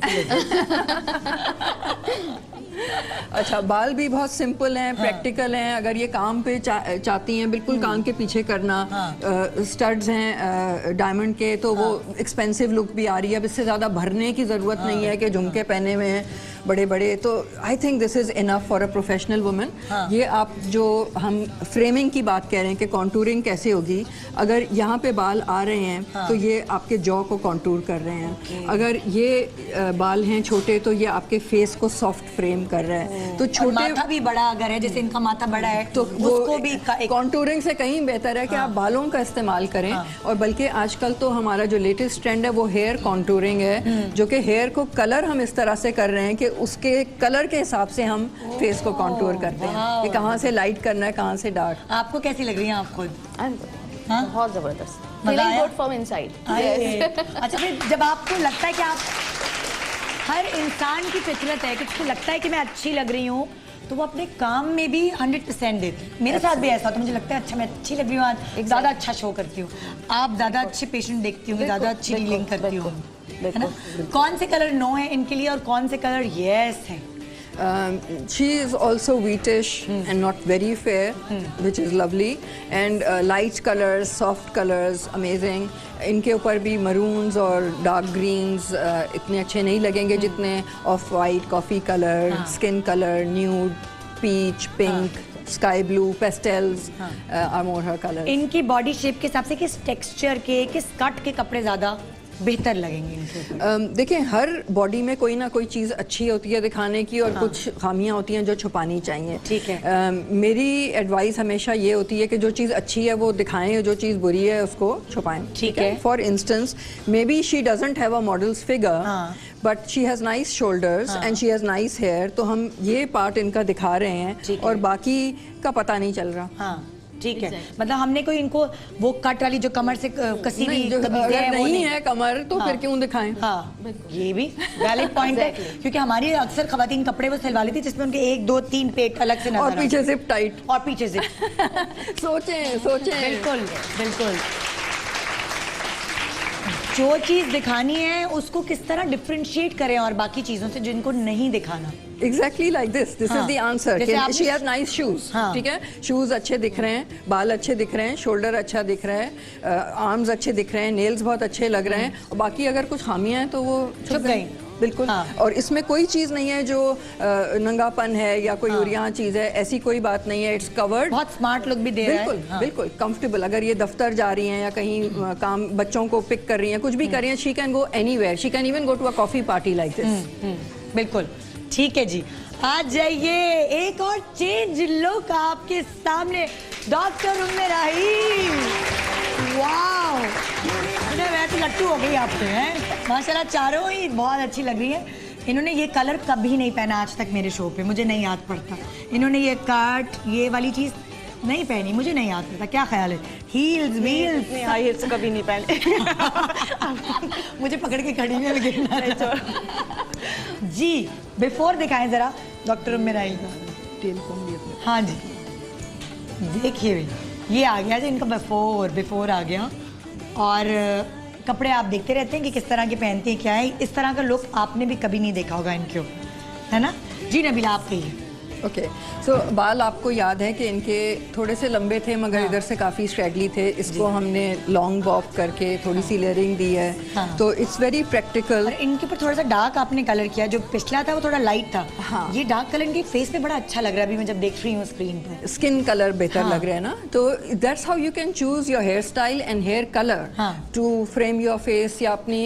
अच्छा, बाल भी बहुत सिंपल हैं, प्रैक्टिकल हैं। अगर ये काम पे चाहती हैं बिल्कुल कान के पीछे करना, स्टड्स हैं डायमंड के, तो वो एक्सपेंसिव लुक भी आ रही है। अब इससे ज़्यादा भरने की ज़रूरत नहीं है कि झुमके पहने हुए हैं बड़े बड़े। तो I think this is enough for a professional woman. ये आप जो हम फ्रेमिंग की बात कह रहे हैं कि कॉन्टूरिंग कैसे होगी, अगर यहाँ पे बाल आ रहे हैं तो ये आपके जॉ को कॉन्टूर कर रहे हैं। अगर ये बाल हैं छोटे तो ये आपके फेस को सॉफ्ट फ्रेम कर रहा है। तो छोटे माथा भी बड़ा अगर है, जैसे इनका माथा बड़ा है, तो उसको भी कॉन्टूरिंग से कहीं बेहतर है कि आप बालों का इस्तेमाल करें। और बल्कि आजकल तो हमारा जो लेटेस्ट ट्रेंड है वो हेयर कॉन्टूरिंग है, जो कि हेयर को कलर हम इस तरह से कर रहे हैं कि उसके कलर के हिसाब से हम फेस को कॉन्टूर करते हैं कि कहाँ से लाइट करना है, कहाँ से डार्क। आपको कैसी लग रही है आप खुद? बहुत जबरदस्त, फीलिंग गुड फ्रॉम इनसाइड। अच्छा, फिर जब आपको लगता है कि आप, हर इंसान की फितरत है कि उसको लगता है कि मैं अच्छी लग रही हूँ, तो वो अपने काम में भी 100% देती है। मेरे साथ भी ऐसा, तो मुझे लगता है अच्छा मैं अच्छी लग रही हूँ आज, ज़्यादा अच्छा शो करती हूँ। आप ज़्यादा अच्छे पेशेंट देखती होंगी, ज़्यादा अच्छी डीलिंग करती हो, है ना? कौन से कलर नो है इनके लिए और कौन से कलर येस है? She is also wheatish and not very fair, which is lovely, and light colors, soft colors, amazing. इनके ऊपर भी मरून्स और डार्क ग्रीन्स इतने अच्छे नहीं लगेंगे जितने off white, coffee colour, skin colour, nude, peach, pink, sky blue, pastels are more her colour. इनकी बॉडी शेप के हिसाब से किस टेक्सचर के, किस कट के कपड़े ज़्यादा बेहतर लगेंगे इनके ऊपर? देखिए, हर बॉडी में कोई ना कोई चीज़ अच्छी होती है दिखाने की और कुछ खामियां होती हैं जो छुपानी चाहिए। ठीक है। मेरी एडवाइस हमेशा ये होती है कि जो चीज़ अच्छी है वो दिखाएं, जो चीज़ बुरी है उसको छुपाएं। ठीक है। For instance, maybe she doesn't have a model's figure but she has nice shoulders and she has nice hair, तो हम ये पार्ट इनका दिखा रहे हैं और बाकी का पता नहीं चल रहा। हाँ, ठीक है। मतलब हमने कोई इनको वो कट वाली जो कमर से कसी हुई नहीं, जो कमीज़ें अगर हैं, वो नहीं है कमर तो फिर क्यों दिखाएं? हाँ, ये भी वैलिड पॉइंट है, क्योंकि हमारी अक्सर खवातीन कपड़े वो सिलवा लेती जिसमें उनके 1 2 3 पेट अलग से नजर और पीछे जिप टाइट। और पीछे से सोचें सोचें। बिल्कुल बिल्कुल। जो चीज दिखानी है उसको किस तरह डिफरेंशिएट करें और बाकी चीजों से जिनको नहीं दिखाना। Exactly like this. This is the answer. She has nice shoes. ठीक है, शूज अच्छे दिख रहे हैं, बाल अच्छे दिख रहे हैं, शोल्डर अच्छा दिख रहा है, आर्म्स अच्छे दिख रहे हैं, नेल्स बहुत अच्छे लग रहे हैं, और बाकी अगर कुछ खामियां हैं तो वो छुप गई। बिल्कुल। और इसमें कोई चीज़ नहीं है जो नंगापन है या कोई उरियां चीज़ है, ऐसी कोई बात नहीं है। It's covered. बहुत स्मार्ट लुक भी दे रहा है। बिल्कुल बिल्कुल कंफर्टेबल। अगर ये दफ्तर जा रही हैं या कहीं काम बच्चों को पिक कर रही हैं, कुछ भी कर रही हैं, she can go anywhere, she can even go to a coffee party like this. बिल्कुल ठीक है जी। आ जाइए, एक और चेंज लुक आपके सामने, डॉक्टर उम्मे राही। वाओ, मैं तो लट्टू हो गई आपसे हैं माशाल्लाह, चारों ही बहुत अच्छी लग रही है। इन्होंने ये कलर कभी नहीं पहना आज तक मेरे शो पे, मुझे नहीं याद पड़ता। इन्होंने ये कट, ये वाली चीज नहीं पहनी, मुझे नहीं याद पड़ता। क्या ख्याल है? Heels wheels? हाई हील्स कभी नहीं पहने। मुझे पकड़ के खड़ी में गिरना जी। बिफोर दिखाएं जरा डॉक्टर उम्मे राही का। हाँ जी, देखिए ये आ गया जी इनका बिफोर आ गया। और कपड़े आप देखते रहते हैं कि किस तरह के पहनते हैं, क्या है इस तरह का लुक आपने भी कभी नहीं देखा होगा इनके ऊपर, है ना जी? नबीला आप कहिए। ओके, सो बाल आपको याद है कि इनके थोड़े से लंबे थे मगर इधर से काफ़ी स्ट्रैगली थे। इसको हमने लॉन्ग बॉब करके थोड़ी सी लेयरिंग दी है, तो इट्स वेरी प्रैक्टिकल। इनके ऊपर थोड़ा सा डार्क आपने कलर किया, जो पिछला था वो थोड़ा लाइट था। हाँ, ये डार्क कलर इनके फेस पे बड़ा अच्छा लग रहा है अभी मैं जब देख रही हूँ स्क्रीन पर। स्किन कलर बेहतर लग रहा है ना, तो that's how you can choose your hairstyle and hair colour to frame your face या अपनी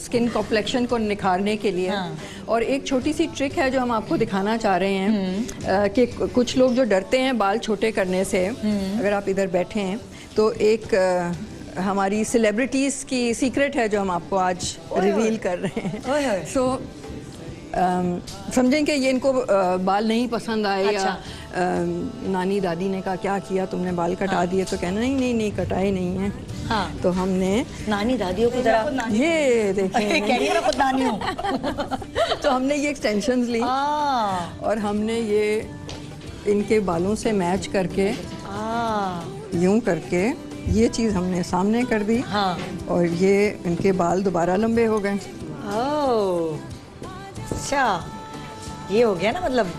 स्किन कॉम्प्लेक्शन को निखारने के लिए। और एक छोटी सी ट्रिक है जो हम आपको दिखाना चाह रहे हैं कि कुछ लोग जो डरते हैं बाल छोटे करने से, अगर आप इधर बैठे हैं तो एक हमारी सेलिब्रिटीज़ की सीक्रेट है जो हम आपको आज रिवील कर रहे हैं। सो समझें कि ये इनको बाल नहीं पसंद आए। अच्छा। या नानी दादी ने कहा क्या किया तुमने, बाल कटा दिए, तो कहना नहीं कटाए नहीं है। हाँ। तो हमने नानी दादियों की तरह ये देखें खुद नानी हूँ। तो हमने ये एक्सटेंशंस ली और हमने ये इनके बालों से मैच करके यूं करके ये चीज़ हमने सामने कर दी। हाँ। और ये इनके बाल दोबारा लंबे हो गए। अच्छा, ये हो गया ना, मतलब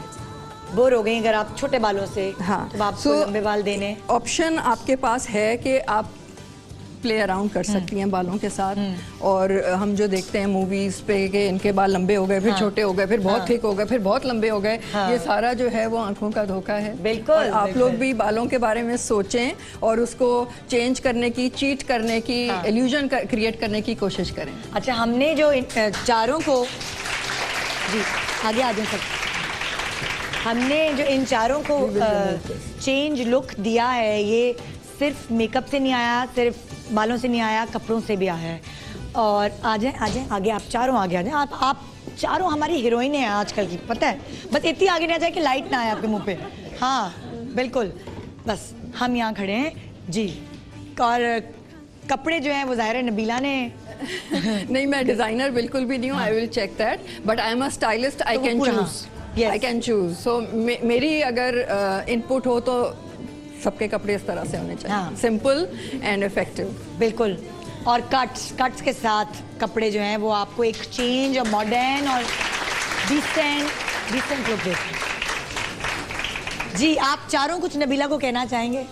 बोर हो गई अगर आप छोटे बालों से। हाँ। तो आपको लंबे बाल देने ऑप्शन आपके पास है कि आप प्ले अराउंड कर सकती हैं बालों के साथ। और हम जो देखते हैं मूवीज पे कि इनके बाल लंबे हो गए, फिर छोटे हो गए, फिर बहुत थिक हो गए, फिर बहुत लंबे हो गए, ये सारा जो है वो आंखों का धोखा है। बिल्कुल। आप लोग भी बालों के बारे में सोचें और उसको चेंज करने की, चीट करने की, इल्यूजन क्रिएट करने की कोशिश करें। अच्छा, हमने जो चारों को जी आगे आ जाए सब, हमने जो इन चारों को चेंज लुक दिया है, ये सिर्फ मेकअप से नहीं आया, सिर्फ बालों से नहीं आया, कपड़ों से भी आया है। और आ जाए आगे, आप चारों आगे आ जाए। आप चारों हमारी हीरोइन हैं आजकल की, पता है, बस इतनी आगे नहीं आ जाए कि लाइट ना आए आपके मुंह पे। हाँ बिल्कुल, बस हम यहाँ खड़े हैं जी। और कपड़े जो हैं वो ज़ाहिर है नबीला ने नहीं, मैं डिज़ाइनर बिल्कुल भी नहीं हूँ, I will check that, but I am a stylist, I can choose, I can choose. So मेरी अगर इनपुट हो तो सबके कपड़े इस तरह से होने चाहिए, सिंपल एंड इफेक्टिव। बिल्कुल। और कट्स के साथ कपड़े जो हैं वो आपको एक चेंज और मॉडर्न और डिसेंट लुक देते हैं जी। आप चारों कुछ नबीला को कहना चाहेंगे?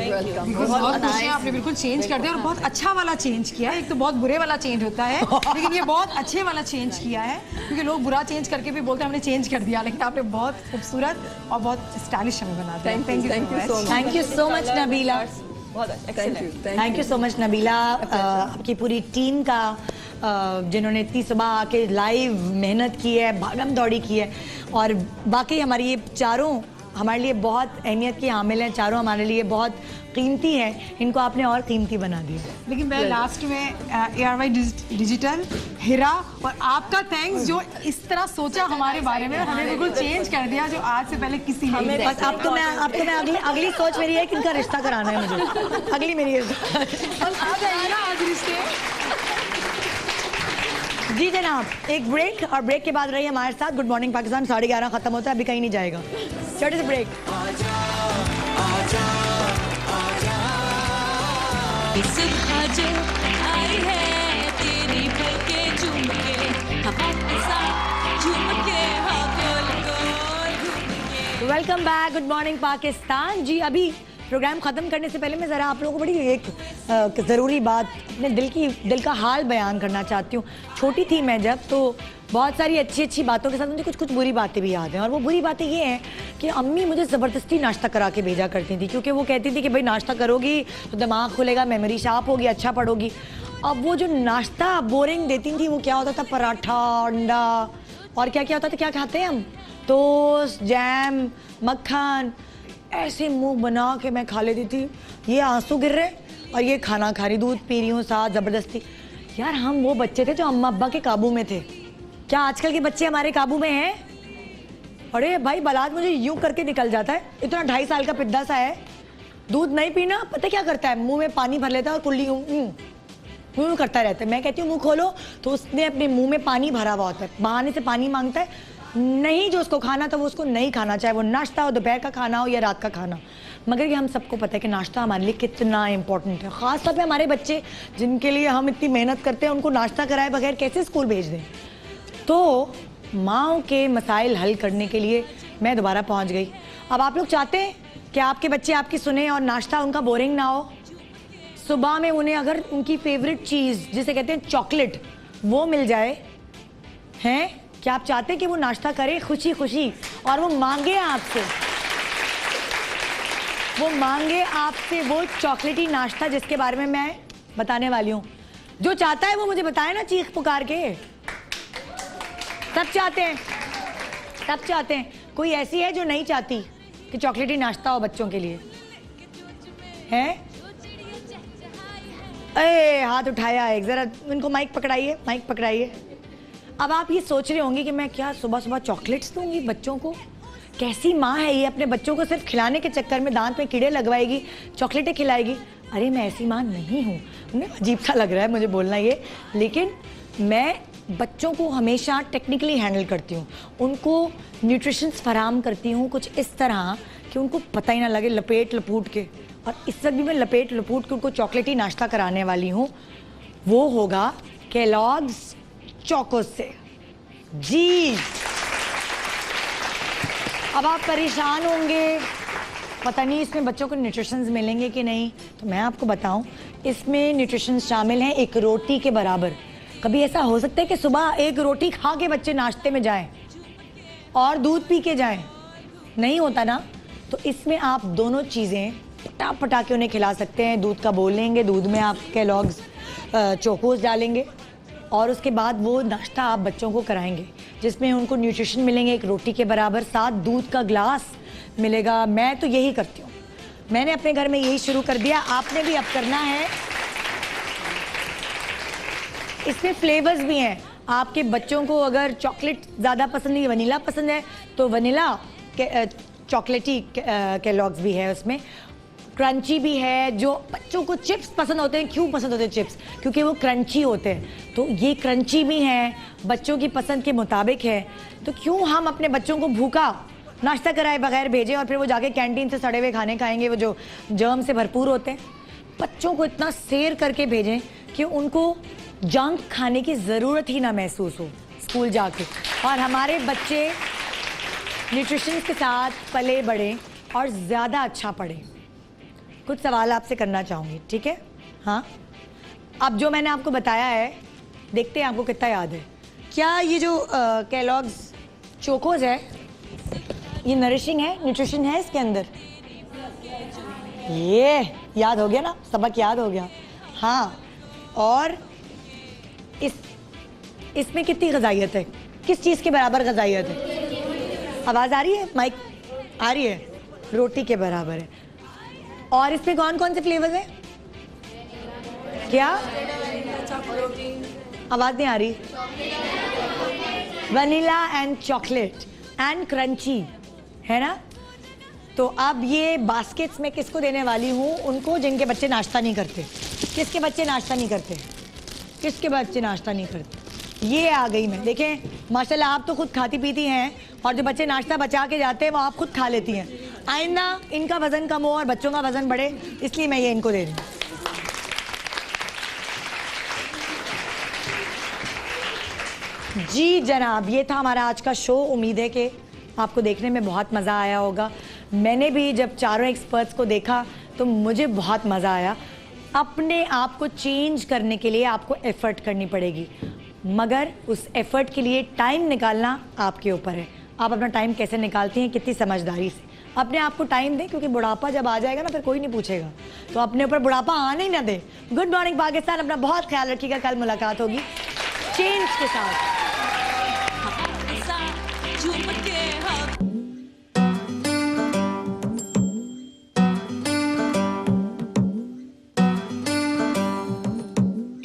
बहुत खुश हैं, आपने बिल्कुल चेंज कर दिया और बहुत अच्छा वाला चेंज किया है। एक तो बहुत बुरे वाला चेंज होता है, लेकिन ये बहुत अच्छे वाला चेंज किया है, क्योंकि लोग बुरा चेंज करके भी बोलते हैं हमने चेंज कर दिया, लेकिन आपने बहुत खूबसूरत और बहुत स्टाइलिश हमें बना दिया। Thank you so much Nabeela. बहुत excellent. Thank you so much Nabeela, आपकी पूरी टीम का, जिन्होंने इतनी सुबह आके लाइव मेहनत की है, भागम दौड़ी की है, और बाकी हमारी ये चारों हमारे लिए बहुत अहमियत की हामिल हैं, चारों हमारे लिए बहुत कीमती हैं, इनको आपने और कीमती बना दिया। लेकिन मैं लास्ट में ARY डिजिटल, हिरा और आपका थैंक्स जो इस तरह सोचा हमारे बारे में, हमें बिल्कुल चेंज कर दिया जो आज से पहले किसी ने। बस आपको मैं अगली सोच मेरी है कि इनका रिश्ता कराना है मुझे, अगली मेरी है। आ जाएंगे ना आज रिश्ते। जी जनाब, एक ब्रेक, और ब्रेक के बाद रही हमारे साथ। गुड मॉर्निंग पाकिस्तान 11:30 खत्म होता है, अभी कहीं नहीं जाएगा। छोटे से ब्रेक। सुबह जो आई है तेरी पलके झूम के, हवा के साथ झूम के, हाँ गोल गोल घूम के। Welcome back, good morning Pakistan. जी अभी प्रोग्राम ख़त्म करने से पहले मैं ज़रा आप लोगों को बड़ी एक ज़रूरी बात, अपने दिल का हाल बयान करना चाहती हूँ। छोटी थी मैं जब, तो बहुत सारी अच्छी अच्छी बातों के साथ मुझे कुछ बुरी बातें भी याद हैं, और वो बुरी बातें ये हैं कि अम्मी मुझे ज़बरदस्ती नाश्ता करा के भेजा करती थी, क्योंकि वो कहती थी कि भाई नाश्ता करोगी तो दिमाग खुलेगा, मेमोरी शार्प होगी, अच्छा पढ़ोगी। अब वो जो नाश्ता बोरिंग देती थी, वो क्या होता था, पराठा, अंडा, और क्या क्या होता था, क्या खाते हैं हम, टोस्ट, जैम, मक्खन, ऐसे मुंह बना के मैं खा लेती थी। ये आंसू गिर रहे और ये खाना खा रही, दूध पी रही हूँ साथ ज़बरदस्ती। यार हम वो बच्चे थे जो अम्मा अब्बा के काबू में थे। क्या आजकल के बच्चे हमारे काबू में हैं? अरे भाई बलाद मुझे यूं करके निकल जाता है, इतना 2.5 साल का पिद्दा सा है, दूध नहीं पीना, पता क्या करता है, मुंह में पानी भर लेता है और कुल्ली यूं करता रहता है। मैं कहती हूँ मुंह खोलो, तो उसने अपने मुंह में पानी भरा हुआ होता है, बहाने से पानी मांगता है, नहीं जो उसको खाना था वो उसको नहीं खाना, चाहे वो नाश्ता हो, दोपहर का खाना हो या रात का खाना। मगर ये हम सबको पता है कि नाश्ता हमारे लिए कितना इंपॉर्टेंट है, ख़ास तौर पे हमारे बच्चे जिनके लिए हम इतनी मेहनत करते हैं, उनको नाश्ता कराए बगैर कैसे स्कूल भेज दें। तो माँओं के मसाइल हल करने के लिए मैं दोबारा पहुँच गई। अब आप लोग चाहते हैं कि आपके बच्चे आपकी सुने और नाश्ता उनका बोरिंग ना हो। सुबह में उन्हें अगर उनकी फेवरेट चीज़ जिसे कहते हैं चॉकलेट, वो मिल जाए, हैं, क्या आप चाहते हैं कि वो नाश्ता करे खुशी खुशी और वो मांगे आपसे, वो चॉकलेटी नाश्ता जिसके बारे में मैं बताने वाली हूँ। जो चाहता है वो मुझे बताए ना चीख पुकार के। सब चाहते हैं, कोई ऐसी है जो नहीं चाहती कि चॉकलेटी नाश्ता हो बच्चों के लिए? हैं? अरे हाथ उठाया एक, जरा इनको माइक पकड़ाइए। अब आप ये सोच रहे होंगे कि मैं क्या सुबह सुबह चॉकलेट्स दूंगी बच्चों को? कैसी माँ है ये, अपने बच्चों को सिर्फ खिलाने के चक्कर में दांत में कीड़े लगवाएगी, चॉकलेटें खिलाएगी। अरे मैं ऐसी माँ नहीं हूँ। मुझे अजीब सा लग रहा है मुझे बोलना ये, लेकिन मैं बच्चों को हमेशा टेक्निकली हैंडल करती हूँ, उनको न्यूट्रिशंस फराहम करती हूँ कुछ इस तरह कि उनको पता ही ना लगे, लपेट लपूट के। और इस वक्त भी मैं लपेट लपूट के उनको चॉकलेटी नाश्ता कराने वाली हूँ। वो होगा केलॉग्स चोको से। जी अब आप परेशान होंगे, पता नहीं इसमें बच्चों को न्यूट्रिशंस मिलेंगे कि नहीं, तो मैं आपको बताऊं, इसमें न्यूट्रिशंस शामिल हैं 1 रोटी के बराबर। कभी ऐसा हो सकता है कि सुबह 1 रोटी खा के बच्चे नाश्ते में जाएं और दूध पी के जाएं? नहीं होता ना। तो इसमें आप दोनों चीज़ें पटा के उन्हें खिला सकते हैं। दूध का बोल लेंगे, दूध में आप केलॉग्स चोकोस डालेंगे और उसके बाद वो नाश्ता आप बच्चों को कराएंगे जिसमें उनको न्यूट्रिशन मिलेंगे 1 रोटी के बराबर, साथ दूध का ग्लास मिलेगा। मैं तो यही करती हूँ, मैंने अपने घर में यही शुरू कर दिया, आपने भी अब करना है। इसमें फ्लेवर्स भी हैं। आपके बच्चों को अगर चॉकलेट ज़्यादा पसंद नहीं, वनीला पसंद है, तो वनीला चॉकलेटी केलॉग्स भी है उसमें। क्रंची भी है। जो बच्चों को चिप्स पसंद होते हैं, क्यों पसंद होते हैं चिप्स? क्योंकि वो क्रंची होते हैं, तो ये क्रंची भी हैं, बच्चों की पसंद के मुताबिक है। तो क्यों हम अपने बच्चों को भूखा नाश्ता कराए बगैर भेजें और फिर वो जाके कैंटीन से सड़े हुए खाने खाएंगे, वो जो जर्म से भरपूर होते हैं। बच्चों को इतना सेर करके भेजें कि उनको जंक खाने की ज़रूरत ही ना महसूस हो स्कूल जाके, और हमारे बच्चे न्यूट्रिशन के साथ पले बढ़े और ज़्यादा अच्छा पढ़े। कुछ सवाल आपसे करना चाहूँगी, ठीक है? हाँ, अब जो मैंने आपको बताया है, देखते हैं आपको कितना याद है। क्या ये जो केलॉग्स चोकोज है, ये नरिशिंग है, न्यूट्रिशन है इसके अंदर? ये याद हो गया ना, सबक याद हो गया। हाँ, और इसमें कितनी ग़ज़ाइयत है, किस चीज़ के बराबर ग़ज़ाइयत है? आवाज़ आ रही है? माइक आ रही है? रोटी के बराबर है। और इसमें कौन कौन से फ्लेवर्स हैं? क्या आवाज़ नहीं आ रही? Vanilla and chocolate and crunchy, है ना? तो अब ये बास्केट्स में किसको देने वाली हूँ? उनको जिनके बच्चे नाश्ता नहीं करते। किसके बच्चे नाश्ता नहीं करते? किसके बच्चे नाश्ता नहीं करते? ये आ गई मैं। देखें माशाल्लाह, आप तो खुद खाती पीती हैं और जो बच्चे नाश्ता बचा के जाते हैं वो आप खुद खा लेती हैं। आइंदा इनका वजन कम हो और बच्चों का वजन बढ़े, इसलिए मैं ये इनको दे रही हूँ। जी जनाब, ये था हमारा आज का शो। उम्मीद है कि आपको देखने में बहुत मज़ा आया होगा। मैंने भी जब चारों एक्सपर्ट्स को देखा तो मुझे बहुत मज़ा आया। अपने आप को चेंज करने के लिए आपको एफ़र्ट करनी पड़ेगी, मगर उस एफ़र्ट के लिए टाइम निकालना आपके ऊपर है। आप अपना टाइम कैसे निकालती हैं, कितनी समझदारी से। अपने आप को टाइम दें, क्योंकि बुढ़ापा जब आ जाएगा ना फिर कोई नहीं पूछेगा, तो अपने ऊपर बुढ़ापा आने ही ना दें। गुड मॉर्निंग पाकिस्तान, अपना बहुत ख्याल रखिएगा। कल मुलाकात होगी चेंज के साथ।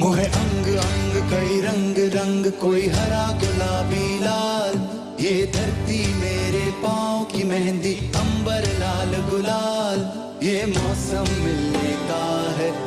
मोहे अंग अंग कई रंग रंग, कोई हरा गुलाबी लाल, ये धरती मेरे पाँव की मेहंदी, अंबर लाल गुलाल, ये मौसम मिलने का है।